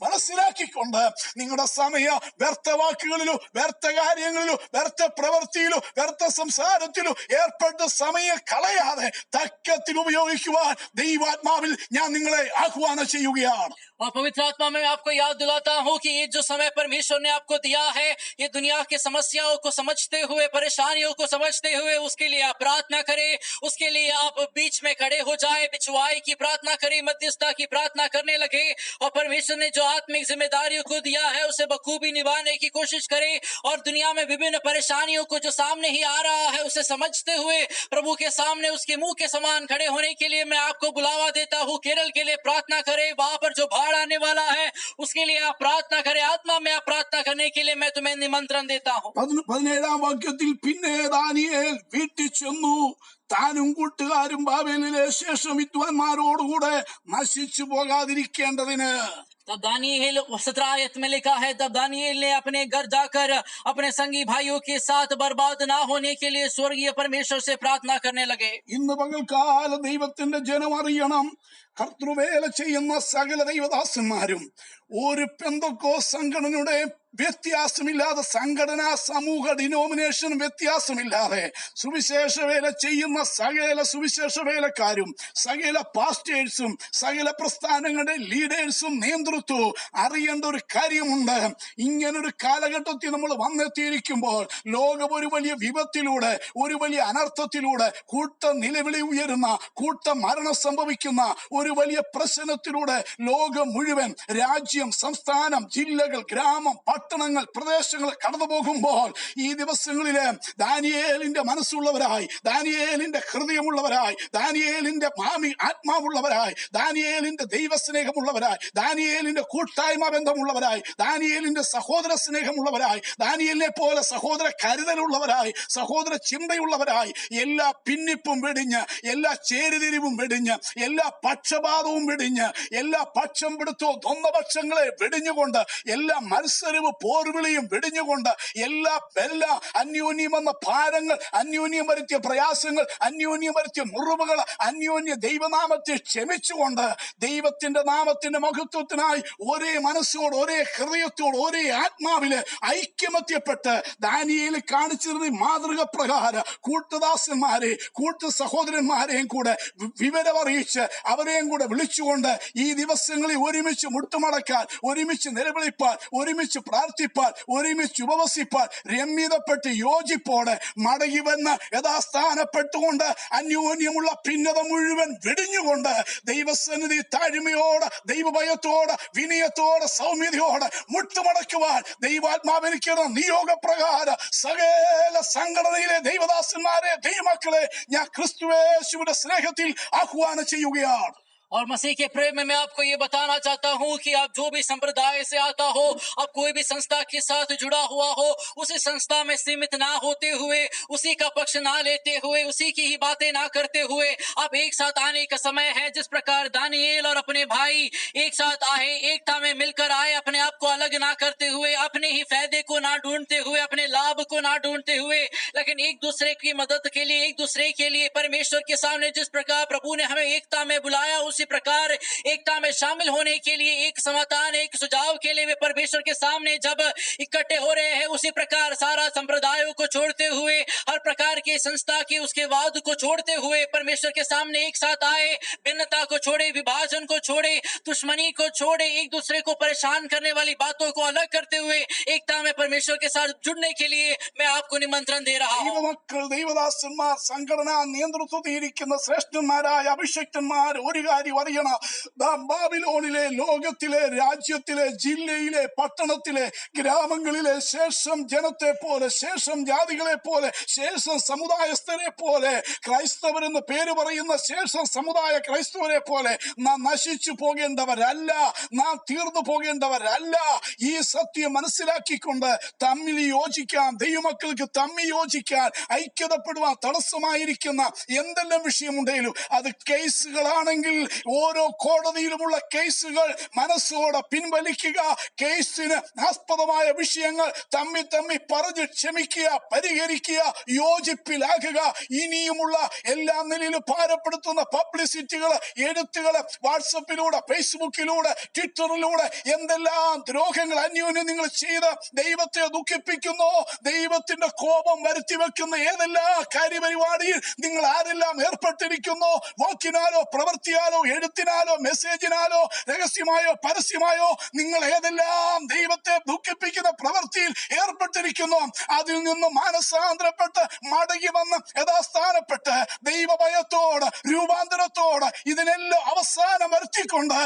മനസ്സിലാക്കിക്കൊണ്ട് നിങ്ങളുടെ സമയം വ്യർത്ഥ വാക്കുകളിലോ വ്യർത്ഥ കാര്യങ്ങളിലോ വ്യർത്ഥ പ്രവൃത്തിയിലോ വ്യർത്ഥ സംസാരത്തിലോ ഏർപ്പെട്ട് സമയം കളയാതെ തക്കത്തിൽ ഉപയോഗിക്കുവാൻ ദൈവാത്മാവിൽ ഞാൻ നിങ്ങളെ ആഹ്വാനം ചെയ്യുകയാണ്. और पवित्र आत्मा में आपको याद दिलाता हूँ कि ये जो समय परमेश्वर ने आपको दिया है, ये दुनिया की समस्याओं को समझते हुए, परेशानियों को समझते हुए उसके लिए आप प्रार्थना करें, उसके लिए आप बीच में खड़े हो जाए, बिछुआई की प्रार्थना करें, मध्यस्थता की प्रार्थना करने लगे और परमेश्वर ने जो आत्मिक जिम्मेदारियों को दिया है उसे बखूबी निभाने की कोशिश करें और दुनिया में विभिन्न परेशानियों को जो सामने ही आ रहा है उसे समझते हुए प्रभु के सामने उसके मुंह के समान खड़े होने के लिए मैं आपको बुलावा देता हूँ. केरल के लिए प्रार्थना करें, वहां पर जो बाढ़ आने वाला है उसके लिए आप प्रार्थना करें. आत्मा में आप प्रार्थना करने के लिए मैं तुम्हें निमंत्रण देता हूँ. 17 വാക്യത്തിൽ പിന്നെ ദാനിയേൽ വീട്ടിൽ ചെന്നു താനും കൂട്ടുകാരും ബാബേലിലെ ശേഷം വിദ്വാൻമാരോടുകൂടെ നശിച്ചു പോകാതിരിക്കേണ്ടതിന്. तब दानिയേल 17 आयत में लिखा है, तब दानिയേल ने अपने घर जाकर अपने संगी भाइयों के साथ बर्बाद ना होने के लिए स्वर्गीय परमेश्वर से प्रार्थना करने लगे. ഇന്ന് പകൽക്കാലം ദൈവത്തിന്റെ ജനം അറിയണം, കർത്തൃവേല ചെയ്യുന്ന സകല ദൈവദാസന്മാരും ഒരു പെന്തക്കോസ്ത് സംഘടനയുടെ വ്യത്യാസമില്ലാതെ, സംഘടനാ സമൂഹ ഡിനോമിനേഷൻ വ്യത്യാസമില്ലാതെ സുവിശേഷ വേല ചെയ്യുന്ന സകല സുവിശേഷ വേലക്കാരും സകല പാസ്റ്റേഴ്സും സകല പ്രസ്ഥാനങ്ങളുടെ ലീഡേഴ്സും നേതൃത്വവും അറിയേണ്ട ഒരു കാര്യമുണ്ട്. ഇങ്ങനൊരു കാലഘട്ടത്തിൽ നമ്മൾ വന്നെത്തിയിരിക്കുമ്പോൾ ലോകം ഒരു വലിയ വിപത്തിലൂടെ, ഒരു വലിയ അനർത്ഥത്തിലൂടെ, കൂട്ട നിലവിളി ഉയരുന്ന, കൂട്ട മരണം സംഭവിക്കുന്ന ഒരു വലിയ പ്രശ്നത്തിലൂടെ ലോകം മുഴുവൻ, രാജ്യം, സംസ്ഥാനം, ജില്ലകൾ, ഗ്രാമം, പട്ടണങ്ങൾ, പ്രദേശങ്ങൾ കടന്നു പോകുമ്പോൾ ഈ ദിവസങ്ങളില് ദാനിയേലിന്റെ മനസ്സുള്ളവരായി, ദാനിയേലിന്റെ ഹൃദയമുള്ളവരായി, ദാനിയേലിന്റെ ആത്മാവുള്ളവരായി, ദാനിയേലിന്റെ ദൈവസ്നേഹമുള്ളവരായി, ദാനിയേലിന്റെ കൂട്ടായ്മ ബന്ധമുള്ളവരായി, ദാനിയേലിന്റെ സഹോദര സ്നേഹമുള്ളവരായി, ദാനിയേലിനെ പോലെ സഹോദര കരുതലുള്ളവരായി, സഹോദര ചിന്തയുള്ളവരായി, എല്ലാ ഭിന്നിപ്പും വെടിഞ്ഞ്, എല്ലാ ചേരിതിരിവും വെടിഞ്ഞ്, എല്ലാ പക്ഷപാതവും വെടിഞ്ഞ്, എല്ലാ പക്ഷം പിടുത്തവും ദ്വന്ദ്പക്ഷങ്ങളെ വെടിഞ്ഞുകൊണ്ട്, എല്ലാ മത്സരവും പോർവിളിയും വെടിഞ്ഞുകൊണ്ട്, എല്ലാ അന്യോന്യം വന്ന ഭാരങ്ങൾ, അന്യോന്യം വരുത്തിയ പ്രയാസങ്ങൾ, അന്യോന്യം വരുത്തിയ മുറിവുകൾ, അന്യോന്യ ദൈവനാമത്തെ ക്ഷമിച്ചുകൊണ്ട് ദൈവത്തിന്റെ നാമത്തിന്റെ മഹത്വത്തിനായി ഒരേ മനസ്സോട്, ഒരേ ഹൃദയത്തോട്, ഒരേ ആത്മാവില് ഐക്യമത്യപ്പെട്ട് ദാനിയേൽ കാണിച്ചിരുന്ന മാതൃക പ്രകാരം കൂട്ടുദാസന്മാരെ, കൂട്ടു സഹോദരന്മാരെയും കൂടെ വിവരമറിയിച്ച് അവരെയും കൂടെ വിളിച്ചുകൊണ്ട് ഈ ദിവസങ്ങളിൽ ഒരുമിച്ച് മുട്ടുമടക്കാൻ, ഒരുമിച്ച് നിലവിളിപ്പാൻ, ഒരുമിച്ച് പ്രാർത്ഥിപ്പാൻ, ഒരുമിച്ച് ഉപവസിപ്പാൻ, രമ്യതപ്പെട്ട് യോജിപ്പോടെ മടങ്ങി വന്ന് യഥാസ്ഥാനപ്പെട്ടുകൊണ്ട് അന്യോന്യമുള്ള ഭിന്നത മുഴുവൻ വെടിഞ്ഞുകൊണ്ട് ദൈവസന്നിധി താഴ്മയോടെ, ദൈവഭയത്തോടെ, വിനയത്തോടെ, സൗമ്യതയോടെ മുട്ടുമടക്കുവാൻ ദൈവാത്മാവെനിക്കുന്ന നിയോഗപ്രകാരം സകല സംഘടനയിലെ ദൈവദാസന്മാരെ, ദൈവമക്കളെ ഞാൻ ക്രിസ്തുയേശുവിന്റെ സ്നേഹത്തിൽ ആഹ്വാനം ചെയ്യുകയാണ്. और मसीह के प्रेम में मैं आपको ये बताना चाहता हूँ कि आप जो भी संप्रदाय से आता हो, आप कोई भी संस्था के साथ जुड़ा हुआ हो, उसी संस्था में सीमित ना होते हुए, उसी का पक्ष ना लेते हुए, उसी की ही बातें ना करते हुए आप एक साथ आने का समय है. जिस प्रकार दानिయేल और अपने भाई एक साथ आए, एकता में मिलकर आए, अपने आप को अलग ना करते हुए, अपने ही फायदे को ना ढूंढते हुए, अपने लाभ को ना ढूंढते हुए, लेकिन एक दूसरे की मदद के लिए, एक दूसरे के लिए परमेश्वर के सामने जिस प्रकार प्रभु ने हमें एकता में बुलाया, उसी उसी प्रकार एकता में शामिल होने के लिए, एक समाधान, एक सुझाव के लिए वे परमेश्वर के सामने जब इकट्ठे हो रहे हैं, उसी प्रकार सारा संप्रदायों को छोड़ते हुए, हर प्रकार के संस्था के उसके वाद को छोड़ते हुए परमेश्वर के सामने एक साथ आए, भिन्नता को छोड़े, विभाजन को छोड़े, दुश्मनी को छोड़े, एक दूसरे को परेशान करने वाली बातों को अलग करते हुए एकता में परमेश्वर के साथ जुड़ने के लिए मैं आपको निमंत्रण दे रहा हूं। ദൈവമക്കൾ, ദൈവദാസന്മാർ, സംഘടനാ നേതൃത്വത്തിൽ ഇരിക്കുന്ന ശ്രേഷ്ഠന്മാരായ അഭിഷിക്തന്മാർ ഒരു കാര്യം അറിയണം. ബാബിലോണിലെ, ലോകത്തിലെ, രാജ്യത്തിലെ, ജില്ലയിലെ, പട്ടണത്തിലെ, ഗ്രാമങ്ങളിലെ ശേഷം ജനത്തെ പോലെ, ശേഷം ജാതികളെ പോലെ, ശേഷം സമുദായസ്ഥരെ പോലെ, ക്രൈസ്തവരെന്ന് പേര് പറയുന്ന ശേഷം സമുദായ ക്രൈസ്തവരെ പോലെ നാം നശിച്ചു പോകേണ്ടവരല്ല, നാം തീർന്നു പോകേണ്ടവരല്ല. ഈ സത്യം മനസ്സിലാക്കിക്കൊണ്ട് തമ്മിൽ യോജിക്കാൻ, ദൈവമക്കൾക്ക് തമ്മിൽ യോജിക്കാൻ, ഐക്യതപ്പെടുവാൻ തടസ്സമായിരിക്കുന്ന എന്തെല്ലാം വിഷയമുണ്ടെങ്കിലും അത് കേസുകളാണെങ്കിൽ ഓരോ കോടതിയിലുമുള്ള കേസുകൾ മനസ്സോടെ പിൻവലിക്കുക. കേസിന് ആസ്പദമായ വിഷയങ്ങൾ തമ്മിൽ പറഞ്ഞ് ക്ഷമിക്കുക, പരിഹരിക്കുക, യോജിപ്പിലാക്കുക. ഇനിയുമുള്ള എല്ലാ നിലയിലും ഭാരപ്പെടുത്തുന്ന പബ്ലിസിറ്റികൾ, എഴുത്തുകൾ, വാട്സപ്പിലൂടെ, ഫേസ്ബുക്കിലൂടെ, ട്വിറ്ററിലൂടെ എന്തെല്ലാം ദ്രോഹങ്ങൾ അന്യോന്യം നിങ്ങൾ ചെയ്ത് ദൈവത്തെ ദുഃഖിപ്പിക്കുന്നു, ദൈവത്തിന്റെ കോപം വരുത്തി വെക്കുന്ന ഏതെല്ലാം കാര്യപരിപാടിയിൽ നിങ്ങൾ ആരെല്ലാം ഏർപ്പെട്ടിരിക്കുന്നു, വാക്കിനാലോ പ്രവൃത്തിയാലോ എഴുത്തിനാലോ മെസ്സേജിനാലോ രഹസ്യമായോ പരസ്യമായോ നിങ്ങൾ ഏതെല്ലാം ദൈവത്തെ ദുഃഖിപ്പിക്കുന്ന പ്രവൃത്തിയിൽ ഏർപ്പെട്ടിരിക്കുന്നു, അതിൽ നിന്ന് മാനസാന്തരപ്പെട്ട് മടങ്ങി വന്ന് യഥാസ്ഥാനപ്പെട്ട് ദൈവഭയത്തോട്, രൂപാന്തരത്തോട് ഇതിനെല്ലാം അവസാനം വരുത്തിക്കൊണ്ട്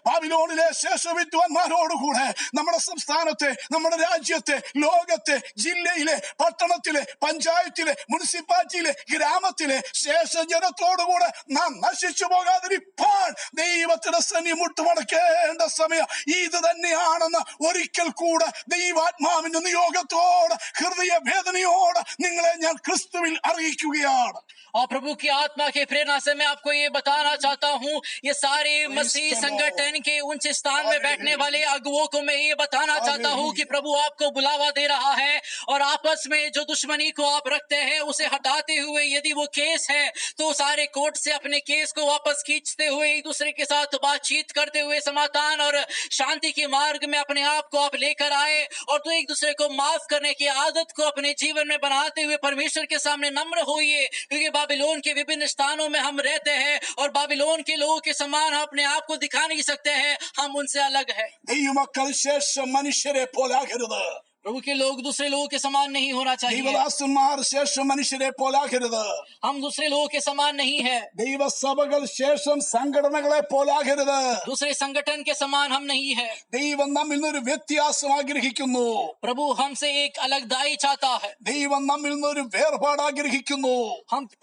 ബാബിലോണിലെ ശേഷവിദ്വാൻമാരോടുകൂടെ നമ്മുടെ സംസ്ഥാനത്തെ, നമ്മുടെ രാജ്യത്തെ, ലോകത്തെ, ജില്ലയിലെ, പട്ടണത്തിലെ, പഞ്ചായത്തിലെ, മുനിസിപ്പാലിറ്റിയിലെ, ഗ്രാമത്തിലെ ശേഷജനത്തോടുകൂടെ നാം നശിച്ചു പോകാതിരിപ്പാൻ ദൈവത്തിന്റെ സന്നി മുട്ടുമടക്കേണ്ട സമയം ഇത് തന്നെയാണെന്ന് ഒരിക്കൽ കൂടെ ദൈവാത്മാവിന്റെ നിയോഗത്തോട്, ഹൃദയ വേദനയോട് നിങ്ങളെ ഞാൻ ക്രിസ്തുവിൽ അറിയിക്കുകയാണ്. और प्रभु की आत्मा के प्रेरणा से मैं आपको ये बताना चाहता हूँ, ये सारे मसीह संगठन के ऊंच स्थान में बैठने वाले अगुवों को मैं ये बताना चाहता हूँ कि प्रभु आपको बुलावा दे रहा है, और आपस में जो दुश्मनी को आप रखते हैं उसे हटाते हुए, यदि वो केस है तो सारे कोर्ट से अपने केस को वापस खींचते हुए एक दूसरे के साथ बातचीत करते हुए समाधान और शांति के मार्ग में अपने आप को आप लेकर आए, और तो एक दूसरे को माफ करने की आदत को अपने जीवन में बनाते हुए परमेश्वर के सामने नम्र होइए, क्योंकि बाबिलोन के विभिन्न स्थानों में हम रहते हैं और बाबिलोन के लोगों के समान हम अपने आप को दिखा नहीं सकते हैं, हम उनसे अलग है। ദൈവമക്കൾ ശേഷം മനുഷ്യരെ പോലാകരുത്. प्रभु के लोग दूसरे लोगों के समान नहीं होना चाहिए। ദൈവദാസന്മാർ ശേഷം മനുഷ്യരെ പോലാകരുത്. हम दूसरे लोगों के समान नहीं है। ദൈവസഭകൾ ശേഷം സംഘടനകളെ പോലാകരുത്. दूसरे संगठन के समान हम नहीं है। ദൈവം നമ്മിൽ നിന്നൊരു വ്യത്യാസം ആഗ്രഹിക്കുന്നു. प्रभु हमसे एक अलगदाई चाहता है। ദൈവം നമ്മിൽ നിന്നൊരു വേർപാട് ആഗ്രഹിക്കുന്നു.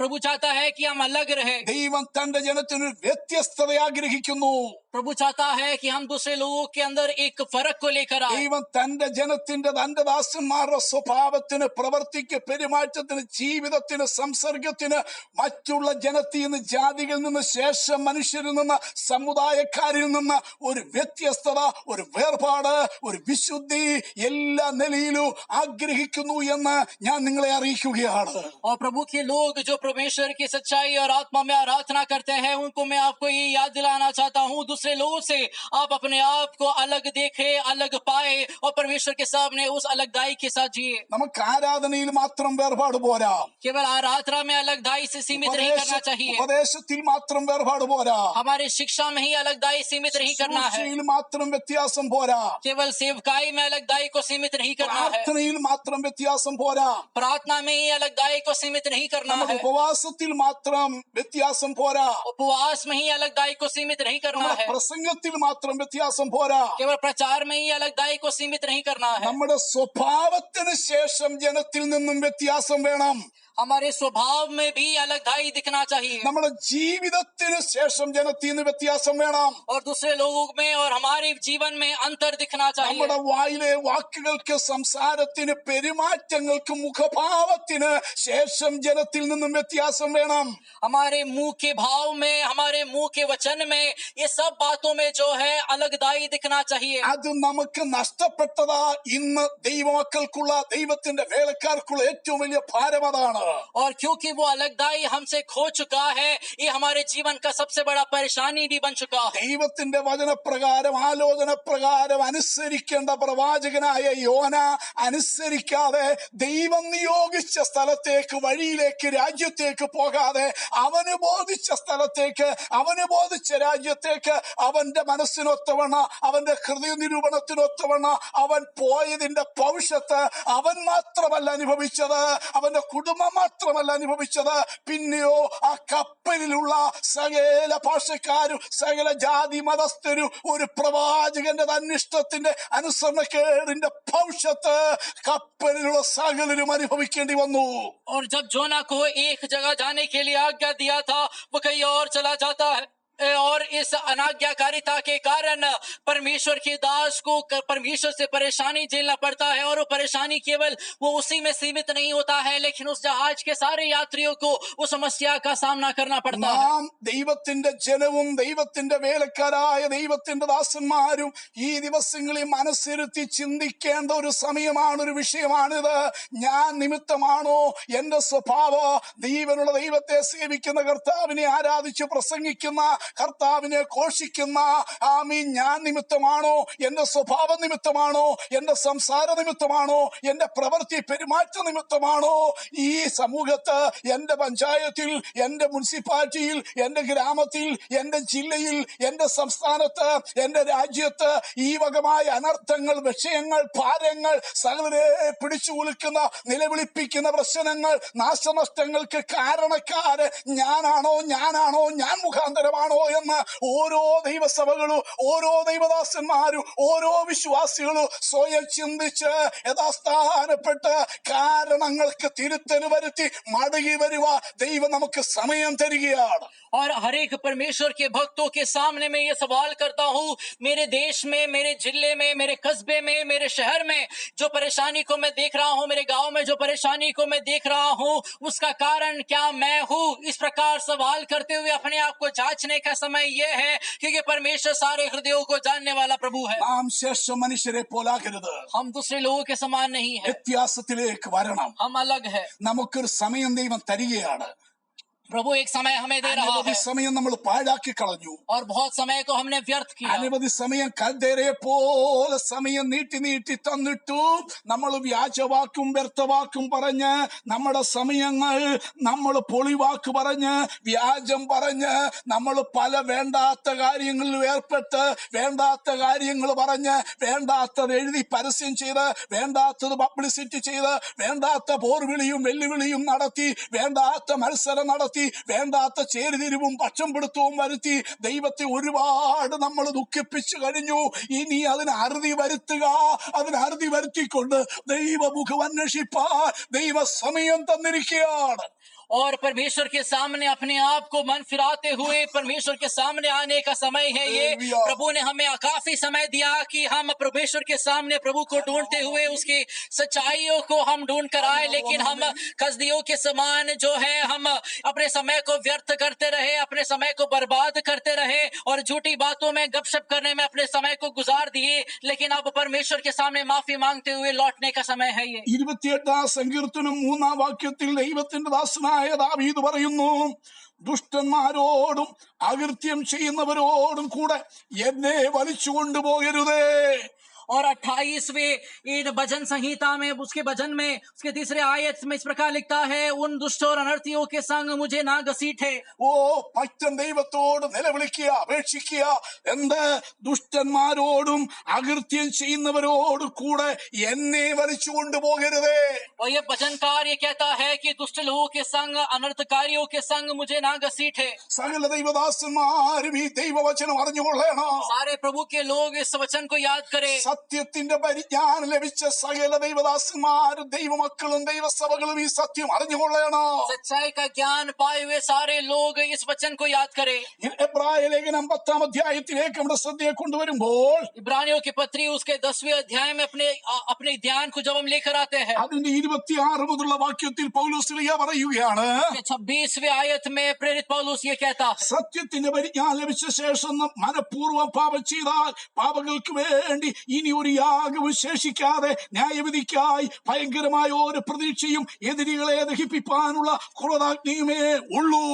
प्रभु चाहता है कि हम अलग रहे। ദൈവം തന്റെ ജനത്തിനൊരു വ്യത്യസ്തത ആഗ്രഹിക്കുന്നു. प्रभु चाहता है कि हम दूसरे लोगों के अंदर एक फर्क को लेकर आए। ദൈവം തന്റെ ജനത്തിന്റെ, തന്റെ ദാസന്മാരുടെ സ്വഭാവത്തിന്, പ്രവൃത്തിക്ക്, പെരുമാറ്റത്തിന്, ജീവിതത്തിന്, സംസർഗത്തിന് മറ്റുള്ള ജനത്തിൽ നിന്ന്, ജാതികളിൽ നിന്ന്, ശേഷം മനുഷ്യരിൽ നിന്ന്, സമുദായക്കാരിൽ നിന്ന് ഒരു വ്യത്യസ്തത, ഒരു വേർപാട്, ഒരു വിശുദ്ധി എല്ലാ നിലയിലും ആഗ്രഹിക്കുന്നു എന്ന് ഞാൻ നിങ്ങളെ അറിയിക്കുകയാണ്. और प्रभु के लोग जो परमेश्वर की सच्चाई और आत्मा में आराधना करते हैं, उनको मैं आपको ये याद दिलाना चाहता हूँ, दूसरे लोगों से आप अपने आप को अलग देखे, अलग पाए और परमेश्वर के सामने उस अलगदाई के साथ जिए। നമുക്ക് ആരാധനയിൽ മാത്രം വേർപാട് പോരാ. केवल आराधना में अलगदाई से सीमित नहीं करना चाहिए। ഉപദേശത്തിൽ മാത്രം വേർപാട് പോരാ. हमारे शिक्षा में ही अलगदाई सीमित नहीं करना है। ശുശ്രൂഷയിൽ മാത്രം വ്യത്യാസം പോരാ. केवल सेवकाई में अलगदाई को सीमित नहीं करना है। പ്രാർത്ഥനയിൽ മാത്രം വ്യത്യാസം പോരാ. प्रार्थना में ही अलगदाई को सीमित नहीं करना നമുക്ക് है। ഉപവാസത്തിൽ മാത്രം വ്യത്യാസം പോരാ. उपवास में ही अलगदाई को सीमित नहीं करना है। പ്രസംഗത്തിൽ മാത്രം വ്യത്യാസം പോരാ. केवल प्रचार में ही अलगदाई को सीमित नहीं करना है। നമ്മുടെ സ്വഭാവത്തിന് ശേഷം ജനത്തിൽ നിന്നും വ്യത്യാസം വേണം. हमारे स्वभाव में भी अलगदाई दिखना चाहिए। നമ്മുടെ ജീവിതത്തിന് ശേഷം ജനത്തിൽ നിന്ന് വ്യത്യാസം വേണം. और दूसरे लोगों में और हमारे जीवन में अंतर दिखना चाहिए। നമ്മുടെ വായിലെ വാക്കുകൾക്ക്, സംസാരത്തിന്, പെരുമാറ്റങ്ങൾക്ക്, മുഖഭാവത്തിന് ശേഷം ജനത്തിൽ നിന്നും വ്യത്യാസം വേണം. हमारे मुंह के भाव में, हमारे मुंह के वचन में, ये सब बातों में जो है अलगदाई दिखना चाहिए। അത് നമുക്ക് നഷ്ടപ്പെട്ടതാ. ഇന്ന് ദൈവമക്കൾക്കുള്ള, ദൈവത്തിന്റെ വേലക്കാർക്കുള്ള ഏറ്റവും വലിയ ഭാരം അതാണ്. और क्योंकि वो अलगदाई हमसे खो चुका है, ये हमारे जीवन का सबसे बड़ा परेशानी भी बन चुका है। ദൈവത്തിന്റെ വചനപ്രകാരം ആലോചന പ്രകാരം അനുസരിക്കേണ്ട പ്രവാചകനായ യോന അനുസരിക്കാതെ ദൈവം നിയോഗിച്ച സ്ഥലത്തേക്ക്, വഴിയിലേക്ക്, രാജ്യത്തേക്ക് പോകാതെ അവന് ബോധിച്ച സ്ഥലത്തേക്ക്, അവന് ബോധിച്ച രാജ്യത്തേക്ക് അവന്റെ മനസ്സിനൊത്തവണ്ണ, അവന്റെ ഹൃദയ നിരൂപണത്തിനൊത്തവണ്ണ അവൻ പോയതിന്റെ ഭവിഷ്യത്ത് അവൻ മാത്രമല്ല അനുഭവിച്ചത്, അവന്റെ കുടുംബം മാത്രമല്ല അനുഭവിച്ചത്, പിന്നെയോ ആ കപ്പലിലുള്ള സകല ഭാഷക്കാരും സകല ജാതി മതസ്ഥരും ഒരു പ്രവാചകന്റെ തന്നിഷ്ടത്തിന്റെ അനുസരണക്കേടിന്റെ ഭവിഷ്യത്ത് കപ്പലിലുള്ള സകലരും അനുഭവിക്കേണ്ടി വന്നു. और जब जोना को एक जगह जाने के लिए आज्ञा दिया था, वो कहीं और चला जाता है, और इस अनाज्ञाकारिता के कारण परमेश्वर के दास को परमेश्वर से परेशानी झेलना पड़ता है। और वो परेशानी केवल वो उसी में सीमित नहीं होता है, लेकिन उस जहाज के सारे यात्रियों को उस समस्या का सामना करना पड़ता है। നാം ദൈവത്തിന്റെ ജനവും ദൈവത്തിന്റെ വേലക്കാരായ ദൈവത്തിന്റെ ദാസന്മാരും ഈ ദിവസങ്ങളിൽ മനസ്സിരുത്തി ചിന്തിക്കേണ്ട ഒരു സമയമാണ്, ഒരു വിഷയമാണിത്. ഞാൻ നിമിത്തമാണോ എന്റെ സ്വഭാവം ദൈവനുള്ള ദൈവത്തെ സേവിക്കുന്ന, കർത്താവിനെ ആരാധിച്ച് പ്രസംഗിക്കുന്ന, കർത്താവിനെ ഘോഷിക്കുന്ന ആമീൻ, ഞാൻ നിമിത്തമാണോ, എന്റെ സ്വഭാവ നിമിത്തമാണോ, എന്റെ സംസാര നിമിത്തമാണോ, എന്റെ പ്രവൃത്തി പെരുമാറ്റ നിമിത്തമാണോ ഈ സമൂഹത്ത്, എന്റെ പഞ്ചായത്തിൽ, എന്റെ മുനിസിപ്പാലിറ്റിയിൽ, എന്റെ ഗ്രാമത്തിൽ, എന്റെ ജില്ലയിൽ, എന്റെ സംസ്ഥാനത്ത്, എന്റെ രാജ്യത്ത് ഈ വകമായ അനർത്ഥങ്ങൾ, വിഷയങ്ങൾ, ഭാരങ്ങൾ, സകലരെ പിടിച്ചു കുലുക്കുന്ന, നിലവിളിപ്പിക്കുന്ന പ്രശ്നങ്ങൾ, നാശനഷ്ടങ്ങൾക്ക് കാരണക്കാര് ഞാനാണോ, ഞാൻ മുഖാന്തരമാണോ എന്ന് ഓരോ ദൈവസഭകളും, ഓരോ ദൈവദാസന്മാരും, ഓരോ വിശ്വാസികളും സ്വയം ചിന്തിച്ച് യഥാസ്ഥാനപ്പെട്ട് കാരണങ്ങൾക്ക് തിരുത്തല് വരുത്തി മടങ്ങി വരുക ദൈവം നമുക്ക് സമയം തരികയാണ്. और हर एक परमेश्वर के भक्तों के सामने मैं ये सवाल करता हूँ, मेरे देश में, मेरे जिले में, मेरे कस्बे में, मेरे शहर में जो परेशानी को मैं देख रहा हूँ, मेरे गांव में जो परेशानी को मैं देख रहा हूँ, उसका कारण क्या मैं हूँ? इस प्रकार सवाल करते हुए अपने आप को जांचने का समय यह है, क्योंकि परमेश्वर सारे हृदयों को जानने वाला प्रभु है। നാം ശേഷ മനുഷ്യരെ പോലാകരുത്. हम दूसरे लोगों के समान नहीं है, വ്യത്യാസത്തിലേക്ക് വരണം. हम अलग है। നമുക്കൊരു സമയം ദൈവം തരികയാണ്. प्रभु एक समय हमें दे रहा അനവധി है, സമയം നമ്മൾ പാഴാക്കി കളഞ്ഞു. और बहुत समय को हमने व्यर्थ किया। അനവധി സമയം കൽദേരെ പോലെ സമയം നീട്ടി നീട്ടി തന്നിട്ടു നമ്മൾ വ്യാജവാക്കും വ്യർത്ഥവാക്കും പറഞ്ഞ് നമ്മുടെ സമയങ്ങൾ നമ്മൾ പൊളിവാക്ക് പറഞ്ഞ് വ്യാജം പറഞ്ഞ് നമ്മൾ പല വേണ്ടാത്ത കാര്യങ്ങളിൽ ഏർപ്പെട്ട് വേണ്ടാത്ത കാര്യങ്ങൾ പറഞ്ഞ് വേണ്ടാത്തത് എഴുതി പരസ്യം ചെയ്ത് വേണ്ടാത്തത് പബ്ലിസിറ്റി ചെയ്ത് വേണ്ടാത്ത പോർവിളിയും വെല്ലുവിളിയും നടത്തി വേണ്ടാത്ത മത്സരം നടത്തി വേണ്ടാത്ത ചേരിതിരിവും പക്ഷം പിടുത്തവും വരുത്തി ദൈവത്തെ ഒരുപാട് നമ്മൾ ദുഃഖിപ്പിച്ചു കഴിഞ്ഞു. ഇനി അതിന് അറുതി വരുത്തുക, അതിന് അറുതി വരുത്തിക്കൊണ്ട് ദൈവമുഖം അന്വേഷിപ്പാൻ ദൈവ സമയം തന്നിരിക്കുകയാണ്. और परमेश्वर के सामने अपने आप को मन फिराते हुए परमेश्वर के सामने आने का समय है ये। प्रभु ने हमें काफी समय दिया कि हम परमेश्वर के सामने प्रभु को ढूंढते हुए उसकी सच्चाइयों को हम ढूंढ कर आए, लेकिन हम कसदियों के समान जो है हम अपने समय को व्यर्थ करते रहे, अपने समय को बर्बाद करते रहे और झूठी बातों में गपशप करने में अपने समय को गुजार दिए। लेकिन अब परमेश्वर के सामने माफी मांगते हुए लौटने का समय है ये। 28 സങ്കീർത്തനം 3 വാക്യത്തിൽ ദൈവത്തിന്റെ ദാസനായ ദാവീദ് പറയുന്നു, ദുഷ്ടന്മാരോടും അകൃത്യം ചെയ്യുന്നവരോടും കൂടെ എന്നെ വലിച്ചു കൊണ്ടുപോകരുതേ. और 28वें भजन संहिता में उसके भजन में उसके तीसरे आयत में इस प्रकार लिखता है, उन दुष्ट और अनर्थियों के संग मुझे ना घसीटे। ഓ ഭക്തൻ ദൈവത്തോട് നിലവിളിക്കുക, അപേക്ഷിക്കുക, എന്ത് ദുഷ്ടന്മാരോടും അകൃത്യം ചെയ്യുന്നവരോടും കൂടെ എന്നെ വലിച്ചു കൊണ്ടുപോകരുതേ. और ये भजनकार ये कहता है कि दुष्ट लोगों के संग, अनर्थकारियों के संग मुझे ना घसीटे। സകല ദൈവദാസന്മാരും ഈ ദൈവവചനം അറിഞ്ഞുകൊള്ളണം. सारे प्रभु के लोग इस वचन को याद करें। സത്യത്തിന്റെ പരിജ്ഞാനം ലഭിച്ച സകല ദൈവദാസന്മാരും ദൈവമക്കളും ദൈവസഭകളും ഈ സത്യം അറിഞ്ഞുകൊള്ളണം. सच्चाई का ज्ञान पाए हुए सारे लोग इस वचन को याद करें। എബ്രായ ലേഖനം 10 അധ്യായത്തിലേക്ക് നമ്മുടെ ശ്രദ്ധയെ കൊണ്ടുവരുമ്പോൾ इब्रानियों की पत्री उसके 10वें अध्याय में अपने ध्यान को जब हम लेकर आते हैं, അതിന്റെ 26 മുതലുള്ള വാക്യത്തിൽ പൗലോസ് ശ്ലീഹ പറയുകയാണ്, 26वें आयत में प्रेरित पौलुस ये कहता है, സത്യത്തിന്റെ പരിജ്ഞാനം ലഭിച്ച ശേഷം മനഃപൂർവ്വം പാപം ചെയ്താൽ പാപങ്ങൾക്ക് വേണ്ടി ഇനി ഇനി ഒരു യാഗവും ശേഷിക്കാതെ ന്യായവിധിക്കായി ഭയങ്കരമായ ഒരു പ്രതീക്ഷയും എതിരികളെ ദഹിപ്പിക്കാനുള്ള ക്രോധാഗ്നിയുമേ ഉള്ളൂ.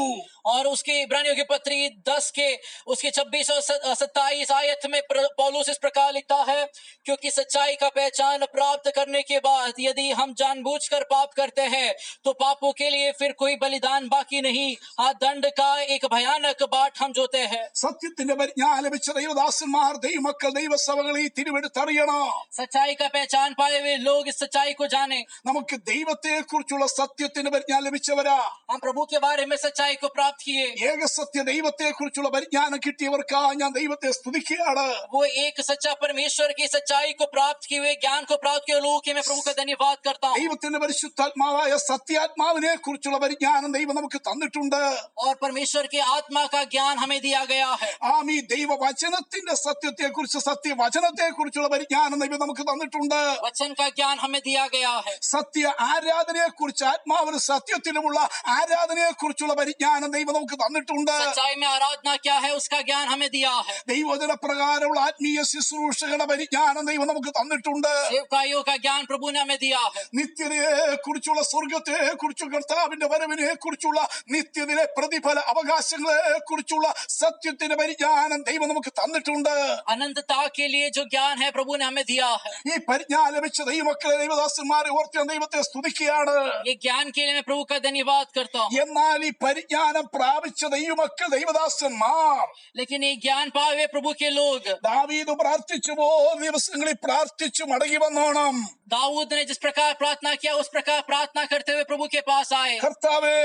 और उसके इब्रानियों की पत्री 10 के उसके 26 और 27 आयत में पौलुस इस प्रकार लिखता है, क्योंकि सच्चाई का पहचान प्राप्त करने के बाद यदि हम जानबूझकर पाप करते हैं तो पापों के लिए फिर कोई बलिदान बाकी नहीं, हाँ दंड का एक भयानक बाट हम जोते हैं. സത്യത്തിന്റെ പരിജ്ഞാനം ലഭിച്ച ദൈവദാസന്മാർ ദൈവമക്കൾ ദൈവസഭകളിൽ തിരുവെടുത്തറിയണം. सच्चाई का पहचान पाए हुए लोग इस सच्चाई को जाने. നമുക്ക് ദൈവത്തെ കുറിച്ചുള്ള സത്യത്തിന്റെ പരിജ്ഞാനം ലഭിച്ചവരാ. हम प्रभु के बारे में सच्चाई को प्राप्त किए. ഏകസത്യ ദൈവത്തെ കുറിച്ചുള്ള പരിജ്ഞാനം കിട്ടിയവർക്കാ ഞാൻ ദൈവത്തെ സ്തുതിക്കുകയാണ്. वो एक सच्चा परमेश्वर की सच्चाई को प्राप्त किए हुए ज्ञान को प्राप्त किए लोगों के मैं प्रभु का धन्यवाद करता हूँ. ദൈവത്തിന്റെ പരിശുദ്ധാത്മാവായ സത്യാത്മാവിനെ കുറിച്ചുള്ള പരിജ്ഞാനം ദൈവം നമുക്ക് തന്നിട്ടുണ്ട്. और परमेश्वर के आत्मा का ज्ञान हमें दिया गया है. ഈ ദൈവവചനത്തിന്റെ സത്യത്തെ കുറിച്ച് സത്യവചനത്തെ കുറിച്ചുള്ള പരിജ്ഞാനം ദൈവം നമുക്ക് തന്നിട്ടുണ്ട്. वचन का ज्ञान हमें दिया गया है. സത്യ ആരാധനയെ കുറിച്ച് ആത്മാവിന് സത്യത്തിലുമുള്ള ആരാധനയെ കുറിച്ചുള്ള പരിജ്ഞാനം ദൈവം നമുക്ക് തന്നിട്ടുണ്ട്. सच्चाई में आराधना क्या है उसका ज्ञान हमें दिया है. ദൈവവചന പ്രകാരമുള്ള ആത്മീയ ശുശ്രൂഷകളുടെ പരിജ്ഞാനം ദൈവം നമുക്ക് തന്നിട്ടുണ്ട്. सेवकाइयों का ज्ञान प्रभु ने हमें दिया है. നിത്യതയെ കുറിച്ചുള്ള സ്വർഗത്തെ കുറിച്ചുള്ള കർത്താവിന്റെ വരവിനെ കുറിച്ചുള്ള നിത്യതയിലെ പ്രതിഫല അവകാശങ്ങളെ കുറിച്ചുള്ള സത്യത്തിന്റെ പരിജ്ഞാനം ദൈവം നമുക്ക് തന്നിട്ടുണ്ട്. अनंतता के लिए जो ज्ञान है प्रभु ने हमें दिया है. ഈ പരിജ്ഞാനം ലഭിച്ച ദൈവമക്കളെ ദൈവദാസന്മാരെ ഓർത്ത് ഞാൻ ദൈവത്തെ സ്തുതിക്കുകയാണ്. ये ज्ञान के लिए मैं प्रभु का धन्यवाद करता हूँ. എന്നാൽ ഈ പരിജ്ഞാനം പ്രാപിച്ച ദൈവമക്കൾ ദൈവദാസന്മാർ, लेकिन ये ज्ञान पाए हुए प्रभु के लोग, ദാവീദ് പ്രാർത്ഥിച്ചുവോ ദിവസങ്ങളിൽ പ്രാർത്ഥിച്ചു മടങ്ങി വന്നോണം. दाऊद ने जिस प्रकार प्रार्थना किया उस प्रकार प्रार्थना करते हुए प्रभु के पास आए. കർത്താവേ,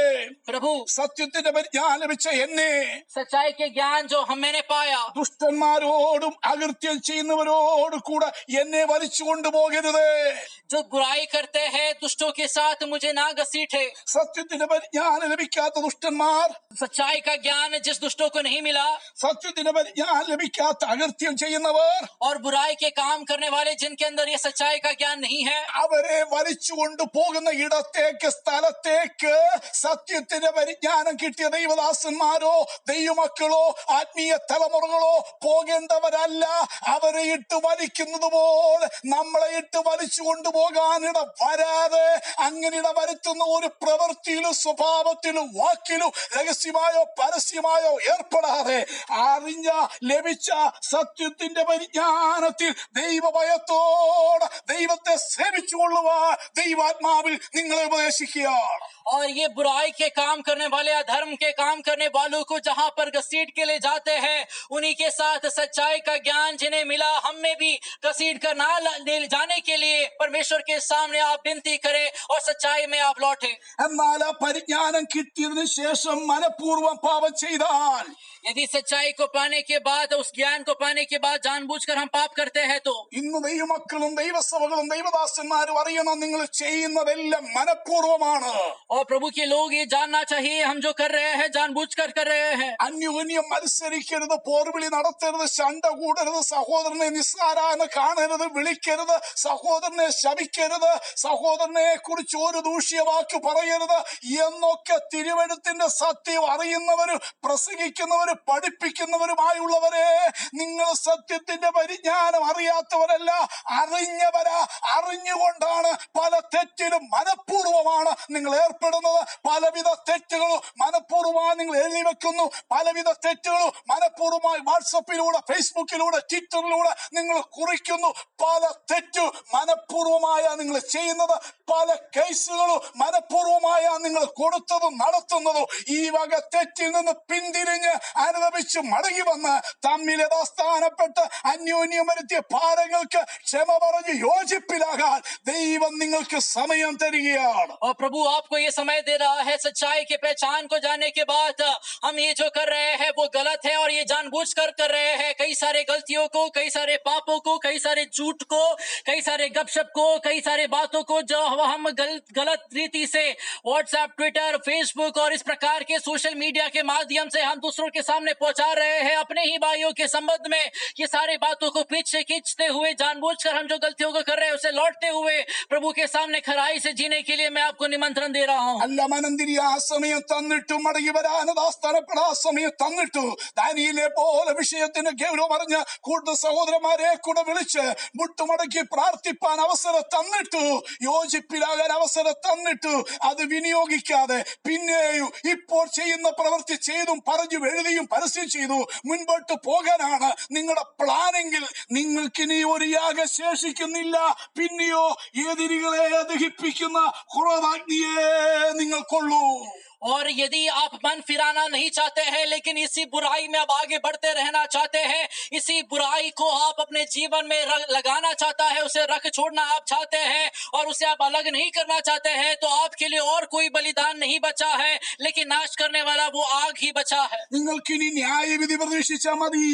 प्रभु സത്യത്തിന്റെ പരിജ്ഞാനം ലഭിച്ച എന്നെ सच्चाई के ज्ञान जो मैंने पाया, ദുഷ്ടന്മാരോടും അകൃത്യം ചെയ്യുന്നവരോട് കൂടെ എന്നെ വലിച്ചു കൊണ്ടുപോകരുത്. जो बुराई करते हैं दुष्टों के साथ मुझे ना घसीटे. സത്യത്തിന്റെ പരിജ്ഞാനം ലഭിക്കാത്ത ദുഷ്ടന്മാർ, सच्चाई का ज्ञान जिस दुष्टों को नहीं मिला, സത്യത്തിന്റെ പരിജ്ഞാനം ലഭിക്കാത്ത അകൃത്യം ചെയ്യുന്നവർ, और बुराई के काम करने वाले जिनके अंदर ये सच्चाई का ज्ञान नहीं है, അവരെ വലിച്ചു കൊണ്ടുപോകുന്ന ഇടത്തേക്ക് സ്ഥലത്തേക്ക് സത്യത്തിന്റെ പരിജ്ഞാനം കിട്ടിയ ദൈവദാസന്മാരോ ദൈവമക്കളോ ആത്മീയ തലമുറകളോ പോകേണ്ടവരല്ല. അവരെ ഇട്ട് വലിക്കുന്നത് പോലെ നമ്മളെ ഇട്ട് വലിച്ചു കൊണ്ടുപോകാനിട വരാതെ, അങ്ങനെ ഇട വരുത്തുന്ന ഒരു പ്രവൃത്തിയിലും സ്വഭാവത്തിലും വാക്കിലും രഹസ്യമായോ പരസ്യമായോ ഏർപ്പെടാതെ അറിഞ്ഞ ലഭിച്ച സത്യത്തിന്റെ പരിജ്ഞാനത്തിൽ ദൈവഭയത്തോടെ ദൈവത്തെ സേവിച്ചുകൊള്ളുവാൻ ദൈവാത്മാവിൽ നിങ്ങളെ ഉപദേശിക്കുകയാണ്. और ये बुराई के काम करने वाले, अधर्म के काम करने वालों को जहां पर घसीट के ले जाते हैं, उन्हीं के साथ सच्चाई का ज्ञान जिन्हें मिला हमें भी घसीट कर ना ले जाने के लिए परमेश्वर के सामने आप विनती करें और सच्चाई में आप लौटे. എന്നാൽ ആ പരിജ്ഞാനം കിട്ടിയതിനു ശേഷം മനഃപൂർവ്വം പാപം ചെയ്താൽ, यदि सच्चाई को पाने के बाद, उस ज्ञान को पाने के बाद जानबूझकर हम पाप करते हैं तो ഇന്ന് ദൈവമക്കളും ദൈവസഭകളും ദൈവദാസന്മാരും അറിയണം, നിങ്ങൾ ചെയ്യുന്നതെല്ലാം മനഃപൂർവ്വമാണ്. और प्रभु के लोग ये जानना चाहिए हम जो कर रहे हैं जानबूझकर कर रहे हैं. അന്യോന്യം മത്സരിക്കരുത്, പോർവിളി നടത്തരുത്, ശണ്ട കൂടരുത്, സഹോദരനെ നിസ്സാരാന്ന് കാണരുത്, വിളിക്കരുത്, സഹോദരനെ ശപിക്കരുത്, സഹോദരനെ കുറിച്ച് ഒരു ദൂഷ്യ വാക്ക് പറയരുത് എന്നൊക്കെ തിരുവെഴുത്തിന്റെ സത്യം അറിയുന്നവരും പ്രസംഗിക്കുന്നവരും പഠിപ്പിക്കുന്നവരുമായുള്ളവരെ, നിങ്ങൾ സത്യത്തിന്റെ പരിജ്ഞാനം അറിയാത്തവരല്ല, അറിഞ്ഞവരാ. അറിഞ്ഞുകൊണ്ടാണ് പല തെറ്റിലും മനഃപൂർവ്വമാണ് നിങ്ങൾ ഏർപ്പെടുന്നത്. പലവിധ തെറ്റുകളും മനഃപൂർവ്വമായി നിങ്ങൾ എഴുതി വെക്കുന്നു. പലവിധ തെറ്റുകളും മനഃപൂർവ്വമായി വാട്സപ്പിലൂടെ, ഫേസ്ബുക്കിലൂടെ, ട്വിറ്ററിലൂടെ നിങ്ങൾ കുറിക്കുന്നു. പല തെറ്റു മനഃപൂർവ്വമായ നിങ്ങൾ ചെയ്യുന്നത്. പല കേസുകളും മനഃപൂർവ്വമായ നിങ്ങൾ കൊടുത്തതും നടത്തുന്നതും. ഈ വക തെറ്റിൽ നിന്ന് പിന്തിരിഞ്ഞ് അനുദപിച്ച് മടങ്ങി വന്ന് തമ്മിൽ യഥാസ്ഥാനപ്പെട്ട് അന്യോന്യം വരുത്തിയ ഭാരങ്ങൾക്ക് ക്ഷമ പറഞ്ഞ് യോജിപ്പിലാകാൻ ദൈവം നിങ്ങൾക്ക് സമയം തരികയാണ്. और प्रभु आपको ये समय दे रहा है. सच्चाई के पहचान को जानने के बाद हम ये जो कर रहे हैं वो गलत है और ये जानबूझकर कर रहे हैं. कई सारे गलतियों को, कई सारे पापों को, कई सारे झूठ को, कई सारे गपशप को, कई सारे बातों को जो हम गलत रीति से व्हाट्सएप, ट्विटर, फेसबुक और इस प्रकार के सोशल मीडिया के माध्यम से हम दूसरों के सामने पहुंचा रहे हैं. अपने ही भाइयों के संबंध में ये सारे बातों को पीछे खींचते हुए जानबूझकर हम जो गलतियों को कर रहे हैं उसे लौटते हुए प्रभु के सामने खराई से जीने के लिए मैं आपको निमंत्रण दे रहा हूँ. അല്ല, മനന്തിരി ആ സമയം തന്നിട്ടും മടങ്ങി വരാൻ യഥാസ്ഥാനം സമാധാനപ്പെടാ സമയം തന്നിട്ടു. ദാനിയേലിനെ പോലെ വിഷയത്തിന് ഗൗരവം അറിഞ്ഞ് കൂടുതൽ സഹോദരന്മാരെ കൂടെ വിളിച്ച് മുട്ടുമടക്കി പ്രാർത്ഥിപ്പാൻ അവസരം തന്നിട്ടു, യോജിപ്പിലാകാൻ അവസരം തന്നിട്ടു. അത് വിനിയോഗിക്കാതെ പിന്നെയും ഇപ്പോൾ ചെയ്യുന്ന പ്രവൃത്തി ചെയ്തും പറഞ്ഞു എഴുതിയും പരസ്യം ചെയ്തു മുൻപോട്ട് പോകാനാണ് നിങ്ങളുടെ പ്ലാനെങ്കിൽ നിങ്ങൾക്കിനി ഒരു യാഗം ശേഷിക്കുന്നില്ല. പിന്നെയോ എതിരികളെ ദഹിപ്പിക്കുന്ന ക്രോധാഗ്നിയെ നിങ്ങൾക്കുള്ളൂ. और यदि आप मन फिराना नहीं चाहते हैं, लेकिन इसी बुराई में अब आगे बढ़ते रहना चाहते हैं, इसी बुराई को आप अपने जीवन में लगाना चाहता है, उसे रख छोड़ना आप चाहते हैं और उसे आप अलग नहीं करना चाहते हैं, तो आपके लिए और कोई बलिदान नहीं बचा है, लेकिन नाश करने वाला वो आग ही बचा है। നിങ്ങൾക്കിനി ന്യായവിധി പ്രതീക്ഷിച്ചാൽ മതി.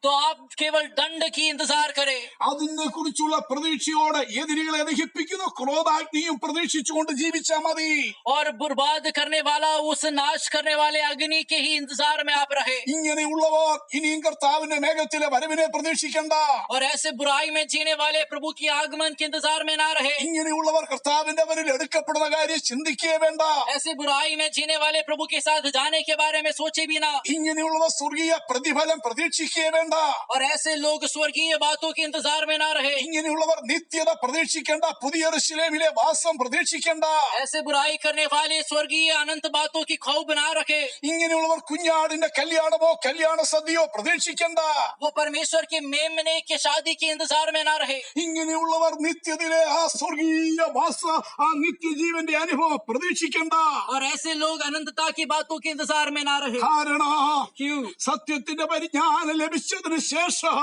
तो आप केवल दंड की इंतजार करें, അതിനെ കുറിച്ചുള്ള പ്രതീക്ഷയോടെ എതിരികളെ ദഹിപ്പിക്കുന്ന ക്രോധാഗ്നിയും പ്രതീക്ഷിച്ചുകൊണ്ട് ജീവിച്ചാൽ മതി. और बर्बाद करने वाला उस नाश करने वाले अग्नि के ही इंतजार में आप रहे। ഇങ്ങനെയുള്ളവർ ഇനിയും കർത്താവിന്റെ മേഘത്തിലെ വരവിനെ പ്രതീക്ഷിക്കണ്ട. और ऐसे बुराई में जीने वाले प्रभु की आगमन के इंतजार में ना रहे। ഇങ്ങനെയുള്ളവർ കർത്താവിന്റെ വരവിൽ എടുക്കപ്പെടുന്ന കാര്യം ചിന്തിക്കേ വേണ്ട. ऐसे बुराई में जीने वाले प्रभु के साथ जाने के बारे में सोचे भी ना। ഇങ്ങനെയുള്ളവർ സ്വർഗീയ പ്രതിഫലം പ്രതീക്ഷിക്കേ വേണ്ട. और ऐसे लोग स्वर्गीय बातों के इंतजार में ना रहे। ഇങ്ങനെയുള്ളവർ നിത്യത പ്രതീക്ഷിക്കേണ്ട, പുതിയ യെരൂശലേമിലെ വാസം പ്രതീക്ഷിക്കേണ്ട. ऐसे बुराई करने वाले स्वर्गीय अनंत बातों की खौफ बना रखे। ഇങ്ങനെയുള്ളവർ കുഞ്ഞാടിന്റെ കല്യാണമോ കല്യാണ സദ്യയോ പ്രതീക്ഷിക്കേണ്ട. वो परमेश्वर के मेमने के शादी के इंतजार में ना रहे। ഇങ്ങനെയുള്ളവർ നിത്യതയിലെ ആ സ്വർഗീയ വാസ, ആ നിത്യജീവന്റെ അനുഭവം പ്രതീക്ഷിക്കേണ്ട. और ऐसे लोग अनंतता की बातों के इंतजार में ना रहे। കാരണം क्यों? സത്യത്തിന്റെ പരിജ്ഞാനം ലഭിച്ചതിന് ശേഷം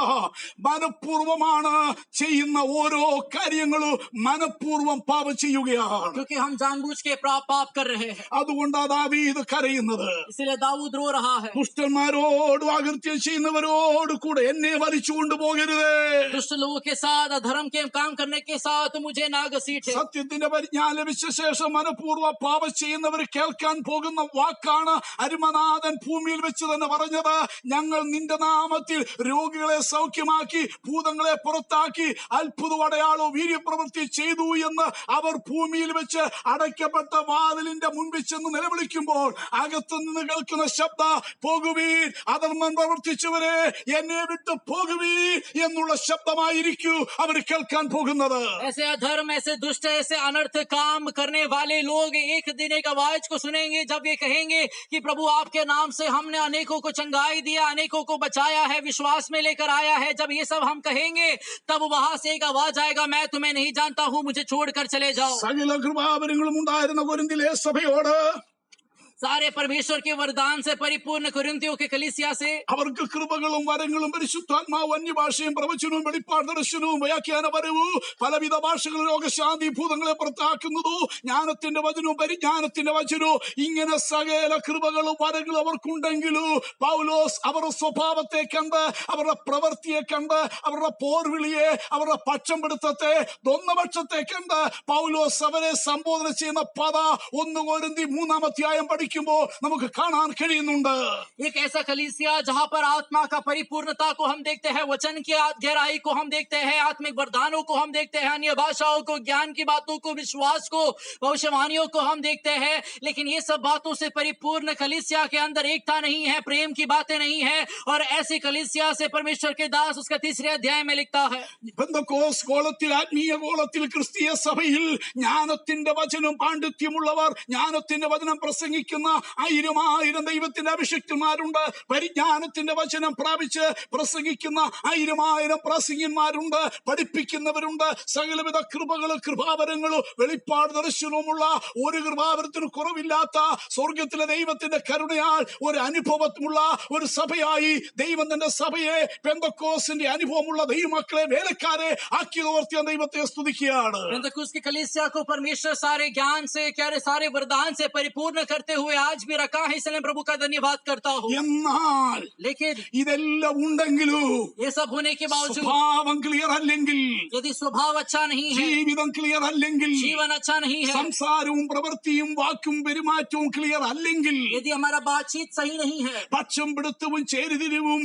മനഃപൂർവമാണ് ചെയ്യുന്ന ഓരോ കാര്യങ്ങളും മനഃപൂർവം പാപം ചെയ്യുകയാണ്. क्योंकि हम जानबूझ के पाप कर रहे हैं, അതുകൊണ്ടാ ദാവീദ് കരയുന്നത്. इसलिए दाऊद रो रहा है। ദുഷ്ടന്മാരോടും അകൃത്യം ചെയ്യുന്നവരോട് കൂടെ എന്നെ വലിച്ചു കൊണ്ടുപോകരുത്. दुष्ट लोगों के साथ, अधर्म के काम करने के साथ मुझे ना घसीटे। സത്യത്തിന്റെ പരിജ്ഞാനം ലഭിച്ച ശേഷം മനഃപൂർവ്വം പാപം ചെയ്യുന്നവർ കേൾക്കാൻ പോകുന്ന വാക്കാണ് അരുമനാഥൻ ഭൂമിയിൽ വെച്ച് തന്നെ പറഞ്ഞത്. ഞങ്ങൾ നിന്റെ നാമത്തിൽ രോഗികളെ സൗഖ്യമാക്കി, ഭൂതങ്ങളെ പുറത്താക്കി, അത്ഭുത അടയാളവും വീര്യപ്രവൃത്തി ചെയ്തു എന്ന് അവർ ഭൂമിയിൽ വെച്ച് അടയ്ക്കപ്പെട്ട വാതിലിന്റെ മുൻപിൽ ചെന്ന് നിലവിളിക്കുമ്പോൾ അകത്തുനിന്ന് കേൾക്കുന്ന ശബ്ദം, പോകുവീൻ, അധർമ്മം പ്രവർത്തിച്ചവരെ എന്നെ വിട്ട് പോകുവീൻ എന്നുള്ള ശബ്ദമായിരിക്കൂ അവർ കേൾക്കാൻ പോകുന്നത്. ऐसे अधर्म, ऐसे दुष्ट, ऐसे अनर्थ काम करने वाले लोग एक दिन एक आवाज को सुनेंगे जब ये कहेंगे कि प्रभु आपके नाम से हमने अनेकों को चंगाई दिया, अनेकों को बचाया है, विश्वास में लेकर आया है। जब ये सब हम कहेंगे तब वहां से एक आवाज आएगा, मैं तुम्हें नहीं जानता हूं, मुझे छोड़कर चले जाओ। സകല കൃപാവരങ്ങളും ഉണ്ടായിരുന്ന കൊരിന്തിലെ സഭയോട് सारे परमेश्वर के वरदान से परिपूर्ण कुरिन्थियों के कलीसिया से അവർക്ക് കൃപകളും വരങ്ങളും പരിശുദ്ധാത്മാവും അന്യഭാഷയും പ്രവചനവും വെളിപ്പാട് ദർശനവും വ്യാഖ്യാനപരവും പലവിധ ഭാഷകൾ രോഗശാന്തി ഭൂതങ്ങളെ പുറത്താക്കുന്നതു ജ്ഞാനത്തിന്റെ വചനവും പരിജ്ഞാനത്തിന്റെ വചനവും ഇങ്ങനെ സകല കൃപകളും വരങ്ങളും അവർക്കുണ്ടെങ്കിലും പൗലോസ് അവരുടെ സ്വഭാവത്തെ കണ്ട്, അവരുടെ പ്രവൃത്തിയെ കണ്ട്, അവരുടെ പോർവിളിയെ, അവരുടെ പക്ഷം പിടുത്തത്തെ, ദ്വന്ദ്വപക്ഷത്തെ കണ്ട് പൗലോസ് അവരെ സംബോധന ചെയ്യുന്ന പദ 1 കൊരിന്തി 3-ാം അധ്യായം പഠിക്കുമ്പോൾ നമുക്ക് കാണാൻ കഴിയുന്നുണ്ട്. एक ऐसा कलीसिया जहां पर आत्मा का परिपूर्णता को हम देखते हैं, वचन की गहराई को हम देखते हैं, आत्मिक वरदानों को हम देखते हैं, अन्य भाषाओं को, ज्ञान की बातों को, विश्वास को, भविष्यवाणियों को हम देखते हैं। लेकिन ये सब बातों से परिपूर्ण कलीसिया के अंदर एकता नहीं है, प्रेम की बातें नहीं है। और ऐसी कलीसिया से परमेश्वर के दास उसका 3 अध्याय में लिखता है, പെന്തക്കോസ്ത് ഗോളത്തിൽ, ആത്മീയ ഗോളത്തിൽ, ക്രിസ്തീയ സഭയിൽ ജ്ഞാനത്തിന്റെ വചനം പാണ്ഡിത്യമുള്ളവർ, ജ്ഞാനത്തിന്റെ വചനം പ്രസംഗിക്കുന്ന 1000 ദൈവത്തിന്റെ അഭിഷിക്തന്മാരുണ്ട്. പരിജ്ഞാനത്തിന്റെ വചനം പ്രാപിച്ച് പ്രസംഗിക്കുന്ന 1000 പ്രസംഗന്മാരുണ്ട്, പഠിപ്പിക്കുന്നവരുണ്ട്. സകലവിധ കൃപകളും കൃപാവരങ്ങളും വെളിപ്പാട് ദർശനവുമുള്ള, ഒരു കൃപാവരത്തിന് കുറവില്ലാത്ത സ്വർഗത്തിലെ ദൈവത്തിന്റെ കരുണയാൽ ഒരു അനുഭവമുള്ള ഒരു സഭയായി ദൈവം തന്റെ സഭയെ പെന്തക്കോസ്തിന്റെ അനുഭവമുള്ള ദൈവമക്കളെ, വേലക്കാരെ ആക്കിയതോർത്തിയ ദൈവത്തെ സ്തുതിക്കുകയാണ്. पेंतकुस्त की कलीसिया को परमेश्वर सारे ज्ञान से, सारे वरदान से परिपूर्ण करते हुए आज भी रखा है, इसलिए प्रभु का धन्यवाद करता हूँ। എന്നാൽ लेकिन ഇതെല്ലാം ഉണ്ടെങ്കിലും ये सब होने के बावजूद സ്വഭാവം ക്ലിയർ അല്ലെങ്കിൽ, यदि स्वभाव अच्छा नहीं है, ജീവിതം ക്ലിയർ അല്ലെങ്കിൽ, जीवन अच्छा नहीं है, സംസാരവും പ്രവൃത്തിയും വാക്കും പെരുമാറ്റവും ക്ലിയർ അല്ലെങ്കിൽ, यदि हमारा बातचीत सही नहीं है, പക്ഷം പിടുത്തവും ചേരിതിരിവും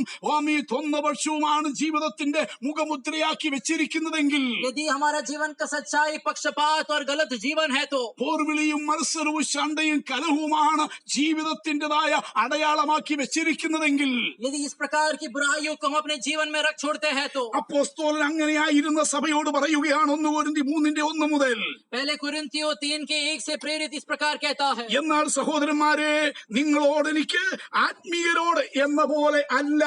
ദ്വന്ദ്വപക്ഷവുമാണ് ജീവിതത്തിന്റെ മുഖമുദ്രയാക്കി വെച്ചിരിക്കുന്നതെങ്കിൽ, यदि हमारा जीवन का सच्चाई, पक्षपात और गलत जीवन है, तो പോർവിളിയും മത്സരവും ശണ്ടയും കലഹവുമാണ് ആണ് ജീവിതത്തിൻ്റെതായ അടയാളമാക്കി വെച്ചിരിക്കുന്നതെങ്കിൽ, यदि इस प्रकार की बुराइयों को हम अपने जीवन में रख छोड़ते हैं तो അപ്പോസ്തലൻ അങ്ങനെയായിരുന്ന സഭയോട് പറയുകയാണ് 1 കൊരിന്ത്യർ 3:1 മുതൽ. पहले कुरिन्थियों 3:1 से प्रेरित इस प्रकार कहता है, എന്നാൽ സഹോദരന്മാരെ, നിങ്ങളോട് എനിക്ക് ആത്മീയരോട് എന്ന പോലെ അല്ല,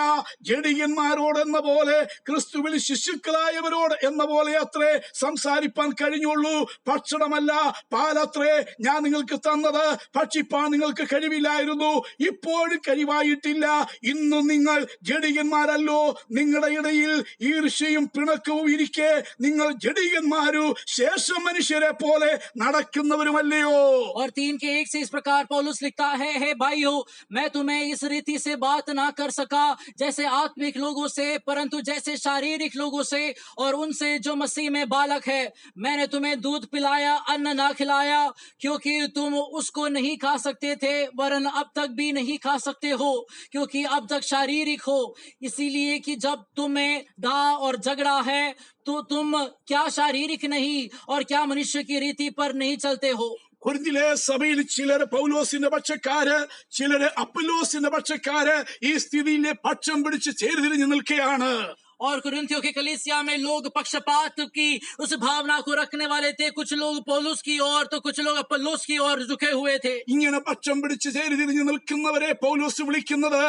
ജഡികന്മാരോട് എന്ന പോലെ, ക്രിസ്തുവിൽ ശിശുക്കളായവരോട് എന്ന പോലെ അത്രേ സംസാരിപ്പാൻ കഴിഞ്ഞുള്ളൂ. ഭക്ഷണമല്ല പാലത്രേ ഞാൻ നിങ്ങൾക്ക് തന്നത്, ഭക്ഷിപ്പാൻ നിങ്ങൾക്ക് കഴിവില്ലായിരുന്നു, ഇപ്പോഴും കഴിവായിട്ടില്ല. ഇന്നും നിങ്ങൾ ജഡികന്മാരല്ലോ. നിങ്ങളുടെ ഇടയിൽ ഈർഷ്യയും പിണക്കവും ഇരിക്കെ നിങ്ങൾ ജഡികന്മാരു ശേഷം മനുഷ്യരെ പോലെ നടക്കുന്നവരുമല്ലയോ. और 3:1 से इस प्रकार पौलुस लिखता है, हे भाइयों, मैं तुम्हें इस रीति से बात ना कर सका जैसे आत्मिक लोगों से, परंतु जैसे शारीरिक लोगों से और उनसे जो मसीह में बालक है. मैंने तुम्हें दूध पिलाया, अन्न ना खिलाया, क्योंकि तुम उसको नहीं खा सकते थे, वरन अब तक भी नहीं खा सकते हो, क्योंकि अब तक शारीरिक हो. इसीलिए कि जब तुम्हें डा और झगड़ा है तो तुम क्या शारीरिक नहीं और क्या मनुष्य की रीति पर नहीं चलते हो. കൊരിന്തിലെ സഭയിൽ ചിലര് പൗലോസിന്റെ പക്ഷക്കാര്, ചിലര് അപ്പൊല്ലോസിന്റെ പക്ഷക്കാര് ഈ സ്ഥിതിയിൽ പക്ഷം പിടിച്ച് ചേരിതിരിഞ്ഞു നിൽക്കുകയാണ്. और कुरिन्थियों की कलीसिया में लोग पक्षपात की उस भावना को रखने वाले थे. कुछ लोग पौलुस की ओर तो कुछ लोग अपोल्लोस की ओर झुके हुए थे. ഇങ്ങനെ പക്ഷം പിടിച്ച് ചേരിതിരിഞ്ഞു നിൽക്കുന്നവരെ പൗലോസ് വിളിക്കുന്നത്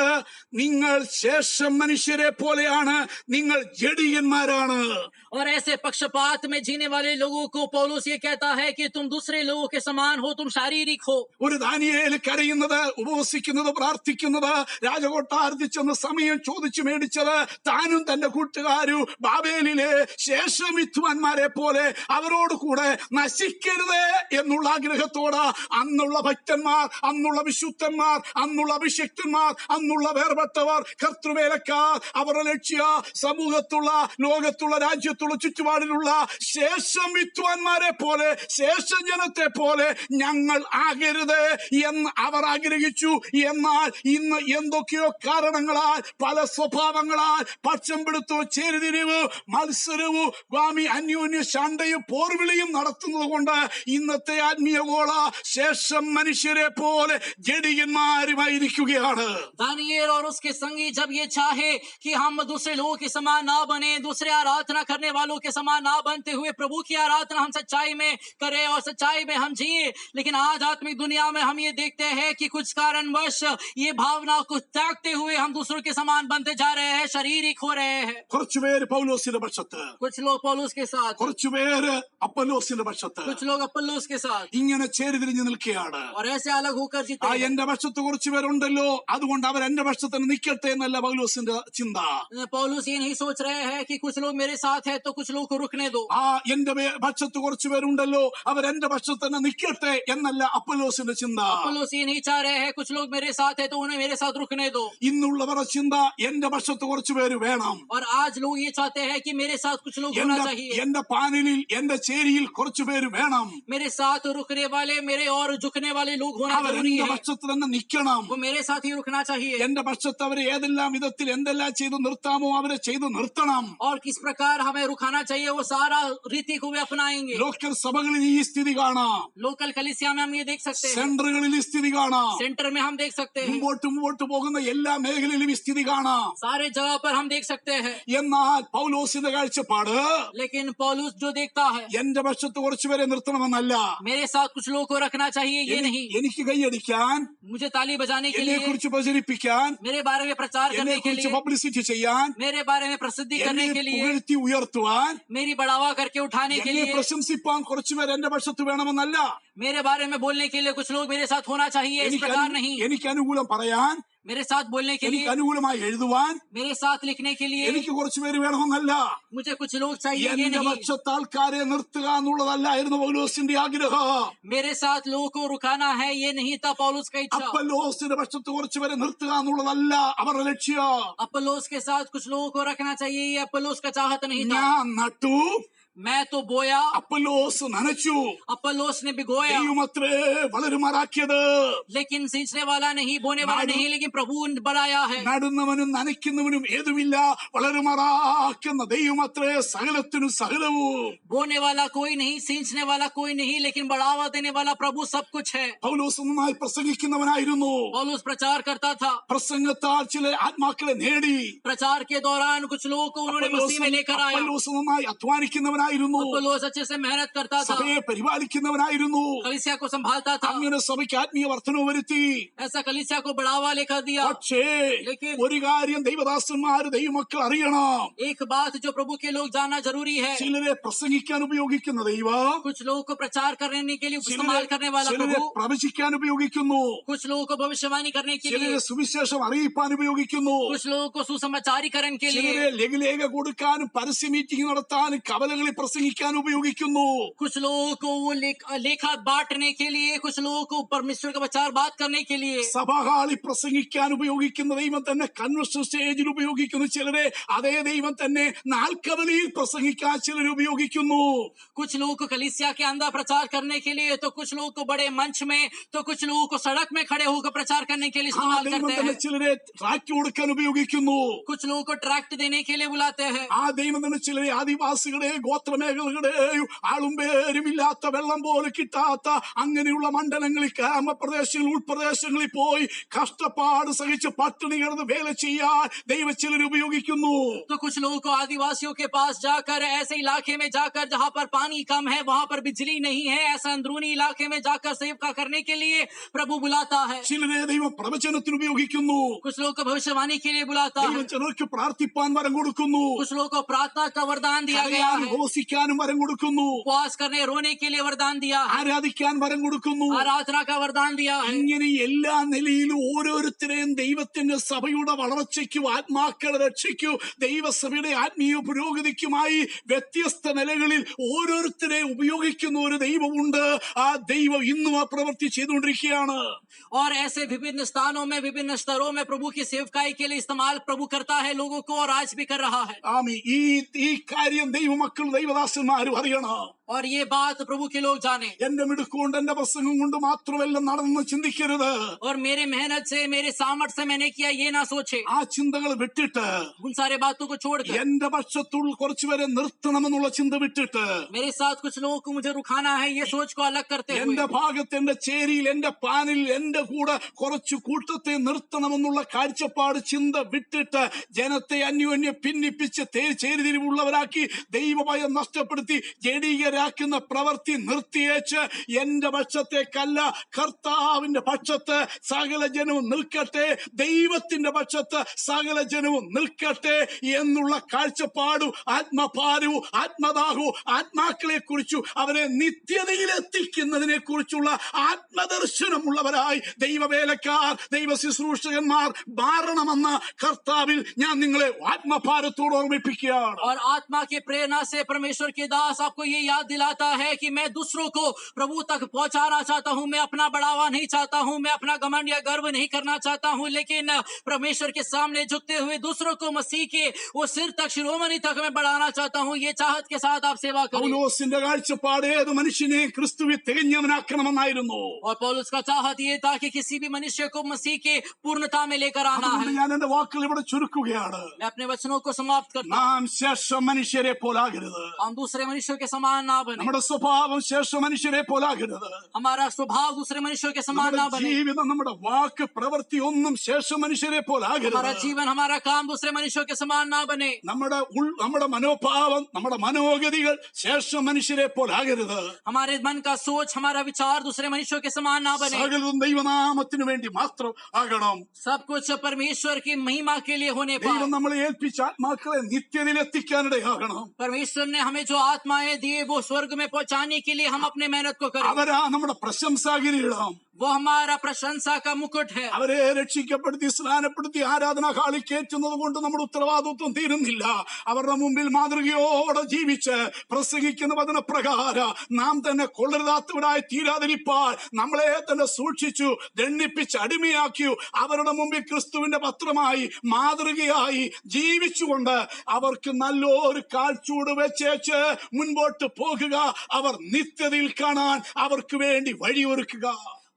നിങ്ങൾ ശേഷം മനുഷ്യരെ പോലെയാണ്, നിങ്ങൾ ജഡികന്മാരാണ്. और ऐसे पक्षपात में जीने वाले लोगों को पौलुस ये कहता है कि तुम दूसरे लोगों के समान हो, तुम शारीरिक हो. ഒരു ദാനിയേൽ കരയുന്നത്, ഉപവസിക്കുന്നത്, പ്രാർത്ഥിക്കുന്നത്, രാജകൊട്ടാരത്തിൽ ചെന്ന് സമയം ചോദിച്ചു മേടിച്ചത് താനും തന്റെ കൂട്ടുകാരും ബാബേലിലെ ശേഷമിത്വാന്മാരെ പോലെ അവരോട് കൂടെ നശിക്കരുതേ എന്നുള്ള ആഗ്രഹത്തോട് അന്നുള്ള ഭക്തന്മാർ, അന്നുള്ള വിശുദ്ധന്മാർ, അന്നുള്ള അഭിഷിക്തന്മാർ, അന്നുള്ള വേർപെട്ടവർ, കർത്തൃവേലക്കാർ, അവരുടെ ലക്ഷ്യ സമൂഹത്തുള്ള, ലോകത്തുള്ള, രാജ്യത്തുള്ള, ചുറ്റുപാടിലുള്ള ശേഷമിത്വാന്മാരെ പോലെ, ശേഷജനത്തെ പോലെ ഞങ്ങൾ ആകരുത് എന്ന് അവർ ആഗ്രഹിച്ചു. എന്നാൽ ഇന്ന് എന്തൊക്കെയോ കാരണങ്ങളാൽ, പല സ്വഭാവങ്ങളാൽ പക്ഷം പിടുത്തവും ചേരിതിരിവ്, മത്സരവും സ്വാമി അന്യോന്യ ശാന്തയും പോർവിളിയും നടത്തുന്നത് കൊണ്ട് ഇന്നത്തെ ആത്മീയഗോള ശേഷം മനുഷ്യരെ പോലെ ജഡികന്മാരുമായിരിക്കുകയാണ്. दानिएल और उसके संगी जब ये चाहे कि हम दूसरे लोगों के समान ना बने, दूसरे आराधना करने वालों के समान ना बनते हुए प्रभु की आराधना हम सच्चाई में करें और सच्चाई में हम जिए, लेकिन आज आत्मिक दुनिया में हम ये देखते हैं कि कुछ कारणवश ये भावना को त्यागते हुए हम दूसरों के समान बनते जा रहे हैं, शारीरिक हो रहे हैं. കുറച്ചുപേര് പൗലോസിന്റെ പക്ഷത്ത്, कुछ लोग पौलुस के साथ, കുറച്ചുപേര് അപ്പൊല്ലോസിന്റെ പക്ഷത്ത്, कुछ लोग अपोल्लोस के साथ, ഇങ്ങനെ ചേരിതിരിഞ്ഞു നിൽക്കുകയാണ്. और ऐसे अलग होकर जीते ആ हैं. എന്റെ പക്ഷത്ത് കുറച്ചുപേരുണ്ടല്ലോ, അതുകൊണ്ട് അവർ എന്റെ പക്ഷത്തിന് നിൽക്കട്ടെ എന്നല്ല പൗലോസിന്റെ ചിന്ത. पौलुस ये नहीं सोच रहे हैं कि कुछ लोग मेरे साथ है तो कुछ लोग को रुकने दो. ആ എന്റെ പക്ഷത്ത് കുറച്ചുപേരുണ്ടല്ലോ, അവർ എന്റെ പക്ഷത്ത് തന്നെ നിൽക്കട്ടെ എന്നല്ല അപ്പൊല്ലോസിന്റെ ചിന്ത. अपोल्लोस ये नहीं चाह रहे हैं कुछ लोग मेरे साथ है तो उन्हें मेरे साथ रुकने दो. ഇന്നുള്ളവരുടെ ചിന്ത എന്റെ പക്ഷത്ത് കുറച്ചുപേര് വേണം, और आज लोग ये चाहते हैं कि मेरे साथ कुछ लोग होना चाहिए, എന്റെ പാനലിൽ, എന്റെ ചേരിയിൽ കുറച്ചുപേര് വേണം, मेरे साथ रुकने वाले, मेरे और झुकने वाले लोग होना അവർ जरूरी എന്റെ है. പക്ഷത്ത് തന്നെ നിൽക്കണം. वो मेरे साथ ही रुकना चाहिए. എന്റെ പക്ഷത്ത് അവരെ ഏതെല്ലാം വിധത്തിൽ എന്തെല്ലാം ചെയ്തു നിർത്താമോ അവരെ ചെയ്തു നിർത്തണം. और किस प्रकार हमें रुकाना चाहिए वो सारा रीति को वे अपनाएंगे. ലോക്കൽ സഭകളിൽ ഈ സ്ഥിതി കാണാം, लोकल कलीसिया में हम ये देख सकते हैं, സെന്ററുകളിൽ ഈ സ്ഥിതി കാണാം, सेंटर में हम देख सकते हैं, മുമ്പോട്ട് പോകുന്ന എല്ലാ മേഖലയിലും ഈ സ്ഥിതി കാണാം. सारे जगह पर हम देख सकते हैं. എന്നാൽ പൗലോസിന്റെ കാഴ്ചപ്പാട് लेकिन पौलुस जो देखता है എന്റെ പക്ഷത്ത് കുറച്ചുപേരെ നിർത്തണമെന്നല്ല, मेरे साथ कुछ लोगों को रखना चाहिए, ये नहीं. എനിക്ക് കൈയടിക്കാൻ, मुझे ताली बजाने के എന്നെ लिए, കുറിച്ച് പ്രചരിപ്പിക്കാൻ, मेरे बारे में प्रचार എന്നെ करने के കുറിച്ച് लिए, പബ്ലിസിറ്റി ചെയ്യാൻ, मेरे बारे में प्रसिद्धि എന്നെ करने के लिए, പുകഴ്ത്തി ഉയർത്തുവാൻ, मेरी बढ़ावा करके उठाने के എന്നെ लिए, പ്രശംസിപ്പാൻ കുറച്ചുപേർ എന്റെ പക്ഷത്ത് വേണമെന്നല്ല. मेरे बारे में बोलने के लिए कुछ लोग मेरे साथ होना चाहिए, इस प्रकार नहीं. എനിക്ക് അനുകൂലം പറയാൻ, मेरे साथ बोलने के എനിക്ക് लिए, അനുകൂലമായി എഴുതുവാൻ मेरे साथ लिखने के लिए എനിക്ക് കുറച്ചുപേര് വേണമെന്നല്ല. मुझे कुछ लोग चाहिए, ये എന്റെ नहीं. പക്ഷത്ത് ആൾക്കാരെ നിർത്തുക എന്നുള്ളതല്ലായിരുന്നു പൗലോസിന്റെ ആഗ്രഹം. मेरे साथ लोगों को रुकाना है, ये नहीं था पौलुस का इच्छा. അപ്പൊല്ലോസിന്റെ പക്ഷത്ത് കുറച്ചുപേരെ നിർത്തുക എന്നുള്ളതല്ല അവരുടെ ലക്ഷ്യം. अपोल्लोस के साथ कुछ लोगों को रखना चाहिए, ये अपोल्लोस का चाहत नहीं था. ഞാൻ നട്ടു, मैं तो बोया, അപ്പൊല്ലോസ് നനച്ചു, अपोलोस ने भिगोया, ദൈവമത്രേ വളരുമാറാക്കിയത്. लेकिन सींचने वाला नहीं, बोने वाला नहीं, लेकिन प्रभु ने बढ़ाया है। നടുന്നവനും നനയ്ക്കുന്നവനും ഏതുമില്ല, വളരുമാറാക്കുന്ന ദൈവമത്രേ സകലത്തിനും സകലവും. बोने वाला कोई नहीं, सींचने वाला कोई नहीं, लेकिन बढ़ावा देने वाला प्रभु सब कुछ है। പൗലോസ് നന്നായി പ്രസംഗിക്കുന്നവനായിരുന്നു. पौलुस प्रचार करता था, പ്രസംഗത്താൽ ചില ആത്മാക്കളെ നേടി. प्रचार के दौरान कुछ लोगों को उन्होंने मसीह में लेकर आया। അപ്പൊല്ലോസ് നന്നായി അധ്വാനിക്കുന്നവനായിരുന്നു. अपोलोस अच्छे से मेहनत करता था, സഭയെ പരിപാലിക്കുന്നവനായിരുന്നു. कलीसिया को संभालता था, അങ്ങനെ സഭയ്ക്ക് ആത്മീയ വർധനവ് വരുത്തി. ऐसा कलीसिया को बढ़ावा लेकर दिया। പക്ഷേ लेकिन ഒരു കാര്യം ദൈവദാസന്മാര് ദൈവമക്കൾ അറിയണം. एक बात जो प्रभु के लोग जानना जरूरी है, ചിലരെ പ്രസംഗിക്കാൻ ഉപയോഗിക്കുന്ന ദൈവം, कुछ लोगों को प्रचार करने के लिए इस्तेमाल करने वाला ചിലരെ प्रभु, പ്രവചിക്കാൻ ഉപയോഗിക്കുന്നു, कुछ लोगों को भविष्यवाणी करने के लिए, ചിലരെ സുവിശേഷം അറിയിപ്പാൻ ഉപയോഗിക്കുന്നു, कुछ लोगों को सुसमाचारीकरण के लिए, ചിലരെ ലഘുലേഖ കൊടുക്കാനും പരസ്യ മീറ്റിംഗ് നടത്താനും കവലകളിൽ പ്രസംഗിക്കാൻ ഉപയോഗിക്കുന്നു. कुछ लोगों को वो लेखा बांटने के लिए, कुछ लोगों को परमेश्वर का प्रचार बात करने के लिए, സഭാഹാളി പ്രസംഗിക്കാൻ ഉപയോഗിക്കുന്ന ദൈവം തന്നെ കൺവെൻഷൻ സ്റ്റേജിൽ ഉപയോഗിക്കുന്നു. ചിലരെ അതേ ദൈവം തന്നെ നാൽക്കവലിയിൽ പ്രസംഗിക്കാൻ ചിലർ ഉപയോഗിക്കുന്നു. कुछ लोगों को कलीसिया के अंदर प्रचार करने के लिए, तो कुछ लोगों को बड़े मंच में, तो कुछ लोगों को सड़क में खड़े होकर प्रचार करने के लिए ആ इस्तेमाल ദൈവം करते തന്നെ हैं। ചിലരെ ട്രാക്ട് കൊടുക്കാൻ ഉപയോഗിക്കുന്നു. कुछ लोगों को ट्रैक्ट देने के लिए बुलाते हैं। ആ ദൈവം തന്നെ ചിലരെ ആദിവാസികളെ ഗോത്രമേഖലകളുടെയും ആളും പേരുമില്ലാത്ത വെള്ളം പോലെ കിട്ടാത്ത അങ്ങനെയുള്ള മണ്ഡലങ്ങളിൽ ഗ്രാമപ്രദേശങ്ങളിൽ ഉൾപ്രദേശങ്ങളിൽ പോയി കഷ്ടപ്പാട് സഹിച്ച് പട്ടിണി കിടന്ന് വേല ചെയ്യാൻ ദൈവം ചിലർ ഉപയോഗിക്കുന്നു. तो कुछ लोगों को आदिवासियों के पास जाकर, ऐसे इलाके में जाकर जहाँ पर पानी कम है, वहाँ पर बिजली नहीं है, ऐसा अंदरूनी इलाके में जाकर सेवका करने के लिए प्रभु बुलाता है। ചിലരെ ദൈവം പ്രവചനത്തിന് ഉപയോഗിക്കുന്നു. कुछ लोगों को भविष्यवाणी के लिए बुलाता ദൈവം है। ചിലർക്ക് പ്രാർത്ഥിപ്പാൻ വരം കൊടുക്കുന്നു. कुछ लोगों को प्रार्थना का वरदान दिया गया കരയാനും है, ഘോഷിക്കാനും വരം കൊടുക്കുന്നു. उपवास करने, रोने के लिए वरदान दिया है, ആരാധിക്കാൻ വരം കൊടുക്കുന്നു. आराधना का वरदान दिया है। ഇങ്ങനെ എല്ലാ നിലയിലും ഓരോരുത്തരെയും ദൈവത്തിന്റെ സഭയുടെ വളർച്ചയ്ക്കും ആത്മാക്കളുടെ രക്ഷയ്ക്കും ദൈവസഭയുടെ ആത്മീയ പുരോഗതിക്കുമായി വ്യത്യസ്ത നിലകളിൽ ഓരോരുത്തരെ ഉപയോഗിക്കുന്ന ഒരു ദൈവമുണ്ട്. ആ ദൈവം ഇന്നും ആ പ്രവൃത്തി ചെയ്തുകൊണ്ടിരിക്കുകയാണ്. और ऐसे विभिन्न स्थानों में, विभिन्न स्तरों में प्रभु की सेवकाई के लिए इस्तेमाल प्रभु करता है लोगों को, और आज भी कर रहा है। ആമീൻ. ഈ കാര്യം ദൈവമക്കളും ദൈവദാസന്മാരും അറിയണം. और ये बात प्रभु के लोग जाने। എന്റെ മിടുക്കൊണ്ട് എന്റെ പ്രസംഗം കൊണ്ട് മാത്രമല്ല നടന്ന് ചിന്തിക്കരുത്. और मेरे मेहनत से, मेरे सामर्थ्य से मैंने किया, ये ना सोचे। ആ ചിന്തകൾ വിട്ടിട്ട് उन सारे बातों को छोड़कर എന്റെ പക്ഷത്തുള്ള കുറച്ചുപേരെ നിർത്തണമെന്നുള്ള ചിന്ത വിട്ടിട്ട് मेरे साथ कुछ लोगों को मुझे रुकाना है, ये सोच को अलग करते എന്റെ हुए ഭാഗത്ത് എന്റെ ചേരിയിൽ എന്റെ പാനിൽ എന്റെ കൂടെ കുറച്ചു കൂട്ടത്തെ നിർത്തണമെന്നുള്ള കാഴ്ചപ്പാട് ചിന്ത വിട്ടിട്ട് ജനത്തെ അന്യോന്യം ഭിന്നിപ്പിച്ച് ചേരിതിരിവുള്ളവരാക്കി ദൈവഭയം നഷ്ടപ്പെടുത്തി ജഡീകരാക്കുന്ന പ്രവൃത്തി നിർത്തിയേച്ച് എന്റെ പക്ഷത്തേക്കല്ല കർത്താവിന്റെ പക്ഷത്ത് സകല ജനവും നിൽക്കട്ടെ, ദൈവത്തിന്റെ പക്ഷത്ത് സകല ജനവും നിൽക്കട്ടെ എന്നുള്ള കാഴ്ചപ്പാടും ആത്മഭാരവും ആത്മദാഹവും ആത്മാക്കളെ കുറിച്ചും അവരെ നിത്യതയിൽ എത്തിക്കുന്നതിനെ കുറിച്ചുള്ള ആത്മദർശനമുള്ളവരായി ദൈവവേലക്കാർ, ദൈവ ശുശ്രൂഷകന്മാർ മാറണമെന്ന് കർത്താവിൽ ഞാൻ നിങ്ങളെ ആത്മഭാരത്തോട് ഓർമ്മിപ്പിക്കുകയാണ്. और आत्मा की प्रेरणा से परमेश्वर के दास आपको ये याद दिलाता है कि मैं दूसरों को प्रभु तक पहुंचाना चाहता हूं। मैं अपना बढ़ावा नहीं चाहता हूं, मैं अपना घमंड या गर्व नहीं करना चाहता हूं, लेकिन परमेश्वर के सामने झुकते हुए दूसरों को मसीह के वो सिर तक, शिरोमणि तक मैं बढ़ाना चाहता हूं। ये चाहत के साथ आप सेवा करें। പൗലോസിന്റെ കാഴ്ചപ്പാട് ഏത് മനുഷ്യനെ ക്രിസ്തുവിൽ തികഞ്ഞവനാക്കണമെന്നായിരുന്നു. और पौलुस का चाहत ये था कि किसी भी मनुष्य को मसीह के पूर्णता में लेकर आना അതുകൊണ്ട് है। ഞാൻ എന്റെ വാക്കുകൾ ഇവിടെ ചുരുക്കുകയാണ്. मैं अपने वचनों को समाप्त करता हूं। നാം ശേഷ മനുഷ്യരെ പോലാകരുത്. हम दूसरे मनुष्यों के समान ना बने, നമ്മുടെ സ്വഭാവം ശേഷ മനുഷ്യരെ പോലാകരുത്. हमारा स्वभाव दूसरे मनुष्यों के समान നമ്മുടെ ना बने, ജീവിതം, നമ്മുടെ വാക്ക്, പ്രവൃത്തി ഒന്നും ശേഷ മനുഷ്യരെ हमारा പോലാകരുത്. जीवन, हमारा काम दूसरे मनुष्यों के समान ना बने, നമ്മുടെ മനോഭാവം, നമ്മുടെ മനോഗതികൾ ശേഷ മനുഷ്യരെ പോലാകരുത്. हमारे मन का सोच, हमारा विचार दूसरे मनुष्यों के समान ना बने। സകലതും ദൈവനാമത്തിനു വേണ്ടി മാത്രം ആകണം. सब कुछ परमेश्वर की महिमा के लिए होने ദൈവം पाए। നമ്മളെ ഏൽപ്പിച്ച ആത്മാക്കളെ നിത്യതയിൽ എത്തിക്കാനിടയാകണം. परमेश्वर ने हमें जो आत्माएं दिए वो स्वर्ग में पहुंचाने के लिए हम अपने मेहनत को करें। അവരാ നമ്മുടെ പ്രശംസാ കിരീടം. वो हमारा प्रशंसा का मुकुट है। അവരെ രക്ഷിക്കപ്പെടുത്തി സ്നാനപ്പെടുത്തി ആരാധനാ ഹാളിൽ കയറ്റുന്നത് കൊണ്ട് നമ്മുടെ ഉത്തരവാദിത്വം തീരുന്നില്ല. അവരുടെ മുമ്പിൽ മാതൃകയോടെ ജീവിച്ച് പ്രസംഗിക്കുന്ന വചനപ്രകാരം നാം തന്നെ കൊള്ളരുതാത്തവരായി തീരാതിരിപ്പാൻ നമ്മളെ തന്നെ സൂക്ഷിച്ചു ദണ്ഡിപ്പിച്ച് അടിമയാക്കി അവരുടെ മുമ്പിൽ ക്രിസ്തുവിന്റെ പത്രമായി മാതൃകയായി ജീവിച്ചുകൊണ്ട് അവർക്ക് നല്ലൊരു കാൽച്ചൂട് വെച്ചേച്ച് മുൻപോട്ട് പോകുക. അവർ നിത്യതയിൽ കാണാൻ അവർക്ക് വേണ്ടി വഴിയൊരുക്കുക.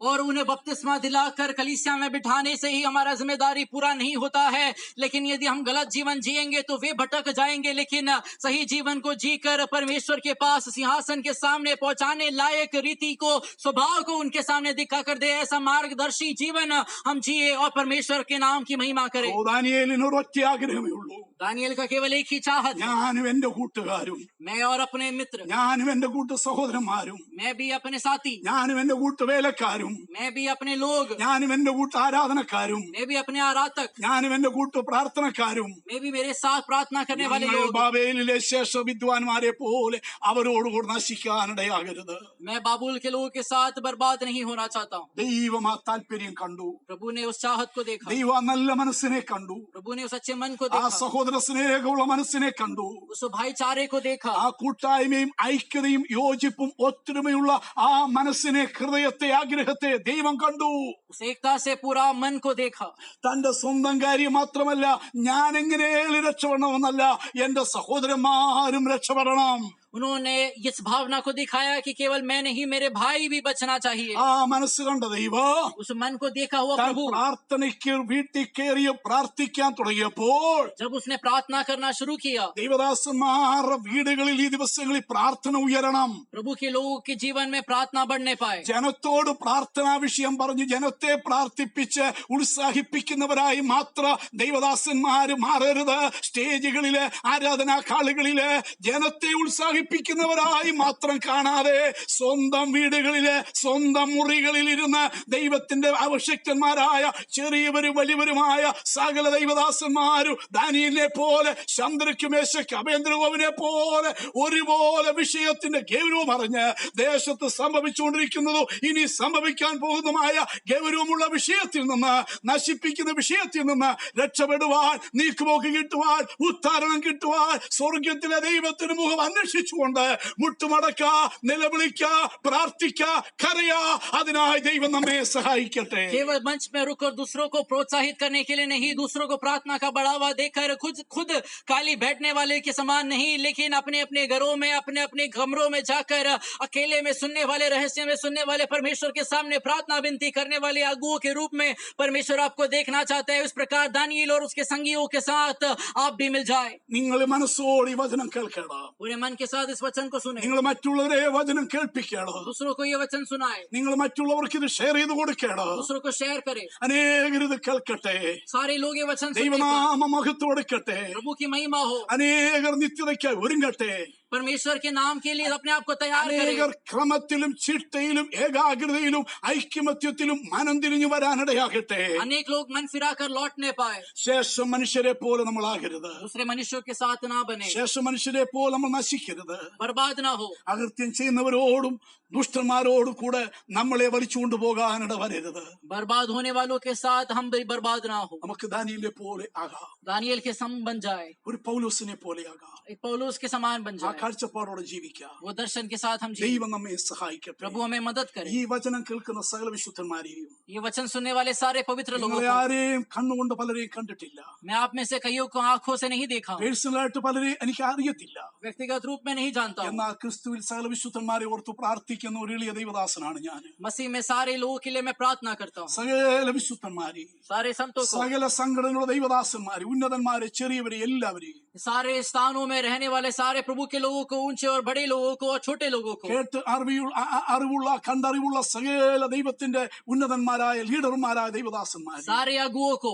और उन्हें बपतिस्मा दिलाकर कलीसिया में बिठाने से ही हमारा जिम्मेदारी पूरा नहीं होता है, लेकिन यदि हम गलत जीवन जिएंगे तो वे भटक जाएंगे। लेकिन सही जीवन को जीकर परमेश्वर के पास सिंहासन के सामने पहुंचाने लायक रीति को, स्वभाव को उनके सामने दिखाकर दे, ऐसा मार्गदर्शी जीवन हम जिए और परमेश्वर के नाम की महिमा करें। ദാനിയേലിന് ഒരൊറ്റ ആഗ്രഹമേ ഉള്ളൂ. दानियल का केवल एक ही चाहत है, ഞാനും എന്റെ കൂട്ടുകാരും, मैं और अपने मित्र, ഞാനും എന്റെ കൂട്ടു സഹോദരന്മാരും, मैं भी अपने साथी, ഞാനും എന്റെ കൂട്ടു വേലക്കാരും, मैं भी अपने लोग, ഞാനും എന്റെ കൂട്ടു ആരാധനക്കാരും, मैं भी अपने आराधक, ഞാനും എന്റെ കൂട്ടു പ്രാർത്ഥനക്കാരും, मैं भी मेरे साथ प्रार्थना करने वाले ഞങ്ങൾ लोग, ബാബേലിലെ ശേഷ വിദ്വാൻമാരെ പോലെ അവരോടുകൂടി നശിക്കാനിടയാകരുത്. मैं बाबुल के लोगों के साथ बर्बाद नहीं होना चाहता हूँ। ദൈവം ആ താല്പര്യം കണ്ടു. प्रभु ने उस चाहत को देखा, ദൈവം ആ നല്ല മനസ്സിനെ കണ്ടു. प्रभु ने उस अच्छे मन को ആ देखा, സഹോദര സ്നേഹമുള്ള മനസ്സിനെ കണ്ടു. उस भाईचारे को देखा, ആ കൂട്ടായ്മയും ഐക്യതയും യോജിപ്പും ഒത്തൊരുമയുള്ള ആ മനസ്സിനെ, ഹൃദയത്തെ, ആഗ്രഹത്തെ ദൈവം കണ്ടു. उस एकता से पूरा मन को देखा। തന്റെ സ്വന്തം കാര്യം മാത്രമല്ല, ഞാൻ എങ്ങനെയും രക്ഷപ്പെടണമെന്നല്ല, എന്റെ സഹോദരന്മാരും രക്ഷപ്പെടണം. उन्होंने इस भावना को दिखाया कि केवल मैं नहीं, मेरे भाई भी बचना चाहिए। ആ മനസ്സ് കണ്ട ദൈവം उस मन को देखा हुआ താൻ प्रभु പ്രാർത്ഥനയ്ക്ക് വീട്ടിൽ കയറി പ്രാർത്ഥിക്കാൻ തുടങ്ങിയപ്പോൾ जब उसने प्रार्थना करना शुरू किया, ദൈവദാസന്മാരുടെ വീടുകളിൽ ഈ ദിവസങ്ങളിൽ പ്രാർത്ഥന ഉയരണം. प्रभु के लोगों के जीवन में प्रार्थना बढ़ने पाए। ജനത്തോട് പ്രാർത്ഥനാ വിഷയം പറഞ്ഞ് ജനത്തെ പ്രാർത്ഥിപ്പിച്ച് ഉത്സാഹിപ്പിക്കുന്നവരായി മാത്രം ദൈവദാസന്മാര് മാറരുത്. സ്റ്റേജുകളില്, ആരാധനാ ഹാളുകളില് ജനത്തെ ഉത്സാഹിപ്പിക്കുന്നവരായി മാത്രം കാണാതെ സ്വന്തം വീടുകളില്, സ്വന്തം മുറികളിൽ ഇരുന്ന് ദൈവത്തിന്റെ അവശക്തന്മാരായ ചെറിയവരും വലിയവരുമായ സകല ദൈവദാസന്മാരും ദാനിയേലിനെ പോലെ, ശന്ദ്രയ്ക്ക് മേശയ്ക്ക് അഭേന്ദ്രഗോവിനെ പോലെ ഒരുപോലെ വിഷയത്തിന്റെ ഗൗരവം അറിഞ്ഞ് ദേശത്ത് സംഭവിച്ചുകൊണ്ടിരിക്കുന്നതും ഇനി സംഭവിക്കാൻ പോകുന്നതുമായ ഗൗരവമുള്ള വിഷയത്തിൽ നിന്ന്, നശിപ്പിക്കുന്ന വിഷയത്തിൽ നിന്ന് രക്ഷപ്പെടുവാൻ, നീക്കുപോക്ക് കിട്ടുവാൻ, ഉദ്ധാരണം കിട്ടുവാൻ സ്വർഗത്തിലെ ദൈവത്തിന് മുഖം അന്വേഷിച്ചുകൊണ്ട് മുട്ടുമടക്ക, നിലവിളിക്ക, പ്രാർത്ഥിക്ക, കരയ. അതിനായി ദൈവം നമ്മെ സഹായിക്കട്ടെ. केवल मंच में रुककर दूसरों को प्रोत्साहित करने के लिए नहीं, दूसरों को प्रार्थना का बढ़ावा देकर खुद काली बैठने वाले के समान नहीं, लेकिन अपने अपने घरों में, अपने अपने कमरों में जाकर अकेले में सुनने वाले, रहस्य में सुनने वाले, परमेश्वर के सामने प्रार्थना विनती करने वाले अगुओं के रूप में परमेश्वर आपको देखना चाहता है। इस प्रकार दानियेल और उसके संगियों के साथ आप भी मिल जाए। നിങ്ങൾ മനസ്സോട് ഈ വചനം കേൾക്കണം. पूरे मन के साथ इस वचन को सुने, നിങ്ങൾ മറ്റുള്ളവരെ വചനം കേൾപ്പിക്കണം. दूसरों को ये वचन सुनाए, നിങ്ങൾ മറ്റുള്ളവർക്ക് ഇത് ഷെയർ ചെയ്ത് കൊടുക്കണം. दूसरों को शेयर करे, അനേകർ ഇത് കേൾക്കട്ടെ. सारे लोग ये वचन सुनने पाए। ദൈവനാമ മഹത്വം കൊടുക്കട്ടെ. प्रभु की महिमा हो, അനേകർ നിത്യതയ്ക്കായി ഒരുങ്ങട്ടെ. परमेश्वर के नाम के लिए अपने आप को तैयार करे। അനേകർ ക്രമത്തിലും ചിട്ടയിലും ഏകാഗ്രതയിലും ഐക്യമത്യത്തിലും മനം തിരിഞ്ഞു വരാനിടയാകട്ടെ. अनेक लोग मन फिराकर लौटने पाए, ശേഷം മനുഷ്യരെ പോലെ നമ്മളാകരുത്. दूसरे मनुष्यों के साथ ना बने, ശേഷം മനുഷ്യരെ പോലെ നമ്മൾ നശിക്കരുത്. बर्बाद ना हो। അകൃത്യം ചെയ്യുന്നവരോടും ദുഷ്ടന്മാരോടും കൂടെ നമ്മളെ വലിച്ചുകൊണ്ടു പോകാനിട വരരുത്. बर्बाद होने वालों के साथ हम भी बर्बाद ना हो। നമുക്ക് ദാനിയേലിനെ പോലെ ആകാം. दानियल के सम बन जाए, ഒരു പൗലോസിനെ പോലെ ആകാം. एक पौलुस के समान बन ആ जाए, കാഴ്ചപ്പാടോടെ ജീവിക്കാം. वो दर्शन के साथ हम जिए। ദൈവം നമ്മെ സഹായിക്കട്ടെ. प्रभु हमें मदद करे। ഈ വചനം കേൾക്കുന്ന സകല വിശുദ്ധന്മാരെയും, ये वचन सुनने वाले सारे पवित्र लोगों നിങ്ങളെ को, ആരെയും കണ്ണുകൊണ്ട് പലരെയും കണ്ടിട്ടില്ല. मैं आप में से कईयों को आंखों से नहीं देखा, പേഴ്സണലായിട്ട് പലരെയും എനിക്ക് അറിയത്തില്ല. व्यक्तिगत रूप में नहीं जानता हूँ। എന്നാൽ ക്രിസ്തുവിൽ സകല വിശുദ്ധന്മാരെ ഓർത്ത് പ്രാർത്ഥിക്കുന്ന ഒരു എളിയ ദൈവദാസനാണ് ഞാൻ. मसीह में सारे लोगों के लिए मैं प्रार्थना करता हूँ, സകല വിശുദ്ധന്മാരെ, सारे संतों को, സകല സംഘടനയുള്ള ദൈവദാസന്മാരെ, ഉന്നതന്മാരെ, ചെറിയവരെ എല്ലാവരെയും सारे स्थानों में रहने वाले सारे प्रभु के लोगों को, ऊंचे और बड़े लोगों को और छोटे लोगों को, കേട്ട് അറിവുള്ള കണ്ടറിവുള്ള സകല ദൈവത്തിന്റെ ഉന്നതന്മാരായ ലീഡർമാരായ ദൈവദാസന്മാരെ सारे अगुओं को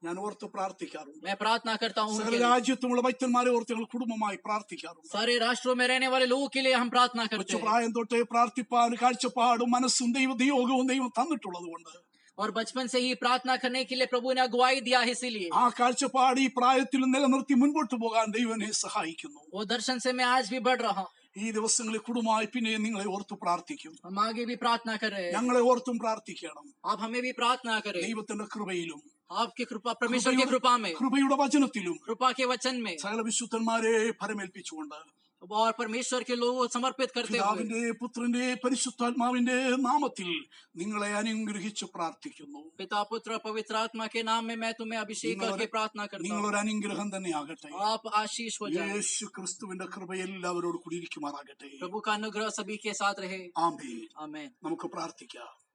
ഞാൻ ഓർത്ത് പ്രാർത്ഥിക്കാറുണ്ട്. मैं प्रार्थना करता हूँ। സകല उनके लिए, രാജ്യത്തുമുള്ള വൈദ്യന്മാരെ ഓർത്ത് ഞങ്ങൾ കുടുംബമായി പ്രാർത്ഥിക്കാറുണ്ട്. सारे राष्ट्रों में रहने वाले लोगों के लिए हम प्रार्थना करते കൊച്ചു हैं, പ്രായം തൊട്ടേ പ്രാർത്ഥിപ്പാൻ കാഴ്ചപ്പാടും മനസ്സും ദൈവയോഗവും ദൈവം തന്നിട്ടുള്ളത് കൊണ്ട് और बचपन से ही प्रार्थना करने के लिए प्रभु ने अगुवाई दिया है। इसीलिए ആ കാഴ്ചപ്പാട് ഈ പ്രായത്തിൽ നിലനിർത്തി മുൻപോട്ട് പോകാൻ ദൈവം എന്നെ സഹായിക്കുന്നു. वो दर्शन से मैं आज भी बढ़ रहा हूँ। ഈ ദിവസങ്ങളിൽ കുടുംബമായി പിന്നെയും നിങ്ങളെ ഓർത്തു പ്രാർത്ഥിക്കും. हम आगे भी प्रार्थना कर रहे हैं, ഞങ്ങളെ ഓർത്തും പ്രാർത്ഥിക്കണം. आप हमें भी प्रार्थना करें. ദൈവത്തിന്റെ കൃപയിലും आपकी कृपा, परमेश्वर की कृपा में, കൃപയുടെ വചനത്തിലും कृपा के वचन में സകല വിശുദ്ധന്മാരെ ഫലമേൽപ്പിച്ചുകൊണ്ട് और परमेश्वर के लोगों को समर्पित करते हुए പിതാവിന്റെ പുത്രന്റെ പരിശുദ്ധാത്മാവിന്റെ നാമത്തിൽ നിങ്ങളെ അനുഗ്രഹിച്ച് പ്രാർത്ഥിക്കുന്നു. पिता, पुत्र और पवित्र आत्मा के नाम में मैं तुम्हें अभिषेक करके प्रार्थना करता हूँ. നിങ്ങളൊരു അനുഗ്രഹം തന്നെ ആകട്ടെ. आप आशीष हो जाए. യേശു ക്രിസ്തുവിന്റെ കൃപ എല്ലാവരോട് കൂടിയിരിക്കുമാറാകട്ടെ. प्रभु का अनुग्रह सभी के साथ रहे. ആമേൻ. आमेन. നമുക്ക് പ്രാർത്ഥിക്കാം.